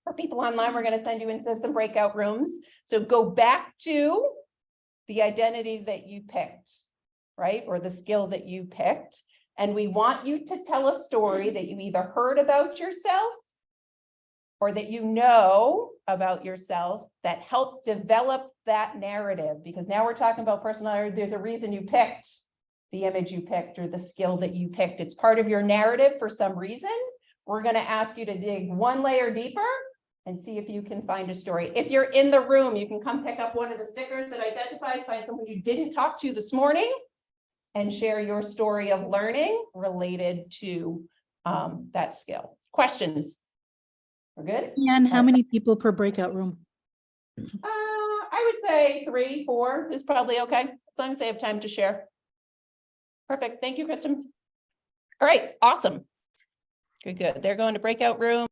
For people online, we're gonna send you into some breakout rooms. So go back to the identity that you picked, right? Or the skill that you picked. And we want you to tell a story that you either heard about yourself or that you know about yourself that helped develop that narrative. Because now we're talking about personality. There's a reason you picked the image you picked or the skill that you picked. It's part of your narrative for some reason. We're going to ask you to dig one layer deeper and see if you can find a story. If you're in the room, you can come pick up one of the stickers that identifies, find someone you didn't talk to this morning and share your story of learning related to that skill. Questions? We're good? And how many people per breakout room? I would say 3, 4 is probably okay, as long as they have time to share. Perfect. Thank you, Kristen. All right, awesome. Good, good. They're going to breakout room.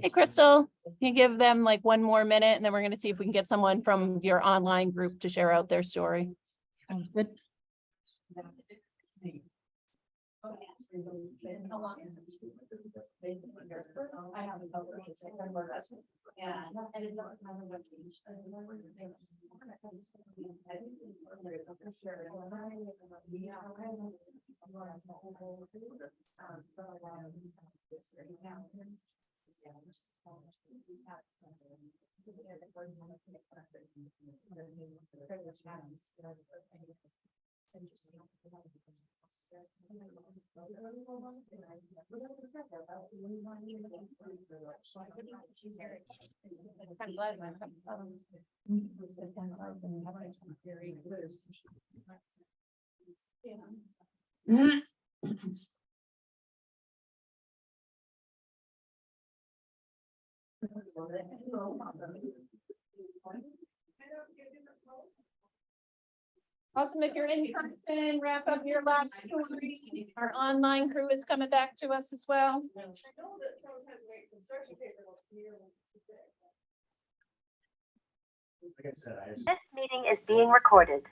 Hey, Crystal, can you give them like one more minute and then we're gonna see if we can get someone from your online group to share out their story. Sounds good. Awesome. If you're in person, wrap up your last story. Our online crew is coming back to us as well. This meeting is being recorded.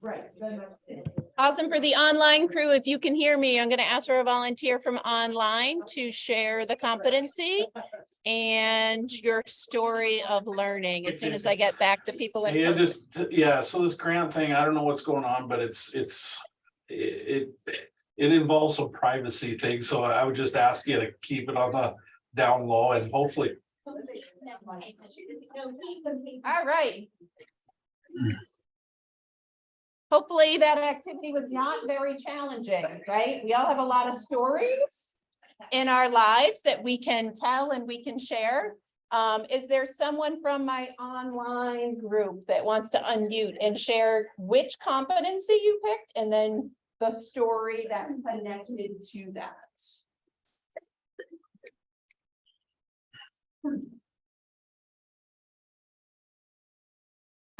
Right. Awesome. For the online crew, if you can hear me, I'm going to ask for a volunteer from online to share the competency and your story of learning as soon as I get back to people. In Yeah, person. yeah, so this grant thing, I don't know what's going on, but it involves some privacy things, so I would just ask you to keep it on the down low and hopefully. All right. Hopefully that activity was not very challenging, right? We all have a lot of stories in our lives that we can tell and we can share. Is there someone from my online group that wants to unmute and share which competency you picked and then the story that connected to that?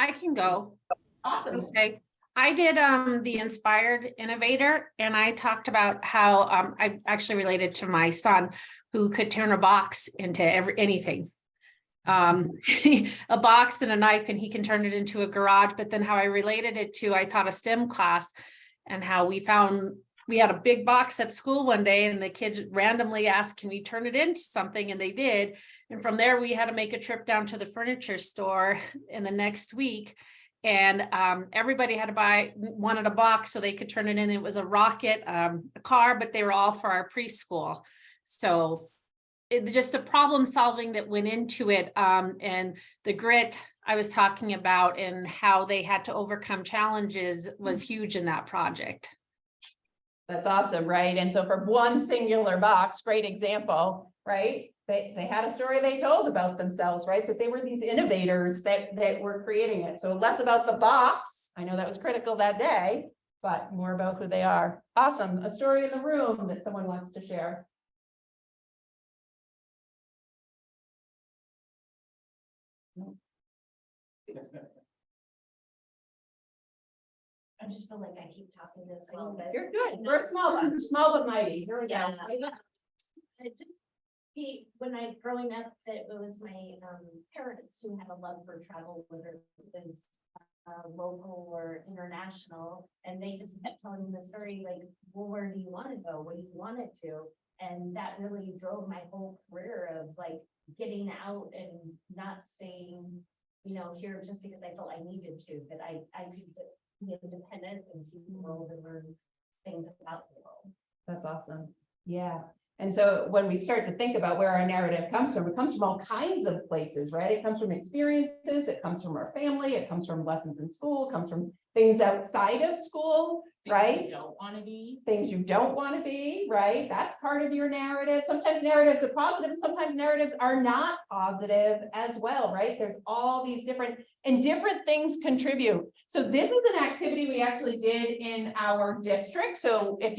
I can go. Awesome. Say, I did the Inspired Innovator, and I talked about how I actually related to my son who could turn a box into anything. A box and a knife, and he can turn it into a garage. But then how I related it to, I taught a STEM class and how we had a big box at school one day and the kids randomly asked, can we turn it into something? And they did. And from there, we had to make a trip down to the furniture store in the next week. And everybody wanted a box so they could turn it in. It was a rocket, a car, but they were all for our preschool. So just the problem solving that went into it, and the grit I was talking about and how they had to overcome challenges was huge in that project. That's awesome, right? And so for one singular box, great example, right? They had a story they told about themselves, right? That they were these innovators that were creating it. So less about the box. I know that was critical that day, but more about who they are. Awesome. A story in the room that someone wants to share. I just feel like I keep talking this a little bit. You're good. We're a small but mighty. Here we go. When I growing up, it was my parents who had a love for travel, whether it was local or international, and they just kept telling me the story like, well, where do you want to go? What do you want it to? And that really drove my whole career of like getting out and not staying, here just because I felt I needed to, that I could be independent and see the world and learn things about the world. That's awesome. Yeah. And so when we start to think about where our narrative comes from, it comes from all kinds of places, right? It comes from experiences, it comes from our family, it comes from lessons in school, it comes from things outside of school, right? You don't want to be. Things you don't want to be, right? That's part of your narrative. Sometimes narratives are positive and sometimes narratives are not positive as well, right? There's all these different things contribute. So this is an activity we actually did in our district. So if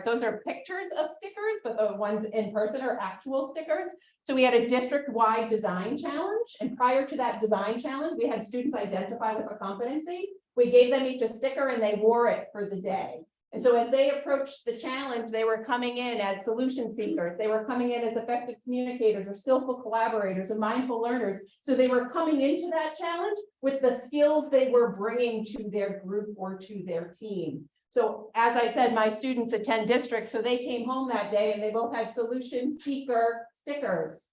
those are pictures of stickers, but the ones in person are actual stickers. So we had a district-wide design challenge. And prior to that design challenge, we had students identify with a competency. We gave them each a sticker and they wore it for the day. And so as they approached the challenge, they were coming in as solution seekers. They were coming in as effective communicators or skillful collaborators or mindful learners. So they were coming into that challenge with the skills they were bringing to their group or to their team. So as I said, my students attend districts, so they came home that day and they both had solution seeker stickers.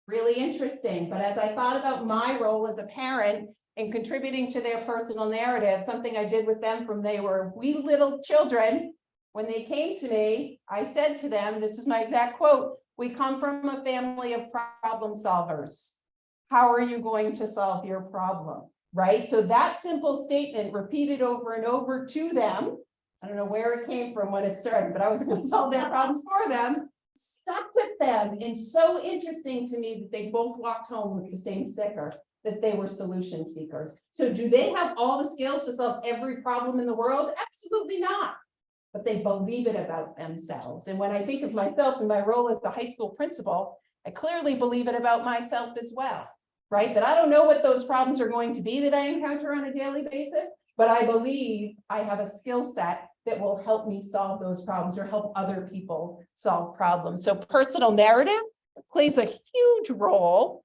Really interesting. But as I thought about my role as a parent and contributing to their personal narrative, something I did with them from they were wee little children. When they came to me, I said to them, this is my exact quote, "We come from a family of problem solvers. How are you going to solve your problem?" Right? So that simple statement repeated over and over to them. I don't know where it came from when it started, but I was going to solve their problems for them. Stuck with them. And so interesting to me that they both walked home with the same sticker, that they were solution seekers. So do they have all the skills to solve every problem in the world? Absolutely not. But they believe it about themselves. And when I think of myself and my role as the high school principal, I clearly believe it about myself as well, right? That I don't know what those problems are going to be that I encounter on a daily basis, but I believe I have a skill set that will help me solve those problems or help other people solve problems. So personal narrative plays a huge role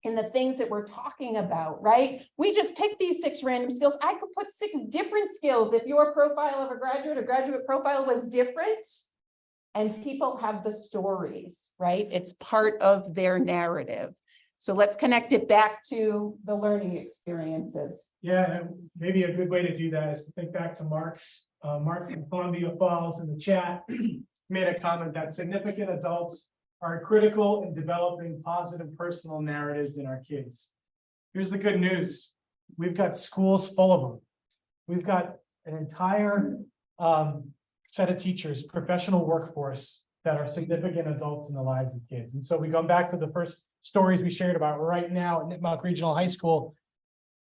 in the things that we're talking about, right? We just picked these 6 random skills. I could put 6 different skills if your profile of a graduate or graduate profile was different. And people have the stories, right? It's part of their narrative. So let's connect it back to the learning experiences. Yeah, and maybe a good way to do that is to think back to Mark's, Mark from Columbia Falls in the chat made a comment that significant adults are critical in developing positive personal narratives in our kids. Here's the good news. We've got schools full of them. We've got an entire set of teachers, professional workforce that are significant adults in the lives of kids. And so we go back to the first stories we shared about right now at Nipmuc Regional High School.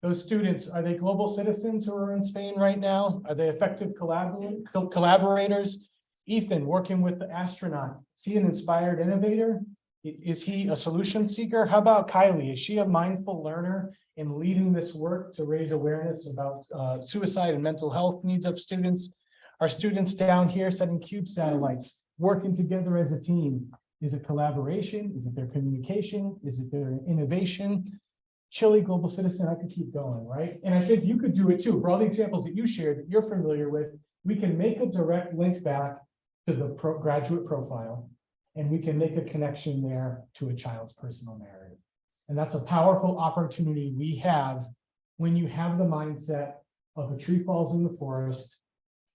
Those students, are they global citizens who are in Spain right now? Are they effective collaborators? Ethan, working with the astronaut, is he an inspired innovator? Is he a solution seeker? How about Kylie? Is she a mindful learner in leading this work to raise awareness about suicide and mental health needs of students? Our students down here setting CUBE satellites, working together as a team. Is it collaboration? Is it their communication? Is it their innovation? Chile global citizen, I could keep going, right? And I think you could do it too. For all the examples that you shared that you're familiar with, we can make a direct link back to the graduate profile, and we can make a connection there to a child's personal narrative. And that's a powerful opportunity we have when you have the mindset of a tree falls in the forest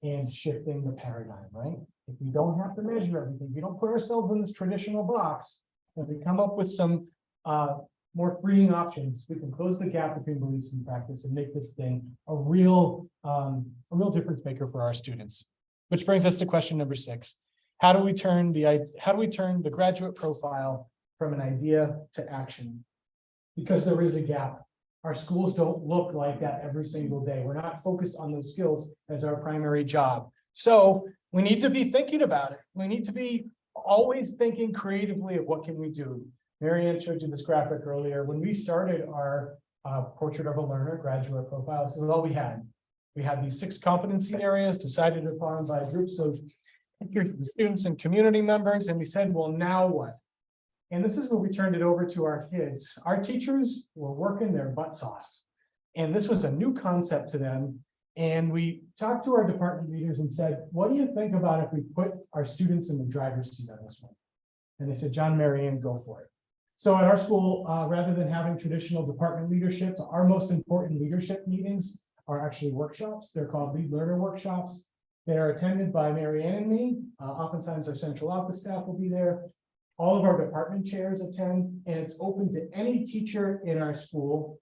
and shifting the paradigm, right? If we don't have to measure everything, we don't put ourselves in this traditional box, and we come up with some more freeing options, we can close the gap between beliefs and practice and make this thing a real difference maker for our students. Which brings us to question number 6. How do we turn the graduate profile from an idea to action? Because there is a gap. Our schools don't look like that every single day. We're not focused on those skills as our primary job. So we need to be thinking about it. We need to be always thinking creatively of what can we do. Marianne showed you this graphic earlier. When we started our portrait of a learner graduate profile, this is all we had. We had these 6 competency areas decided upon by groups of students and community members. And we said, well, now what? And this is where we turned it over to our kids. Our teachers were working their butts off. And this was a new concept to them. And we talked to our department leaders and said, what do you think about if we put our students in the driver's seat on this one? And they said, John, Marianne, go for it. So at our school, rather than having traditional department leadership, our most important leadership meetings are actually workshops. They're called Lead Learner Workshops. They are attended by Marianne and me. Oftentimes our central office staff will be there. All of our department chairs attend, and it's open to any teacher in our school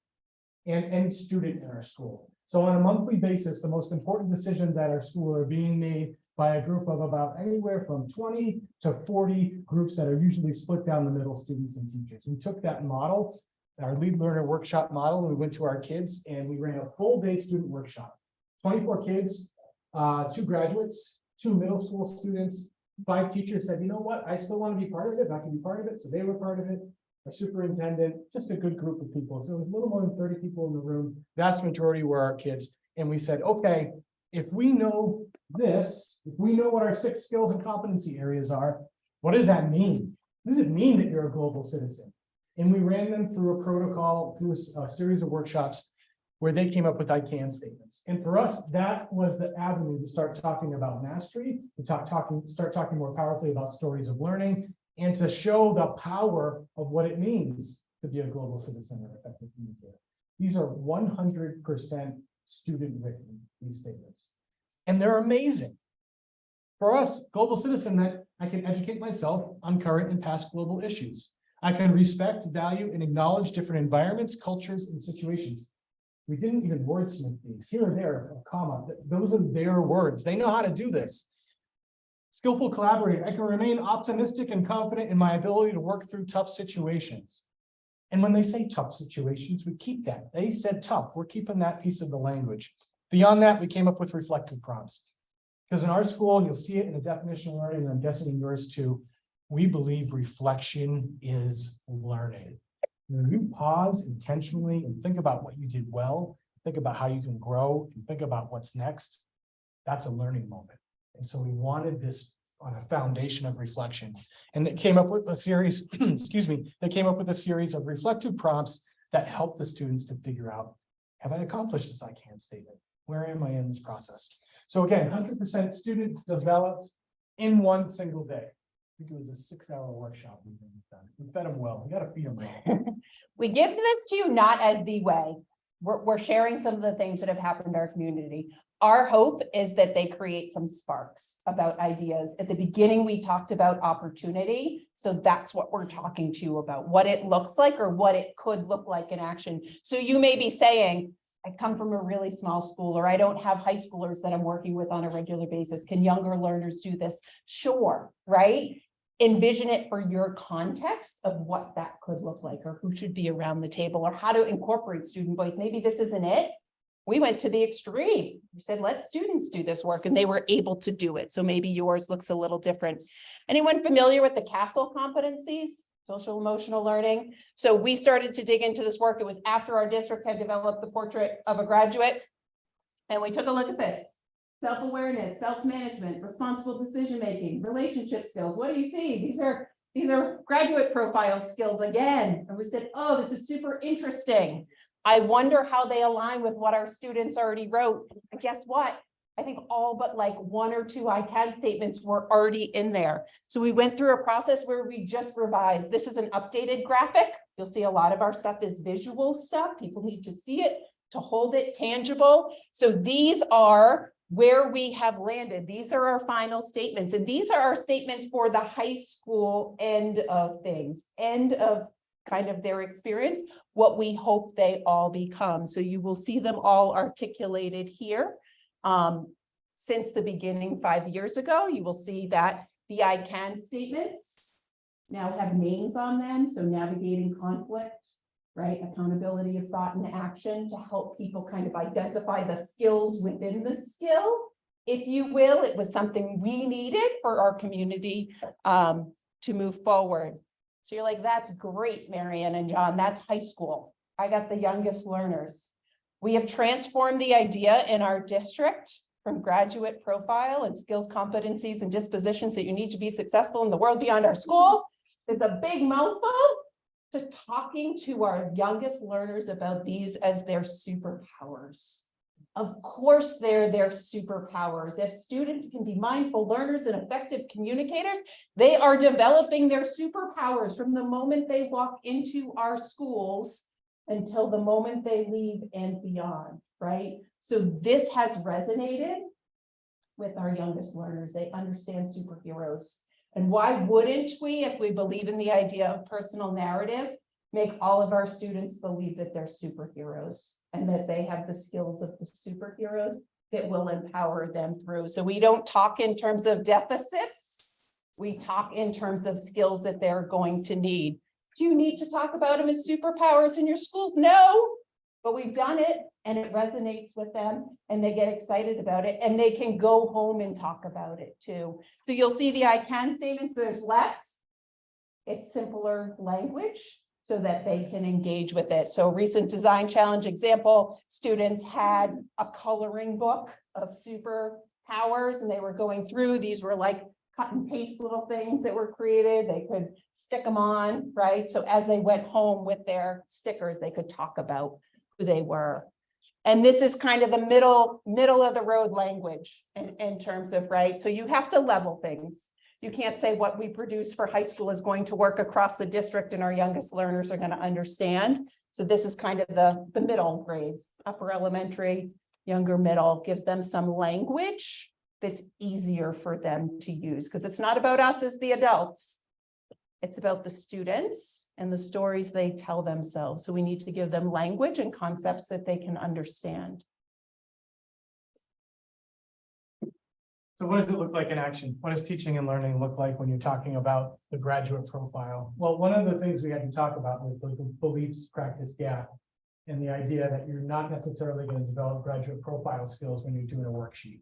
and any student in our school. So on a monthly basis, the most important decisions at our school are being made by a group of about anywhere from 20 to 40 groups that are usually split down the middle, students and teachers. We took that model, our Lead Learner Workshop model, and we went to our kids and we ran a full day student workshop. 24 kids, 2 graduates, 2 middle school students, 5 teachers said, you know what, I still want to be part of it, I can be part of it. So they were part of it. Our superintendent, just a good group of people. So it was a little more than 30 people in the room. Vast majority were our kids. And we said, okay, if we know this, if we know what our 6 skills and competency areas are, what does that mean? What does it mean that you're a global citizen? And we ran them through a protocol, through a series of workshops where they came up with I can statements. And for us, that was the avenue to start talking about mastery, to start talking more powerfully about stories of learning, and to show the power of what it means to be a global citizen or effective communicator. These are 100% student written, these statements. And they're amazing. For us, global citizen meant I can educate myself on current and past global issues. I can respect, value, and acknowledge different environments, cultures, and situations. We didn't even wordsmith these. Here or there, a comma. Those are their words. They know how to do this. Skillful collaborator. I can remain optimistic and confident in my ability to work through tough situations. And when they say tough situations, we keep that. They said tough. We're keeping that piece of the language. Beyond that, we came up with reflective prompts. Because in our school, and you'll see it in the definition of learning, and I'm guessing in yours too, we believe reflection is learning. When you pause intentionally and think about what you did well, think about how you can grow, and think about what's next, that's a learning moment. And so we wanted this on a foundation of reflection. And it came up with a series, excuse me, they came up with a series of reflective prompts that help the students to figure out, have I accomplished this I can statement? Where am I in this process? So again, 100% students developed in one single day. I think it was a 6-hour workshop. We fed them well. We got to feed them well. We give this to you not as the way. We're sharing some of the things that have happened in our community. Our hope is that they create some sparks about ideas. At the beginning, we talked about opportunity. So that's what we're talking to you about, what it looks like or what it could look like in action. So you may be saying, I come from a really small school, or I don't have high schoolers that I'm working with on a regular basis. Can younger learners do this? Sure, right? Envision it for your context of what that could look like, or who should be around the table, or how to incorporate student voice. Maybe this isn't it. We went to the extreme. We said, let students do this work, and they were able to do it. So maybe yours looks a little different. Anyone familiar with the CASEL competencies? Social emotional learning. So we started to dig into this work. It was after our district had developed the portrait of a graduate. And we took a look at this. Self-awareness, self-management, responsible decision-making, relationship skills. What do you see? These are graduate profile skills again. And we said, oh, this is super interesting. I wonder how they align with what our students already wrote. And guess what? I think all but like 1 or 2 I can statements were already in there. So we went through a process where we just revised. This is an updated graphic. You'll see a lot of our stuff is visual stuff. People need to see it, to hold it tangible. So these are where we have landed. These are our final statements. And these are our statements for the high school end of things, end of kind of their experience, what we hope they all become. So you will see them all articulated here. Since the beginning 5 years ago, you will see that the I can statements now have names on them. So navigating conflict, right? Accountability of thought and action to help people kind of identify the skills within the skill, if you will. It was something we needed for our community to move forward. So you're like, that's great, Marianne and John, that's high school. I got the youngest learners. We have transformed the idea in our district from graduate profile and skills, competencies, and dispositions that you need to be successful in the world beyond our school. It's a big mouthful, to talking to our youngest learners about these as their superpowers. Of course, they're their superpowers. If students can be mindful learners and effective communicators, they are developing their superpowers from the moment they walk into our schools until the moment they leave and beyond, right? So this has resonated with our youngest learners. They understand superheroes. And why wouldn't we, if we believe in the idea of personal narrative, make all of our students believe that they're superheroes and that they have the skills of the superheroes that will empower them through. So we don't talk in terms of deficits. We talk in terms of skills that they're going to need. Do you need to talk about them as superpowers in your schools? No, but we've done it and it resonates with them and they get excited about it and they can go home and talk about it too. So you'll see the I can statements, there's less. It's simpler language. so that they can engage with it. So a recent design challenge example, students had a coloring book of superpowers and they were going through, these were like cut and paste little things that were created. They could stick them on, right? So as they went home with their stickers, they could talk about who they were. And this is kind of the middle of the road language in terms of, right? So you have to level things. You can't say what we produce for high school is going to work across the district and our youngest learners are going to understand. So this is kind of the middle grades, upper elementary, younger middle, gives them some language that's easier for them to use, because it's not about us as the adults. It's about the students and the stories they tell themselves. So we need to give them language and concepts that they can understand. So what does it look like in action? What does teaching and learning look like when you're talking about the graduate profile? Well, one of the things we had to talk about was the beliefs practice gap, and the idea that you're not necessarily going to develop graduate profile skills when you're doing a worksheet.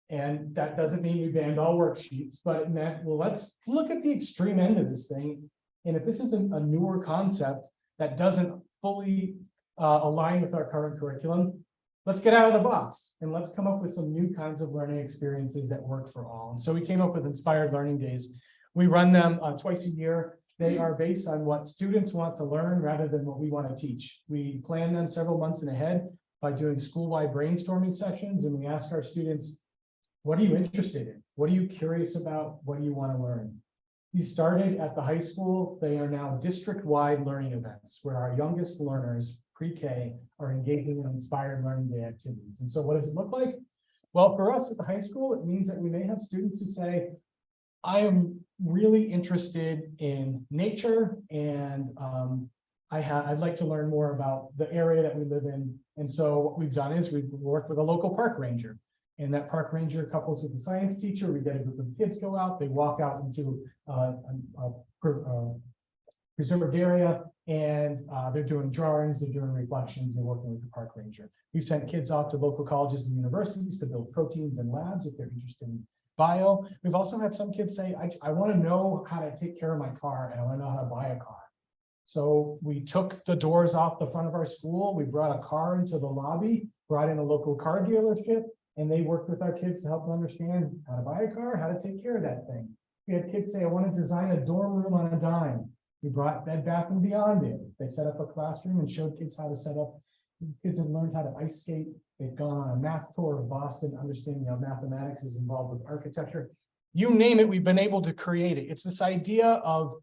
And that doesn't mean we banned all worksheets, but it meant, well, let's look at the extreme end of this thing. And if this is a newer concept that doesn't fully align with our current curriculum, let's get out of the box and let's come up with some new kinds of learning experiences that work for all. And so we came up with Inspired Learning Days. We run them twice a year. They are based on what students want to learn rather than what we want to teach. We plan them several months in ahead by doing school-wide brainstorming sessions, and we ask our students, what are you interested in? What are you curious about? What do you want to learn? These started at the high school. They are now district-wide learning events where our youngest learners, pre-K, are engaging in Inspired Learning Day activities. And so what does it look like? Well, for us at the high school, it means that we may have students who say, I am really interested in nature and I'd like to learn more about the area that we live in. And so what we've done is we've worked with a local park ranger. And that park ranger couples with the science teacher. We get a group of kids go out, they walk out into a preserved area, and they're doing drawings, they're doing reflections, they're working with the park ranger. We've sent kids off to local colleges and universities to build proteins and labs if they're interested in bio. We've also had some kids say, I want to know how to take care of my car and I want to know how to buy a car. So we took the doors off the front of our school, we brought a car into the lobby, brought in a local car dealership, and they worked with our kids to help them understand how to buy a car, how to take care of that thing. We had kids say, I want to design a dorm room on a dime. We brought Bed Bath & Beyond in. They set up a classroom and showed kids how to set up. Kids have learned how to ice skate. They've gone on a math tour of Boston, understanding how mathematics is involved with architecture. You name it, we've been able to create it. It's this idea of,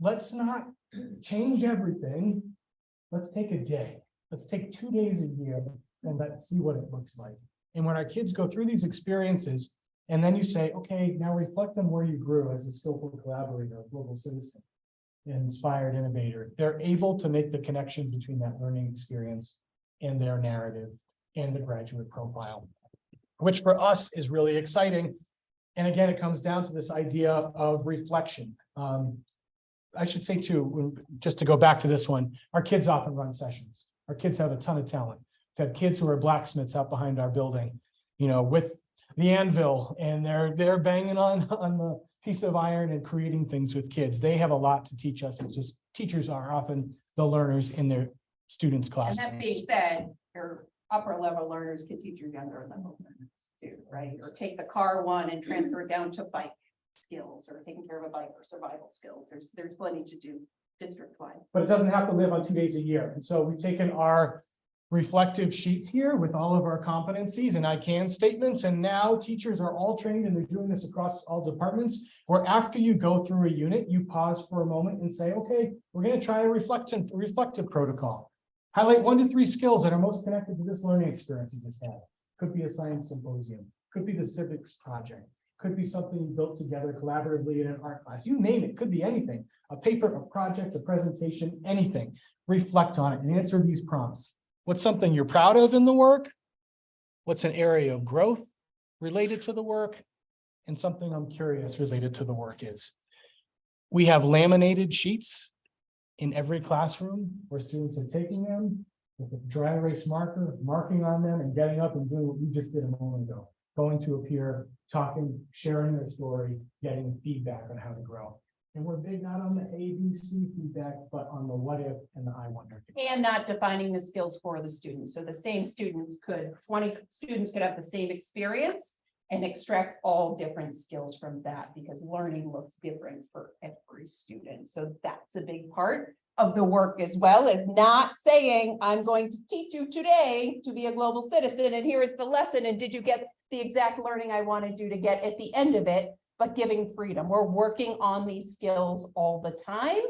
let's not change everything. Let's take a day. Let's take 2 days a year and let's see what it looks like. And when our kids go through these experiences, and then you say, okay, now reflect on where you grew as a skillful collaborator, a global citizen, an inspired innovator, they're able to make the connection between that learning experience and their narrative and the graduate profile, which for us is really exciting. And again, it comes down to this idea of reflection. I should say too, just to go back to this one, our kids often run sessions. Our kids have a ton of talent. We've had kids who are blacksmiths out behind our building, you know, with the anvil, and they're banging on the piece of iron and creating things with kids. They have a lot to teach us. It's just teachers are often the learners in their students' And classrooms. that being said, your upper level learners could teach your younger level learners too, right? Or take the car one and transfer it down to bike skills or taking care of a bike or survival skills. There's plenty to do district-wide. But it doesn't have to live on 2 days a year. And so we've taken our reflective sheets here with all of our competencies and I can statements. And now teachers are all trained and they're doing this across all departments, where after you go through a unit, you pause for a moment and say, okay, we're going to try a reflective protocol. Highlight 1 to 3 skills that are most connected to this learning experience you just had. Could be a science symposium, could be the civics project, could be something you built together collaboratively in an art class. You name it, could be anything. A paper, a project, a presentation, anything. Reflect on it and answer these prompts. What's something you're proud of in the work? What's an area of growth related to the work? And something I'm curious related to the work is. We have laminated sheets in every classroom where students are taking them with a dry erase marker, marking on them and getting up and doing what you just did a moment ago. Going to a peer, talking, sharing their story, getting feedback on how to grow. And we're big not on the A, B, C feedback, but on the what if and the I wonder. And not defining the skills for the students. So the same students could, 20 students could have the same experience and extract all different skills from that because learning looks different for every student. So that's a big part of the work as well, is not saying, I'm going to teach you today to be a global citizen and here is the lesson. And did you get the exact learning I wanted you to get at the end of it? But giving freedom. We're working on these skills all the time,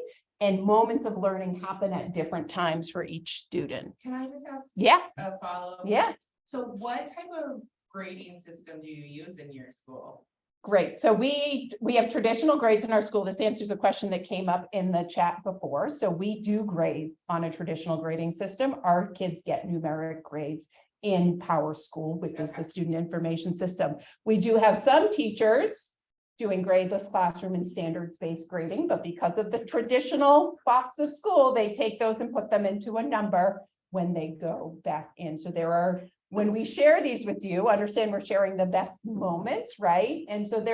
and moments of learning happen at different times for each student. Can I just ask? Yeah. A follow-up? Yeah. So what type of grading system do you use in your school? Great. So we have traditional grades in our school. This answers a question that came up in the chat before. So we do grade on a traditional grading system. Our kids get numeric grades in Power School, which is the student information system. We do have some teachers doing gradeless classroom and standards-based grading, but because of the traditional box of school, they take those and put them into a number when they go back in. So there are, when we share these with you, understand we're sharing the best moments, right? And so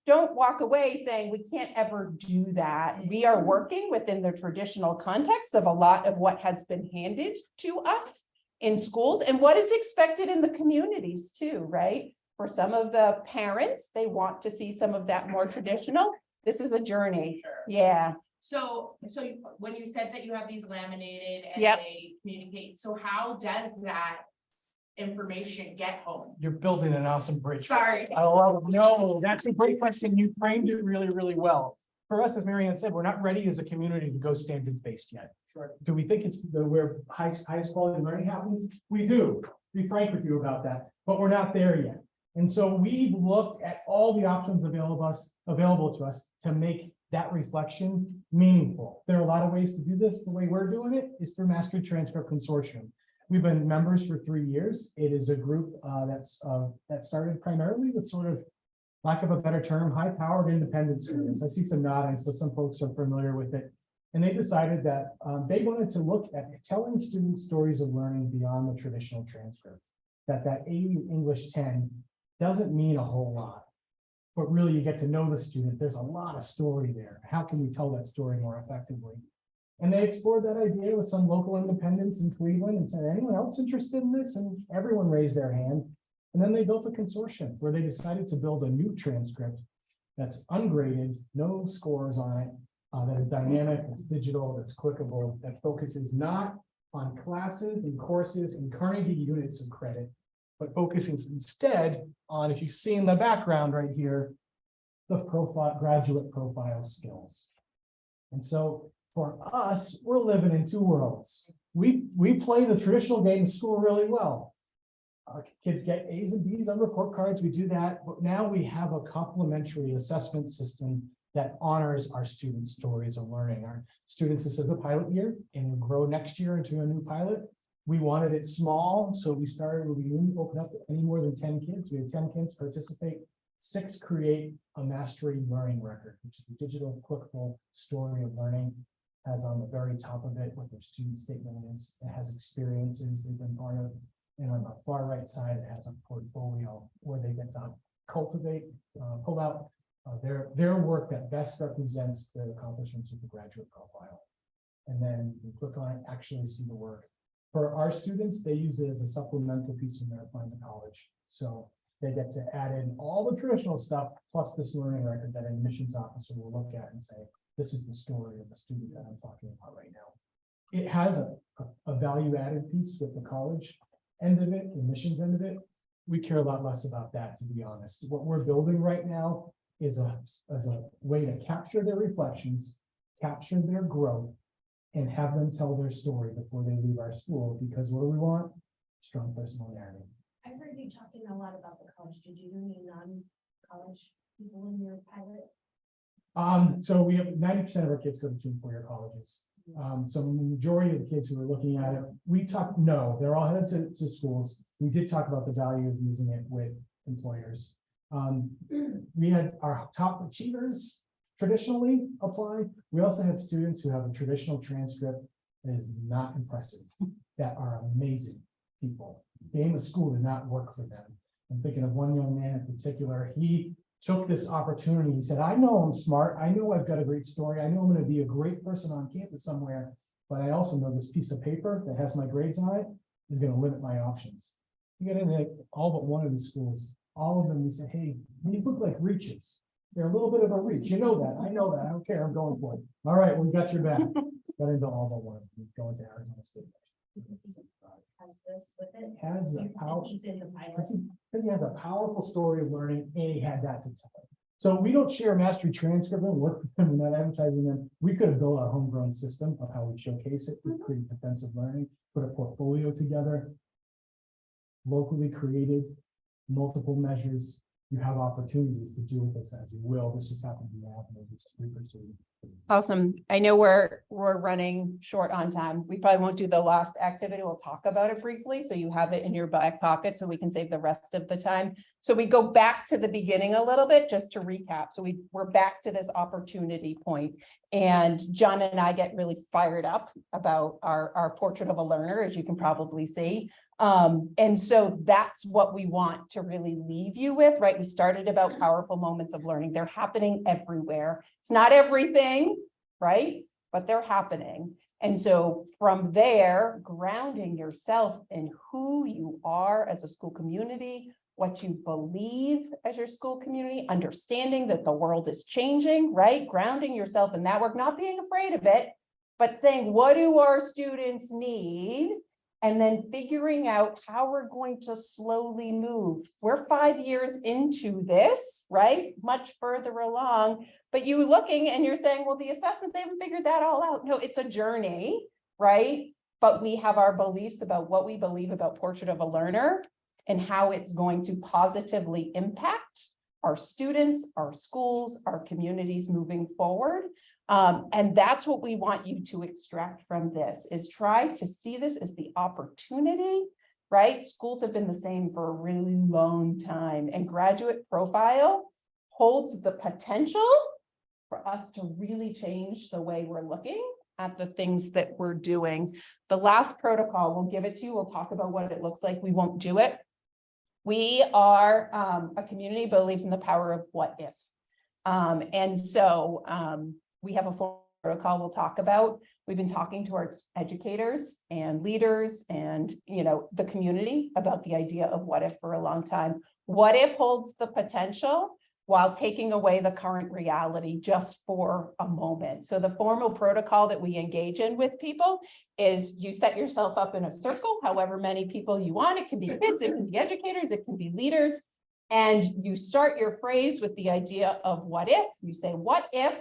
don't walk away saying we can't ever do that. We are working within the traditional context of a lot of what has been handed to us in schools and what is expected in the communities too, right? For some of the parents, they want to see some of that more traditional. This is a journey. Sure. Yeah. So when you said that you have these laminated and Yep. they communicate, so how does that information get home? You're building an awesome bridge. Sorry. I love it. No, that's a great question. You framed it really, really well. For us, as Marianne said, we're not ready as a community to go standards-based yet. Sure. Do we think it's where highest quality learning happens? We do. Be frank with you about that, but we're not there yet. And so we've looked at all the options available to us to make that reflection meaningful. There are a lot of ways to do this. The way we're doing it is through Mastery Transcript Consortium. We've been members for 3 years. It is a group that started primarily with sort of, lack of a better term, high-powered independent students. I see some nodding, so some folks are familiar with it. And they decided that they wanted to look at telling students stories of learning beyond the traditional transcript. That 80 English 10 doesn't mean a whole lot, but really you get to know the student. There's a lot of story there. How can we tell that story more effectively? And they explored that idea with some local independents in Cleveland and said, anyone else interested in this? And everyone raised their hand. And then they built a consortium where they decided to build a new transcript that's ungraded, no scores on it, that is dynamic, it's digital, that's clickable, that focuses not on classes and courses and Carnegie units of credit, but focusing instead on, if you see in the background right here, the graduate profile skills. And so for us, we're living in two worlds. We play the traditional game in school really well. Our kids get A's and B's on report cards, we do that, but now we have a complementary assessment system that honors our students' stories of learning. Our students, this is a pilot year and will grow next year into a new pilot. We wanted it small, so we didn't open up to any more than 10 kids. We had 10 kids participate, 6 create a mastery learning record, which is a digital clickable story of learning. Has on the very top of it what their student statement is. It has experiences they've been part of. And on the far right side, it has a portfolio where they get to cultivate, pull out their work that best represents their accomplishments with the graduate profile. And then you click on it, actually see the work. For our students, they use it as a supplemental piece when they're applying to college. So they get to add in all the traditional stuff, plus this learning record that an admissions officer will look at and say, this is the story of the student that I'm talking about right now. It has a value added piece with the college end of it, admissions end of it. We care a lot less about that, to be honest. What we're building right now is a way to capture their reflections, capture their growth, and have them tell their story before they leave our school, because what do we want? Strong personal narrative. I heard you talking a lot about the college. Did you do any non-college people in your pilot? So we have 90% of our kids go to 2 and 4 year colleges. So the majority of the kids who are looking at it, no, they're all headed to schools. We did talk about the value of using it with employers. We had our top achievers traditionally apply. We also had students who have a traditional transcript that is not impressive, that are amazing people. Game of school did not work for them. I'm thinking of one young man in particular. He took this opportunity. He said, I know I'm smart. I know I've got a great story. I know I'm going to be a great person on campus somewhere, but I also know this piece of paper that has my grades on it is going to limit my options. You get into all but one of the schools, all of them, he said, hey, these look like reaches. They're a little bit of a reach. You know that. I know that. I don't care. I'm going for it. All right, we got your back. Got into all but one. He's going to Arizona State. Has this with it? Has the power. He's in the pilot. Because he has a powerful story of learning and he had that to tell. So we don't share mastery transcript and work with them, we're not advertising them. We could have built a homegrown system of how we showcase it, we create defensive learning, put a portfolio together. Locally created, multiple measures. You have opportunities to do with this as you will. This just happened to be happening. It's 3%. Awesome. I know we're running short on time. We probably won't do the last activity. We'll talk about it briefly, so you have it in your back pocket so we can save the rest of the time. So we go back to the beginning a little bit just to recap. So we're back to this opportunity point, and John and I get really fired up about our portrait of a learner, as you can probably see. And so that's what we want to really leave you with, right? We started about powerful moments of learning. They're happening everywhere. It's not everything, right? But they're happening. And so from there, grounding yourself in who you are as a school community, what you believe as your school community, understanding that the world is changing, right? Grounding yourself in that work, not being afraid of it, but saying, what do our students need? And then figuring out how we're going to slowly move. We're 5 years into this, right? Much further along, but you looking and you're saying, well, the assessment, they haven't figured that all out. No, it's a journey, right? But we have our beliefs about what we believe about Portrait of a Learner and how it's going to positively impact our students, our schools, our communities moving forward. And that's what we want you to extract from this, is try to see this as the opportunity, right? Schools have been the same for a really long time, and Graduate Profile holds the potential for us to really change the way we're looking at the things that we're doing. The last protocol, we'll give it to you. We'll talk about what it looks like. We won't do it. We are a community that believes in the power of what if. And so we have a full protocol we'll talk about. We've been talking to our educators and leaders and, you know, the community about the idea of what if for a long time. What if holds the potential while taking away the current reality just for a moment. So the formal protocol that we engage in with people is you set yourself up in a circle, however many people you want. It can be kids, it can be educators, it can be leaders. And you start your phrase with the idea of what if. You say, what if?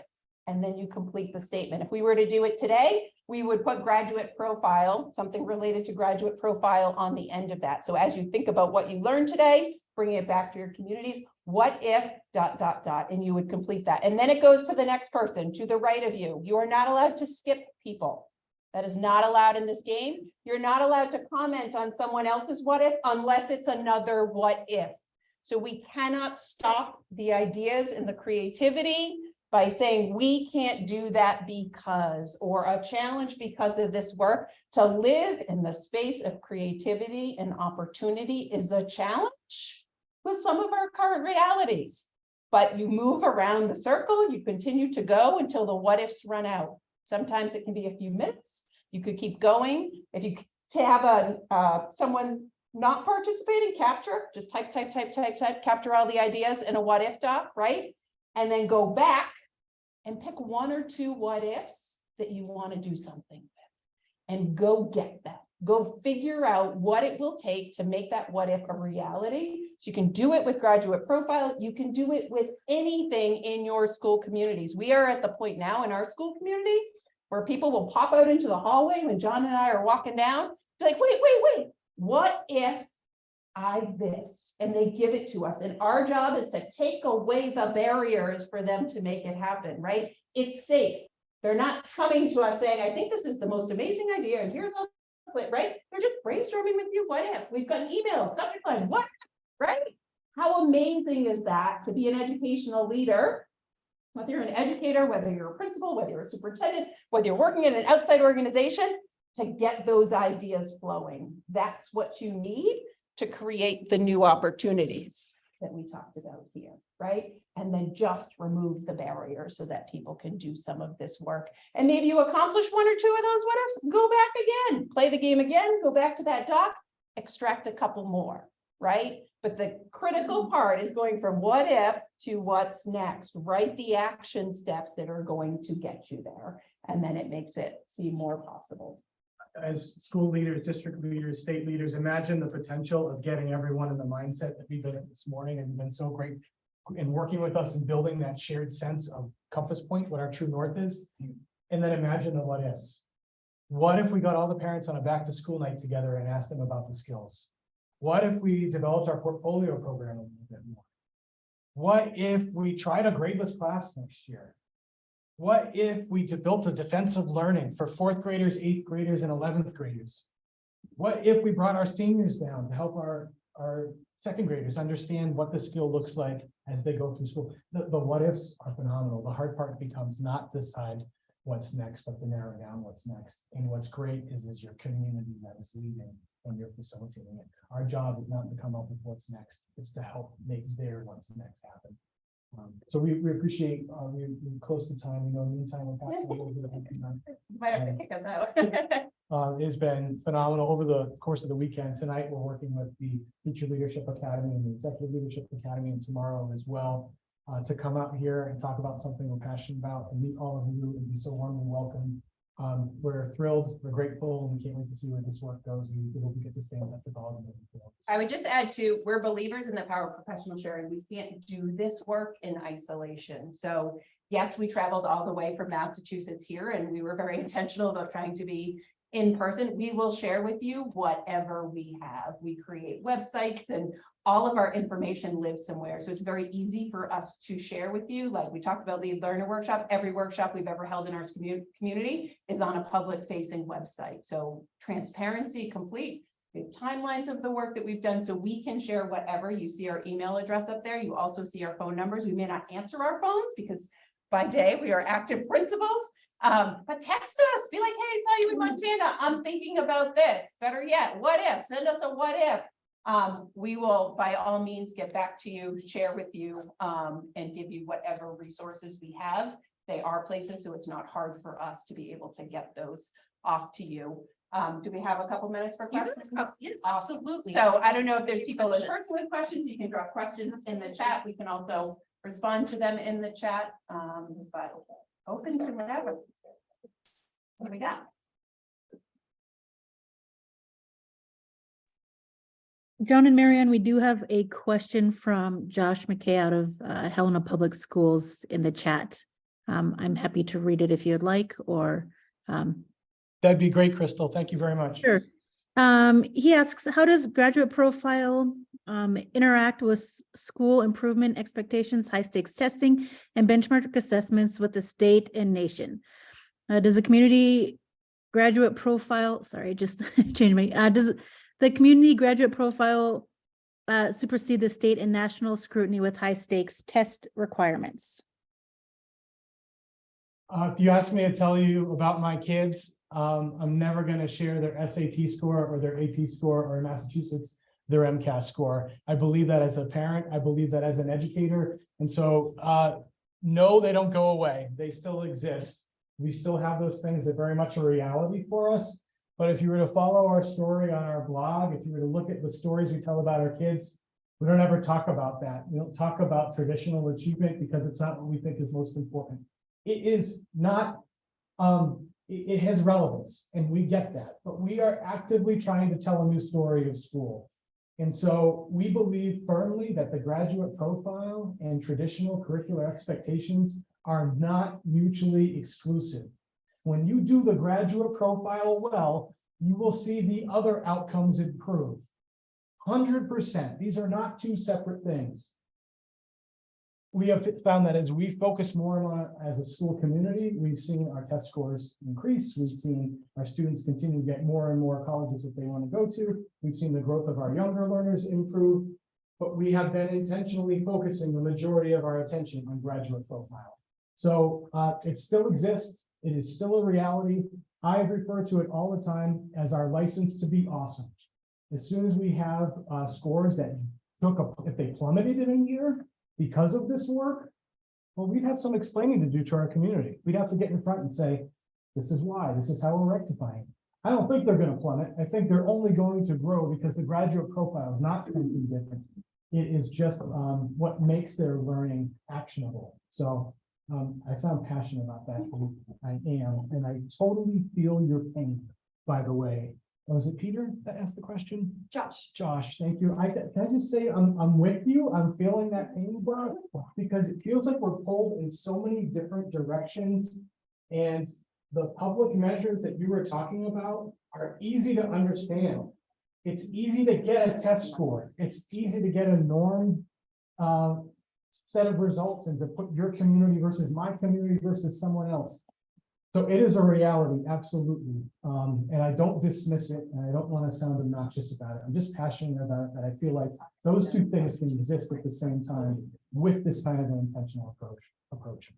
And then you complete the statement. If we were to do it today, we would put Graduate Profile, something related to Graduate Profile on the end of that. So as you think about what you learned today, bringing it back to your communities, what if ... and you would complete that. And then it goes to the next person to the right of you. You are not allowed to skip people. That is not allowed in this game. You're not allowed to comment on someone else's what if unless it's another what if. So we cannot stop the ideas and the creativity by saying we can't do that because, or a challenge because of this work. To live in the space of creativity and opportunity is a challenge with some of our current realities. But you move around the circle, you continue to go until the what ifs run out. Sometimes it can be a few minutes. You could keep going. If you have someone not participating, capture, just type, capture all the ideas in a what if doc, right? And then go back and pick one or two what ifs that you want to do something with and go get them. Go figure out what it will take to make that what if a reality. So you can do it with Graduate Profile. You can do it with anything in your school communities. We are at the point now in our school community where people will pop out into the hallway when John and I are walking down, be like, wait, what if I this? And they give it to us. And our job is to take away the barriers for them to make it happen, right? It's safe. They're not coming to us saying, I think this is the most amazing idea. And here's all, right? They're just brainstorming with you. What if? We've got emails, subject line, what if, right? How amazing is that to be an educational leader? Whether you're an educator, whether you're a principal, whether you're a superintendent, whether you're working in an outside organization, to get those ideas flowing. That's what you need to create the new opportunities. that we talked about here, right? And then just remove the barrier so that people can do some of this work. And maybe you accomplish one or two of those what ifs, go back again, play the game again, go back to that doc, extract a couple more, right? But the critical part is going from what if to what's next. Write the action steps that are going to get you there. And then it makes it seem more possible. As school leaders, district leaders, state leaders, imagine the potential of getting everyone in the mindset that we've been in this morning, and you've been so great in working with us and building that shared sense of compass point, what our true north is. And then imagine the what ifs. What if we got all the parents on a back to school night together and asked them about the skills? What if we developed our portfolio program a little bit more? What if we tried a gradeless class next year? What if we built a defensive learning for fourth graders, eighth graders, and 11th graders? What if we brought our seniors down to help our second graders understand what the skill looks like as they go through school? The what ifs are phenomenal. The hard part becomes not decide what's next, but to narrow down what's next. And what's great is your community that is leading when you're facilitating it. Our job is not to come up with what's next, it's to help make their what's next happen. So we appreciate, we're close to time, meantime, we're passing a little bit of time. You might have to kick us out. It's been phenomenal over the course of the weekend. Tonight, we're working with the Teacher Leadership Academy and the Executive Leadership Academy, and tomorrow as well, to come out here and talk about something we're passionate about and meet all of you and be so warmly welcome. We're thrilled, we're grateful, and we can't wait to see where this work goes. We hope we get to stay in touch with all of you. I would just add to, we're believers in the power of professional sharing. We can't do this work in isolation. So yes, we traveled all the way from Massachusetts here, and we were very intentional about trying to be in person. We will share with you whatever we have. We create websites and all of our information lives somewhere. So it's very easy for us to share with you. Like we talked about the learner workshop, every workshop we've ever held in our community is on a public facing website. So transparency complete. We have timelines of the work that we've done so we can share whatever. You see our email address up there. You also see our phone numbers. We may not answer our phones because by day we are active principals. But text us, be like, hey, I saw you in Montana. I'm thinking about this. Better yet, what if? Send us a what if. We will by all means get back to you, share with you, and give you whatever resources we have. They are places, so it's not hard for us to be able to get those off to you. Do we have a couple minutes for questions? Yes, absolutely. So I don't know if there's people in person with questions, you can drop questions in the chat. We can also respond to them in the chat, but open to whatever. What do we got? John and Marianne, we do have a question from Josh McKay out of Helena Public Schools in the chat. I'm happy to read it if you'd like, or That'd be great, Crystal. Thank you very much. sure. He asks, how does graduate profile interact with school improvement expectations, high stakes testing, and benchmark assessments with the state and nation? Does the community graduate profile, sorry, just change my, does the community graduate profile supersede the state and national scrutiny with high stakes test requirements? If you ask me to tell you about my kids, I'm never going to share their SAT score or their AP score, or in Massachusetts, their MCAS score. I believe that as a parent, I believe that as an educator. And so, no, they don't go away. They still exist. We still have those things that are very much a reality for us. But if you were to follow our story on our blog, if you were to look at the stories we tell about our kids, we don't ever talk about that. We don't talk about traditional achievement because it's not what we think is most important. It is not, it has relevance, and we get that, but we are actively trying to tell a new story of school. And so we believe firmly that the graduate profile and traditional curricular expectations are not mutually exclusive. When you do the graduate profile well, you will see the other outcomes improve. 100%. These are not two separate things. We have found that as we focus more on as a school community, we've seen our test scores increase. We've seen our students continue to get more and more colleges that they want to go to. We've seen the growth of our younger learners improve, but we have been intentionally focusing the majority of our attention on graduate profile. So it still exists. It is still a reality. I refer to it all the time as our license to be awesome. As soon as we have scores that if they plummeted in a year because of this work, well, we'd have some explaining to do to our community. We'd have to get in front and say, this is why, this is how we're rectifying. I don't think they're gonna plummet. I think they're only going to grow because the graduate profile is not something different. It is just what makes their learning actionable. So I sound passionate about that. I am, and I totally feel your pain, by the way. Was it Peter that asked the question? Josh. Josh, thank you. Can I just say, I'm with you. I'm feeling that pain, Bob, because it feels like we're pulled in so many different directions. And the public measures that you were talking about are easy to understand. It's easy to get a test score. It's easy to get a norm set of results and to put your community versus my community versus someone else. So it is a reality, absolutely. And I don't dismiss it, and I don't want to sound obnoxious about it. I'm just passionate about it, and I feel like those two things can exist at the same time with this kind of an intentional approach.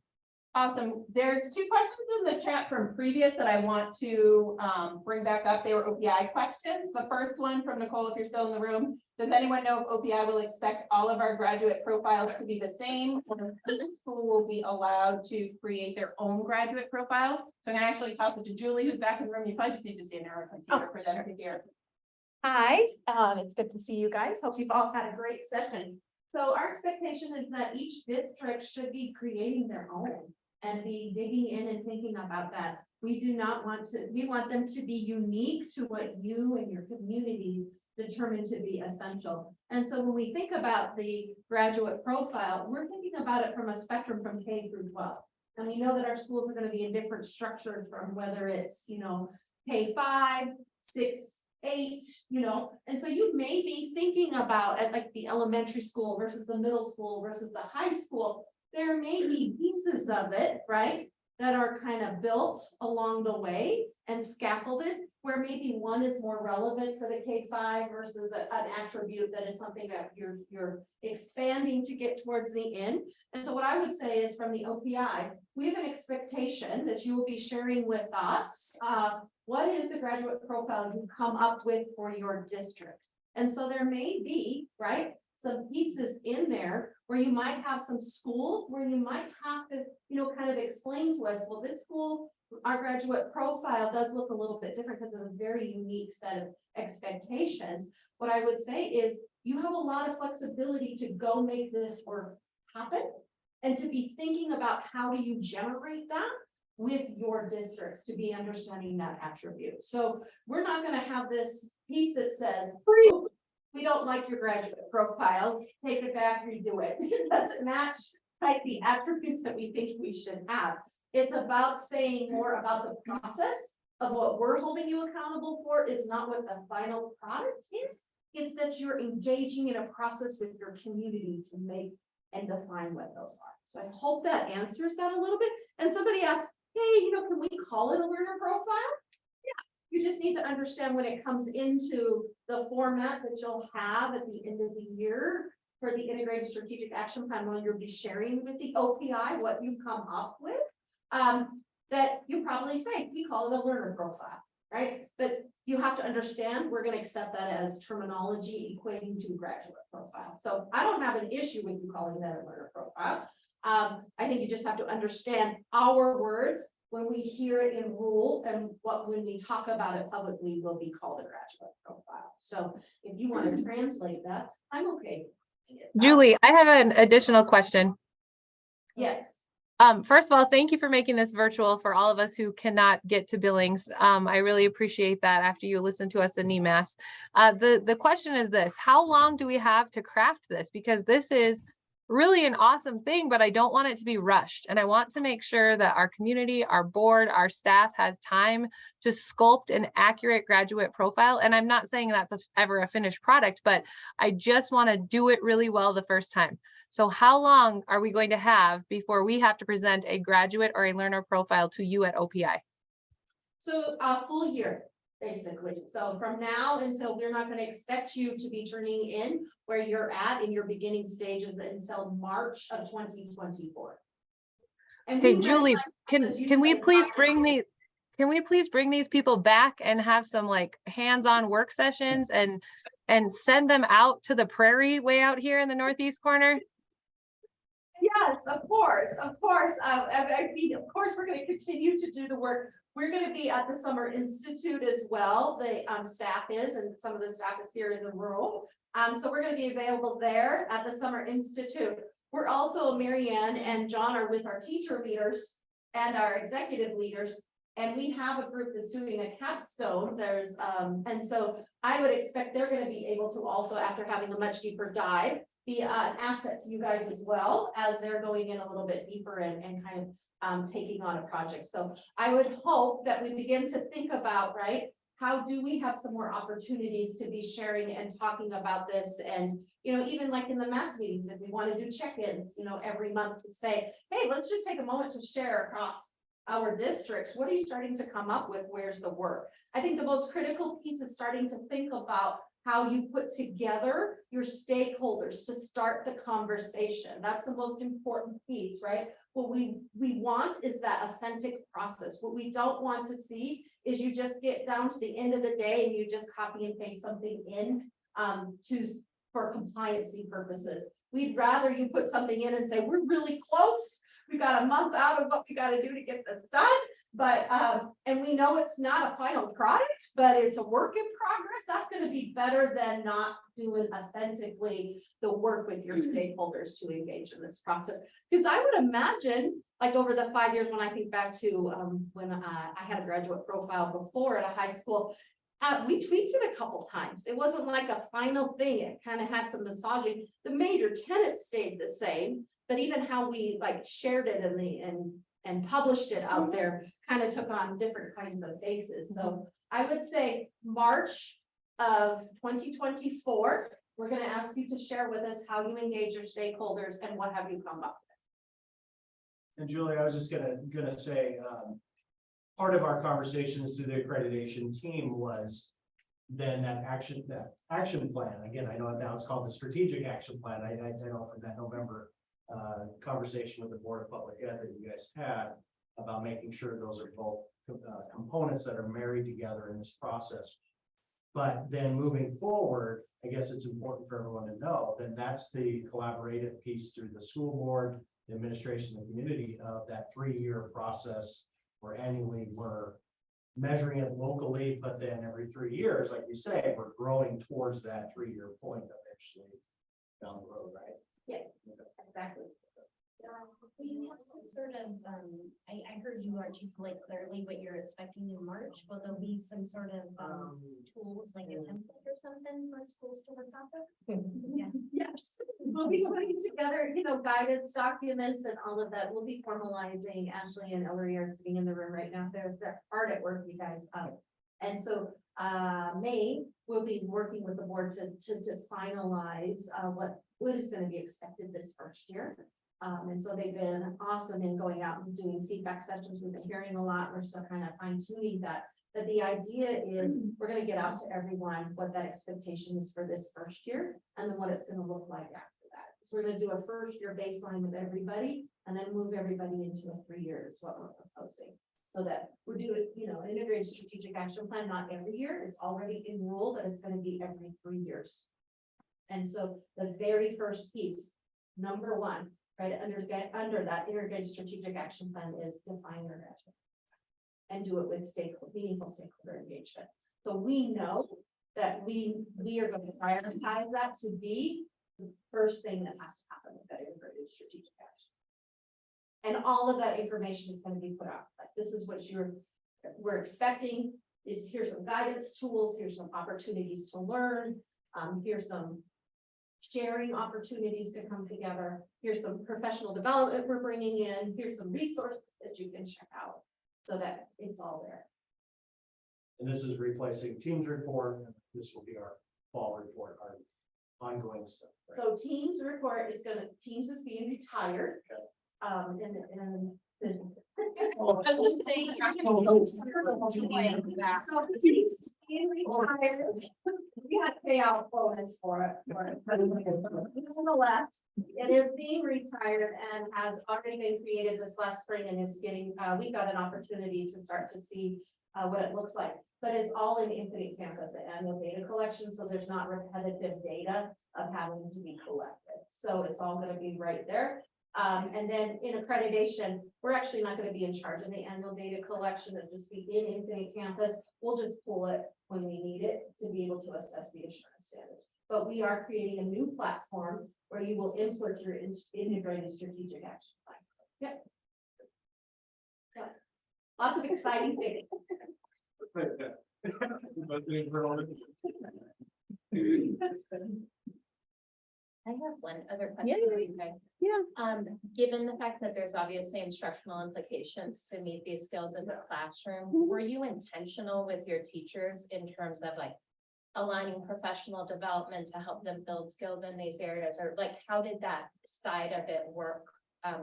Awesome. There's 2 questions in the chat from previous that I want to bring back up. They were OPI questions. The first one from Nicole, if you're still in the room. Does anyone know if OPI will expect all of our graduate profiles to be the same, or if each school will be allowed to create their own graduate profile? So I'm gonna actually toss it to Julie, who's back in the room. You probably just need to see an arrow computer for them to hear. Hi, it's good to see you guys. Hope you've all had a great session. So our expectation is that each district should be creating their own and be digging in and thinking about that. We do not want to, we want them to be unique to what you and your communities determine to be essential. And so when we think about the graduate profile, we're thinking about it from a spectrum from K through 12. And we know that our schools are going to be in different structures from whether it's, K-5, 6, 8, and so you may be thinking about at like the elementary school versus the middle school versus the high school. There may be pieces of it, right, that are kind of built along the way and scaffolded, where maybe one is more relevant for the K-5 versus an attribute that is something that you're expanding to get towards the end. And so what I would say is from the OPI, we have an expectation that you will be sharing with us what is the graduate profile you come up with for your district. And so there may be, right, some pieces in there where you might have some schools where you might have to, kind of explain to us, well, this school, our graduate profile does look a little bit different because of a very unique set of expectations. What I would say is you have a lot of flexibility to go make this work happen and to be thinking about how do you generate that with your districts to be understanding that attribute. So we're not going to have this piece that says, we don't like your graduate profile, take it back, redo it. It doesn't match, right, the attributes that we think we should have. It's about saying more about the process of what we're holding you accountable for is not what the final product is. It's that you're engaging in a process with your community to make and define what those are. So I hope that answers that a little bit. And somebody asked, hey, can we call it a learner profile? You just need to understand when it comes into the format that you'll have at the end of the year for the integrated strategic action plan, when you'll be sharing with the OPI what you've come up with, that you probably say, we call it a learner profile, right? But you have to understand, we're going to accept that as terminology equating to graduate profile. So I don't have an issue with you calling that a learner profile. I think you just have to understand our words when we hear it in rule, and when we talk about it publicly will be called a graduate profile. So if you want to translate that, I'm okay. Julie, I have an additional question. Yes. First of all, thank you for making this virtual for all of us who cannot get to Billings. I really appreciate that after you listen to us in EMAS. The question is this: how long do we have to craft this? Because this is really an awesome thing, but I don't want it to be rushed. And I want to make sure that our community, our board, our staff has time to sculpt an accurate graduate profile. And I'm not saying that's ever a finished product, but I just want to do it really well the first time. So how long are we going to have before we have to present a graduate or a learner profile to you at OPI? So a full year, basically. So from now until, we're not going to expect you to be turning in where you're at in your beginning stages until March of 2024. And hey, Julie, can we please bring these people back and have some like hands-on work sessions and and send them out to the prairie way out here in the northeast corner? Yes, of course, of course. I mean, of course, we're gonna continue to do the work. We're gonna be at the Summer Institute as well. The staff is, and some of the staff is here in the room. So we're gonna be available there at the Summer Institute. We're also, Marianne and John are with our teacher leaders and our executive leaders. And we have a group that's doing a capstone. There's, and so I would expect they're gonna be able to also, after having a much deeper dive, be an asset to you guys as well, as they're going in a little bit deeper and kind of taking on a project. So I would hope that we begin to think about, right, how do we have some more opportunities to be sharing and talking about this? And, you know, even like in the mass meetings, if we want to do check-ins, you know, every month to say, hey, let's just take a moment to share across our districts. What are you starting to come up with? Where's the work? I think the most critical piece is starting to think about how you put together your stakeholders to start the conversation. That's the most important piece, right? What we want is that authentic process. What we don't want to see is you just get down to the end of the day and you just copy and paste something in for compliancy purposes. We'd rather you put something in and say, we're really close. We got a month out of what we got to do to get this done. But, and we know it's not a final product, but it's a work in progress. That's going to be better than not doing authentically the work with your stakeholders to engage in this process. Because I would imagine, like over the 5 years, when I think back to when I had a graduate profile before at a high school, we tweaked it a couple times. It wasn't like a final thing. It kind of had some massaging. The major tenets stayed the same, but even how we like shared it and published it out there kind of took on different kinds of faces. So I would say March of 2024, we're going to ask you to share with us how you engage your stakeholders and what have you come up with. And Julie, I was just gonna say, part of our conversations through the accreditation team was then that action plan. Again, I know now it's called the strategic action plan. I know from that November conversation with the Board of Public Ed that you guys had about making sure those are both components that are married together in this process. But then moving forward, I guess it's important for everyone to know that that's the collaborative piece through the school board, the administration, the community of that 3-year process where annually we're measuring it locally, but then every 3 years, like you say, we're growing towards that 3-year point eventually down the road, right? Yeah, exactly. We have some sort of, I heard you articulate clearly what you're expecting in March, but there'll be some sort of tools like a template or something for schools to work off of. Yeah. Yes, we'll be putting together, you know, guidance documents and all of that. We'll be formalizing. Ashley and Ellery are sitting in the room right now. They're hard at work, you guys. And so May, we'll be working with the board to finalize what is going to be expected this first year. And so they've been awesome in going out and doing feedback sessions. We've been hearing a lot. We're still kind of fine tuning that. But the idea is we're going to get out to everyone what that expectation is for this first year and then what it's going to look like after that. So we're going to do a first year baseline with everybody and then move everybody into a 3 year is what we're proposing. So that we're doing, you know, an integrated strategic action plan, not every year. It's already enrolled that it's going to be every 3 years. And so the very first piece, number one, right under that integrated strategic action plan is define your action and do it with meaningful stakeholder engagement. So we know that we are going to prioritize that to be the first thing that has to happen with that integrated strategic action. And all of that information is going to be put out. Like this is what we're expecting is here's some guidance tools, here's some opportunities to learn, here's some sharing opportunities to come together. Here's some professional development we're bringing in. Here's some resources that you can check out so that it's all there. And this is replacing Teams report. And this will be our fall report, our ongoing stuff. Right? So Teams report is Teams is being retired. Okay. So Teams is being retired. We had to pay out bonus for it. Nonetheless, it is being retired and has already been created this last spring and is getting, we got an opportunity to start to see what it looks like. But it's all in Infinite Campus, the annual data collection, so there's not repetitive data of having to be collected. So it's all gonna be right there. And then in accreditation, we're actually not gonna be in charge of the annual data collection, it'll just be in Infinite Campus. We'll just pull it when we need it to be able to assess the assurance standards. But we are creating a new platform where you will input your integrated strategic action plan. Yep. So, lots of exciting things. I have one other question for you guys. Given the fact that there's obviously instructional implications to meet these skills in the classroom, were you intentional with your teachers in terms of like aligning professional development to help them build skills in these areas? Or like, how did that side of it work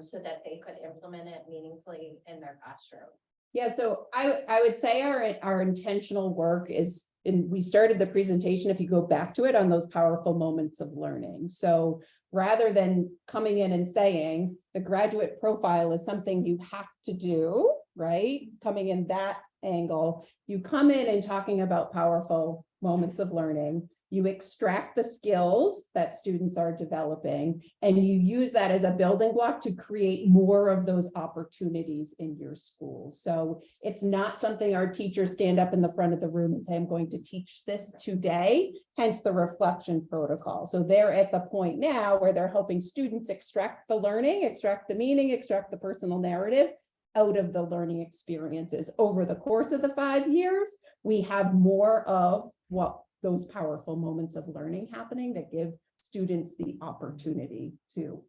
so that they could implement it meaningfully in their classroom? Yeah, so I would say our intentional work is, and we started the presentation, if you go back to it, on those powerful moments of learning. So rather than coming in and saying the graduate profile is something you have to do, right? Coming in that angle, you come in and talking about powerful moments of learning. You extract the skills that students are developing, and you use that as a building block to create more of those opportunities in your school. So it's not something our teachers stand up in the front of the room and say, I'm going to teach this today, hence the reflection protocol. So they're at the point now where they're helping students extract the learning, extract the meaning, extract the personal narrative out of the learning experiences. Over the course of the 5 years, we have more of what those powerful moments of learning happening that give students the opportunity to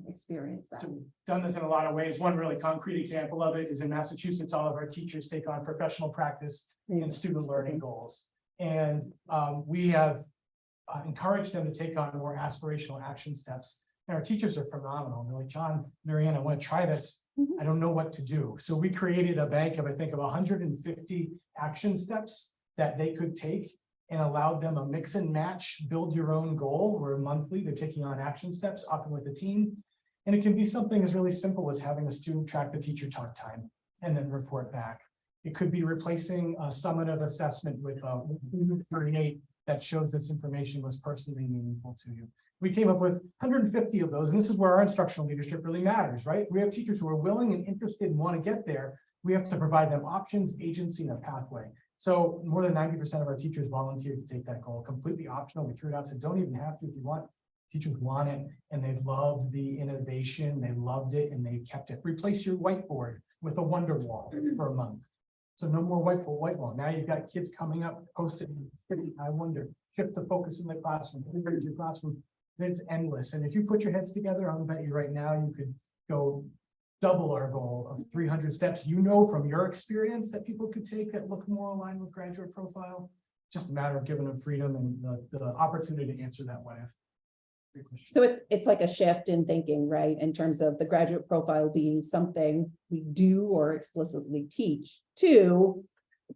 experience that. So we've done this in a lot of ways. One really concrete example of it is in Massachusetts, all of our teachers take on professional practice and student learning goals. And we have encouraged them to take on more aspirational action steps. And our teachers are phenomenal. They're like, John, Marianne, I want to try this. I don't know what to do. So we created a bank of, I think, of 150 action steps that they could take, and allowed them a mix and match, build your own goal, where monthly they're taking on action steps, often with the team. And it can be something as really simple as having a student track the teacher talk time and then report back. It could be replacing a summative assessment with a 38 that shows this information was personally meaningful to you. We came up with 150 of those, and this is where our instructional leadership really matters, right? We have teachers who are willing and interested and want to get there. We have to provide them options, agency, and a pathway. So more than 90% of our teachers volunteered to take that goal, completely optional. We threw it out, said, don't even have to if you want. Teachers want it, and they loved the innovation. They loved it, and they kept it. Replace your whiteboard with a wonder wall for a month. So no more white wall. Now you've got kids coming up, posting, I wonder, shift the focus in the classroom, integrate your classroom. It's endless. And if you put your heads together, I'll bet you right now you could go double our goal of 300 steps, from your experience that people could take that look more aligned with graduate profile. Just a matter of giving them freedom and the opportunity to answer that way. So it's like a shift in thinking, right? In terms of the graduate profile being something we do or explicitly teach, to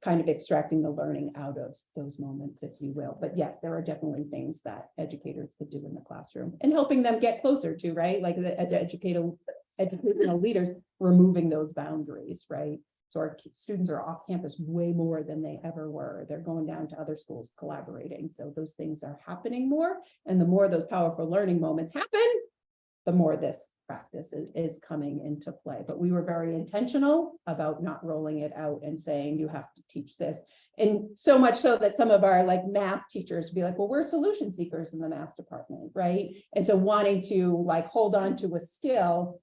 kind of extracting the learning out of those moments, if you will. But yes, there are definitely things that educators could do in the classroom and helping them get closer to, right? Like as educational leaders, removing those boundaries, right? So our students are off campus way more than they ever were. They're going down to other schools collaborating. So those things are happening more. And the more those powerful learning moments happen, the more this practice is coming into play. But we were very intentional about not rolling it out and saying, you have to teach this. And so much so that some of our like math teachers would be like, well, we're solution seekers in the math department, right? And so wanting to like hold on to a skill.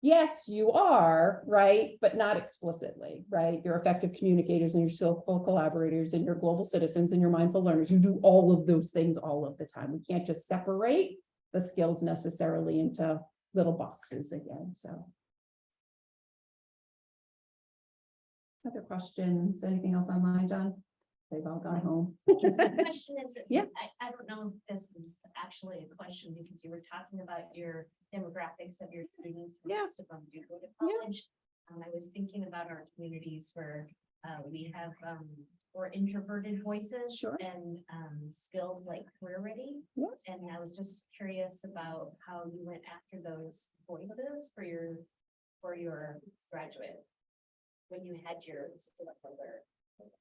Yes, you are, right? But not explicitly, right? You're effective communicators and you're skillful collaborators and you're global citizens and you're mindful learners. You do all of those things all of the time. We can't just separate the skills necessarily into little boxes again, so. Other questions? Anything else online, John? They've all gone home. The question is, Yeah. I don't know if this is actually a question because you were talking about your demographics of your students. Who most of them do go to college. I was thinking about our communities where we have more introverted voices and skills like career ready. And I was just curious about how you went after those voices for your graduate when you had your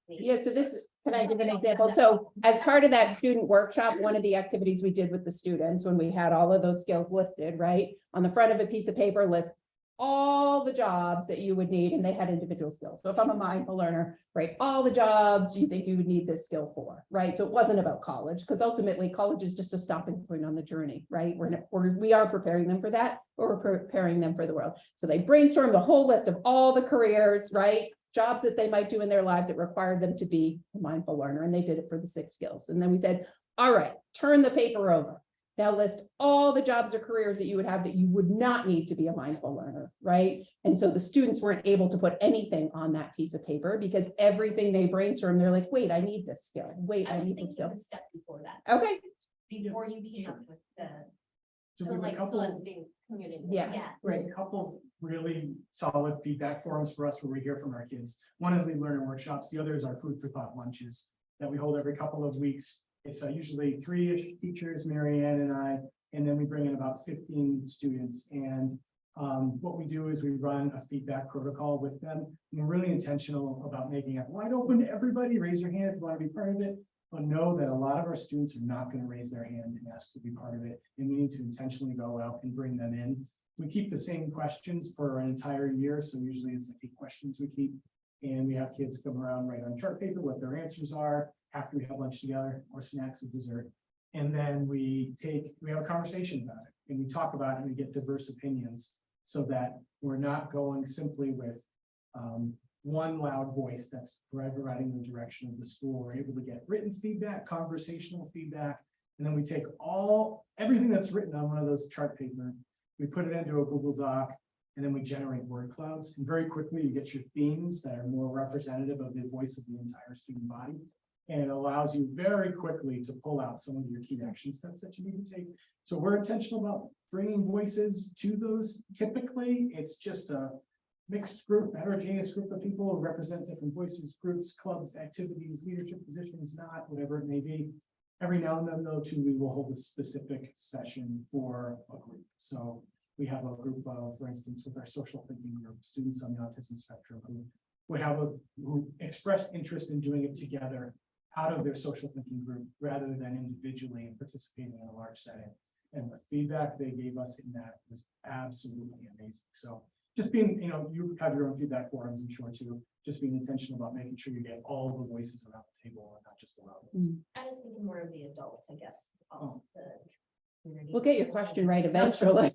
Yeah, so this, can I give an example? So as part of that student workshop, one of the activities we did with the students, when we had all of those skills listed, right? On the front of a piece of paper, list all the jobs that you would need, and they had individual skills. So if I'm a mindful learner, right, all the jobs you think you would need this skill for, right? So it wasn't about college, because ultimately college is just a stopping point on the journey, right? We are preparing them for that, or we're preparing them for the world. So they brainstormed the whole list of all the careers, right? Jobs that they might do in their lives that required them to be a mindful learner, and they did it for the 6 skills. And then we said, all right, turn the paper over. Now list all the jobs or careers that you would have that you would not need to be a mindful learner, right? And so the students weren't able to put anything on that piece of paper because everything they brainstormed, they're like, wait, I need this skill. Wait, I need this skill. Step before that. Okay. Before you came up with the, So so we have a like couple- soliciting community. Yeah. Right, a couple really solid feedback forums for us where we hear from our kids. One is lead learning workshops, the other is our food for thought lunches that we hold every couple of weeks. It's usually 3-ish teachers, Mary Ann and I, and then we bring in about 15 students. And what we do is we run a feedback protocol with them. And we're really intentional about making it wide open to everybody. Raise your hand if you want to be part of it. But know that a lot of our students are not going to raise their hand and ask to be part of it. And we need to intentionally go out and bring them in. We keep the same questions for an entire year. So usually it's like 8 questions we keep. And we have kids come around, write on chart paper what their answers are after we have lunch together or snacks or dessert. And then we have a conversation about it and we talk about it and we get diverse opinions so that we're not going simply with one loud voice that's providing the direction of the school. We're able to get written feedback, conversational feedback, and then we take everything that's written on one of those chart paper, we put it into a Google Doc, and then we generate word clouds. And very quickly you get your themes that are more representative of the voice of the entire student body. And it allows you very quickly to pull out some of your key action steps that you need to take. So we're intentional about bringing voices to those. Typically, it's just a mixed group, heterogeneous group of people who represent different voices, groups, clubs, activities, leadership positions, not whatever it may be. Every now and then, though, too, we will hold a specific session for a group. So we have a group of, for instance, with our social thinking group, students on the autism spectrum who expressed interest in doing it together out of their social thinking group rather than individually and participating in a large setting. And the feedback they gave us in that was absolutely amazing. So just being, you have your own feedback forums, I'm sure too, just being intentional about making sure you get all the voices around the table and not just the loud ones. I was thinking more of the adults, I guess. Also the community. We'll get your question right eventually.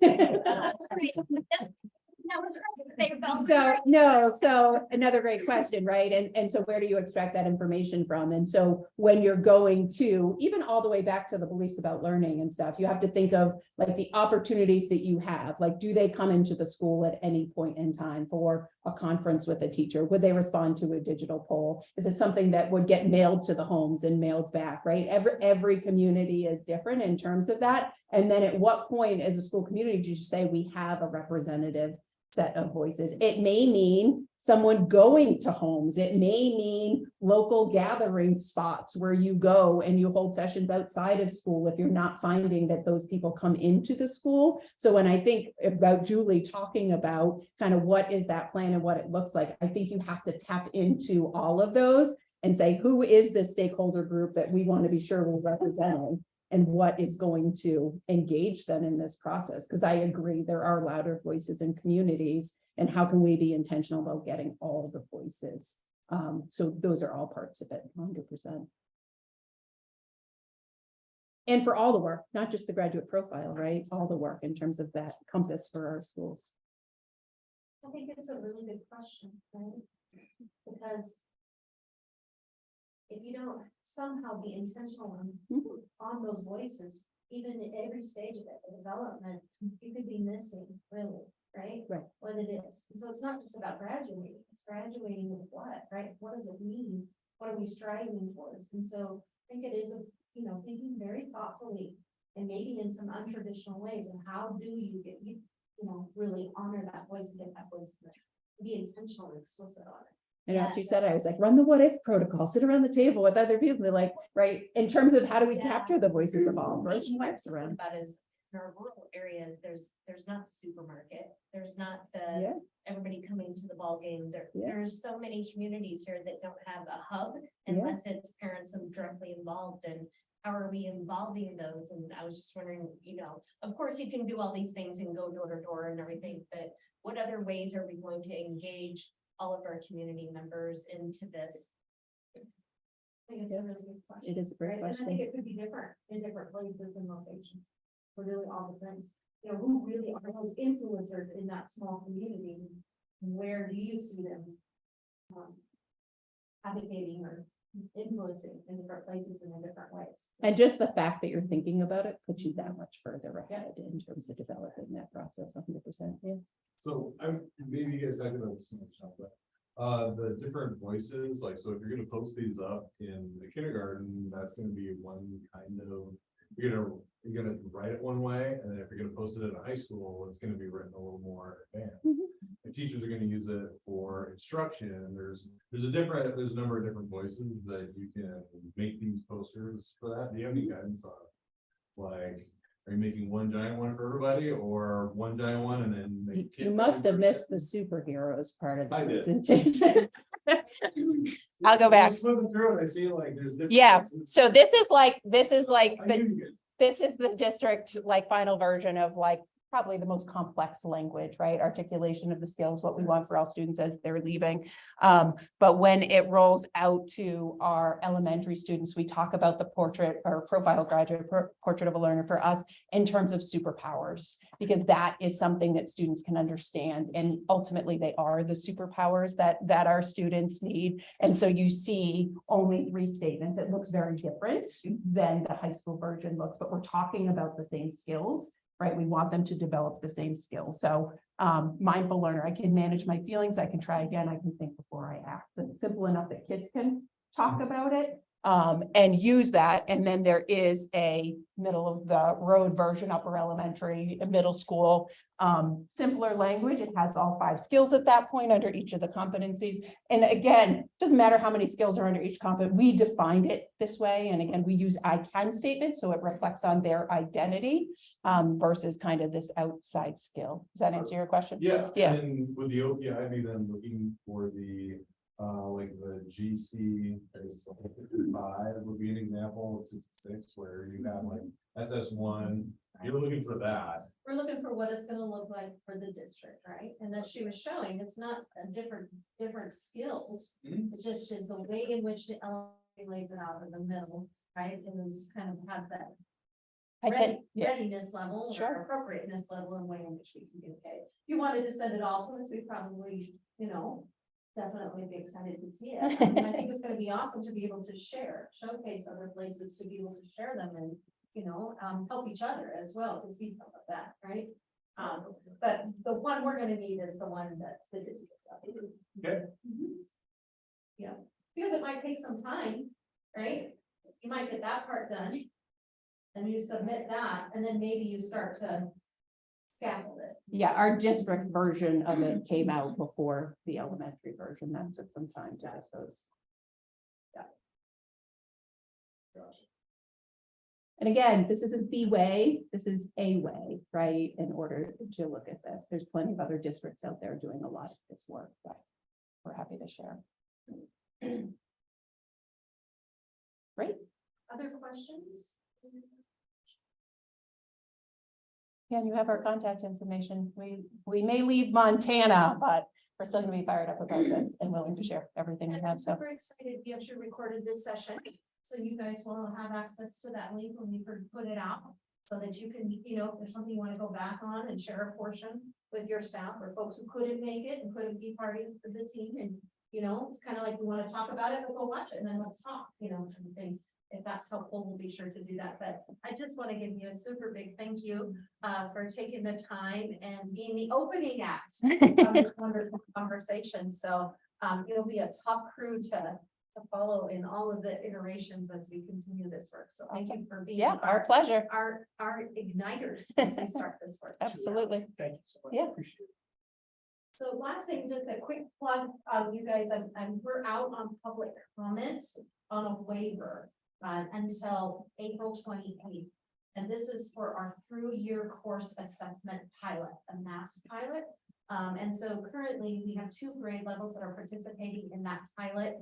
That was right. So another great question, right? And so where do you extract that information from? And so when you're going to, even all the way back to the beliefs about learning and stuff, you have to think of like the opportunities that you have. Like, do they come into the school at any point in time for a conference with a teacher? Would they respond to a digital poll? Is it something that would get mailed to the homes and mailed back, right? Every community is different in terms of that. And then at what point as a school community do you say we have a representative set of voices? It may mean someone going to homes. It may mean local gathering spots where you go and you hold sessions outside of school if you're not finding that those people come into the school. So when I think about Julie talking about kind of what is that plan and what it looks like, I think you have to tap into all of those and say, who is the stakeholder group that we want to be sure we're representing? And what is going to engage them in this process? Because I agree, there are louder voices in communities, and how can we be intentional about getting all the voices? So those are all parts of it, 100%. And for all the work, not just the graduate profile, right? All the work in terms of that compass for our schools. I think it's a really good question, right? Because if you don't somehow be intentional on those voices, even at every stage of it, the development, you could be missing, really, right? Right. What it is. So it's not just about graduating, it's graduating with what, right? What does it mean? What are we striving towards? And so I think it is, thinking very thoughtfully and maybe in some untraditional ways, and how do you get, really honor that voice and get that voice, be intentional and explicit on it. And after you said it, I was like, run the what if protocol, sit around the table with other people, like, right, in terms of how do we capture the voices of all, first and last around. About is in our rural areas, there's not the supermarket, there's not Yeah. the, everybody coming to the ball game. Yeah. There's so many communities here that don't have a hub Yeah. unless it's parents and directly involved, and how are we involving those? And I was just wondering, of course you can do all these things and go door to door and everything, but what other ways are we going to engage all of our community members into this? I think it's a really good question. It is a great Right, and I question. think it could be different in different places and locations. For really all depends, who really are those influencers in that small community? Where do you see them? Advocating or influencing in different places and in different ways. And just the fact that you're thinking about it puts you that much further ahead in terms of developing that process, 100%. Yeah. So maybe you guys talked about this, but the different voices, like, so if you're gonna post these up in the kindergarten, that's gonna be one kind of, you're gonna write it one way, and then if you're gonna post it in a high school, it's gonna be written a little more advanced. The teachers are gonna use it for instruction. There's a number of different voices that you can make these posters for that. Do you have any guidance on, like, are you making one giant one for everybody, or one giant one and then make? You must have missed the superheroes part of the I did. presentation. I'll go back. Just flipping through it, I see like there's different. Yeah, so this is like I knew you guys- this is the district like final version of like probably the most complex language, right? Articulation of the skills, what we want for all students as they're leaving. But when it rolls out to our elementary students, we talk about the portrait or profile graduate portrait of a learner for us in terms of superpowers, because that is something that students can understand. And ultimately they are the superpowers that our students need. And so you see only 3 statements. It looks very different than the high school version looks, but we're talking about the same skills. Right, we want them to develop the same skills. So mindful learner, I can manage my feelings, I can try again, I can think before I act. It's simple enough that kids can talk about it and use that. And then there is a middle of the road version, upper elementary, middle school, simpler language. It has all 5 skills at that point under each of the competencies. And again, doesn't matter how many skills are under each competent, we defined it this way. And again, we use I can statement, so it reflects on their identity versus kind of this outside skill. Does that answer your question? Yeah. Yeah. And with the OPI, maybe then looking for the, like the GC is 55 would be an example of 66, where you have like SS1, you're looking for that. We're looking for what it's gonna look like for the district, right? And that she was showing, it's not a different skills. It just is the way in which the elementary lays it out in the middle, right? It is kind of has that readiness level Sure. or appropriateness level and way in which we communicate. If you wanted to send it all to us, we probably, definitely be excited to see it. I mean, I think it's gonna be awesome to be able to showcase other places, to be able to share them and, help each other as well to see some of that, right? But the one we're gonna need is the one that's the digital. Okay. Yeah, because it might take some time, right? You might get that part done. And you submit that, and then maybe you start to scaffold it. Yeah, our district version of it came out before the elementary version. That took some time to, I suppose. Yeah. Gotcha. And again, this isn't the way, this is a way, right? In order to look at this, there's plenty of other districts out there doing a lot of this work that we're happy to share. Great. Other questions? Can you have our contact information? We may leave Montana, but we're still gonna be fired up about this and willing to share everything we And have. I'm So super excited we actually recorded this session, so you guys will have access to that link when we put it out. So that you can, if there's something you want to go back on and share a portion with your staff or folks who couldn't make it and couldn't be part of the team. And, it's kind of like, we want to talk about it, but go watch it and then let's talk, some things. If that's helpful, we'll be sure to do that. But I just want to give you a super big thank you for taking the time and being the opening act of this wonderful conversation. So you'll be a tough crew to follow in all of the iterations as we continue this work. So thank you for being Our pleasure. our igniters as we start this work. Absolutely. Thank you so much. Yeah. Appreciate it. So last thing, just a quick plug, you guys, we're out on public comment on a waiver until April 28th. And this is for our through-year course assessment pilot, a mass pilot. And so currently we have 2 grade levels that are participating in that pilot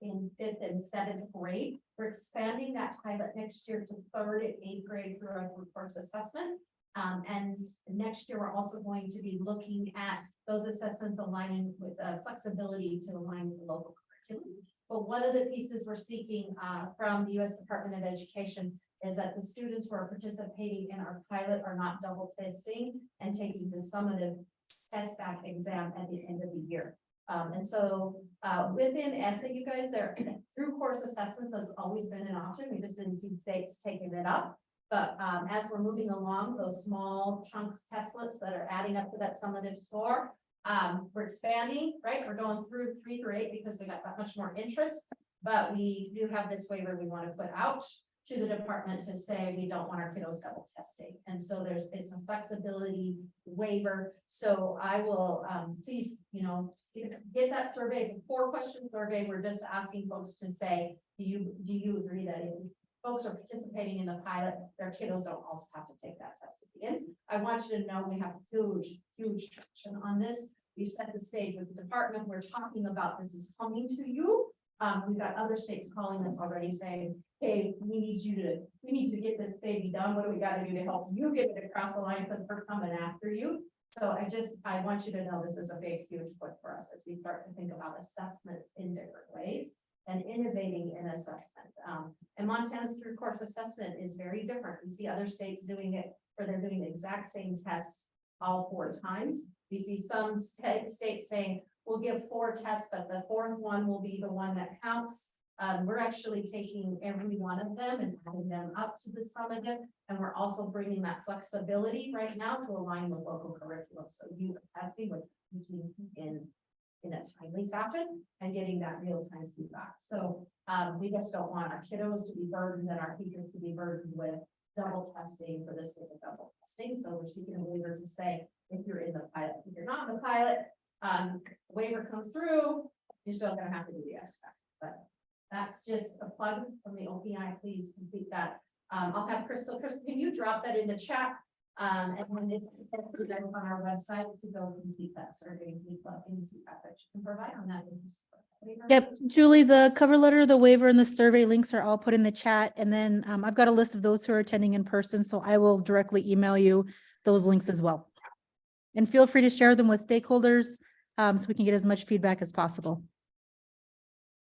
in 5th and 7th grade. We're expanding that pilot next year to 3rd and 8th grade through our group course assessment. And next year, we're also going to be looking at those assessments aligning with flexibility to align with the local curriculum. But one of the pieces we're seeking from the U.S. Department of Education is that the students who are participating in our pilot are not double testing and taking the summative SBAC exam at the end of the year. And so within ESSA, you guys, there through course assessments has always been an option. We just didn't see states taking it up. But as we're moving along, those small chunks testlets that are adding up to that summative score, we're expanding, right? We're going through 3 through 8 because we got that much more interest. But we do have this waiver we want to put out to the department to say we don't want our kiddos double testing. And so it's a flexibility waiver. So I will please, get that survey. It's a 4-question survey. We're just asking folks to say, do you agree that if folks are participating in the pilot, their kiddos don't also have to take that test at the end? I want you to know we have huge traction on this. We've set the stage with the department. We're talking about this is coming to you. We've got other states calling us already saying, hey, we need to get this baby done. What do we got to do to help you get it across the line, because we're coming after you. So I want you to know this is a big, huge push for us as we start to think about assessments in different ways and innovating in assessment. And Montana's through course assessment is very different. We see other states doing it where they're doing the exact same tests all 4 times. We see some states saying, we'll give 4 tests, but the 4th one will be the one that counts. We're actually taking every one of them and adding them up to the summative. And we're also bringing that flexibility right now to align with local curriculum. So you are testing with in a timely fashion and getting that real-time feedback. So we just don't want our kiddos to be burdened and our teachers to be burdened with double testing for the sake of double testing. So we're seeking a waiver to say, if you're in the pilot, if you're not in the pilot, waiver comes through, you're still gonna have to do the SBAC. But that's just a plug from the OPI. Please complete that. I'll have Crystal, can you drop that in the chat? And when it's on our website to go complete that survey, any feedback that you can provide on that. Yep, Julie, the cover letter, the waiver, and the survey links are all put in the chat. And then I've got a list of those who are attending in person, so I will directly email you those links as well. And feel free to share them with stakeholders so we can get as much feedback as possible.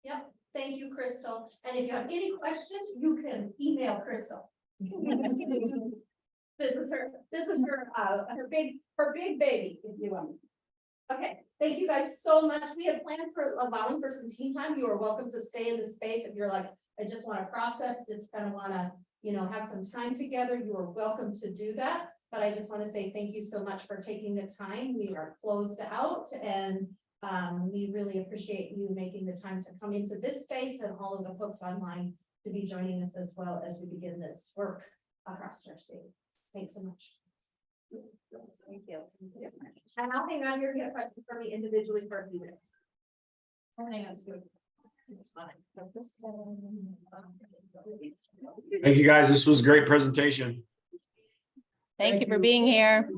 Yep, thank you, Crystal. And if you have any questions, you can email Crystal. This is her big baby, if you want. Okay, thank you guys so much. We had planned for allowing for some team time. You are welcome to stay in the space if you're like, I just want to process, just kind of want to, have some time together. You are welcome to do that. But I just want to say thank you so much for taking the time. We are closed out and we really appreciate you making the time to come into this space and all of the folks online to be joining us as well as we begin this work across our state. Thanks so much. Thank you. And I'll hang on here to get questions for me individually for a few minutes. Thank you, guys. This was a great presentation. Thank you for being here.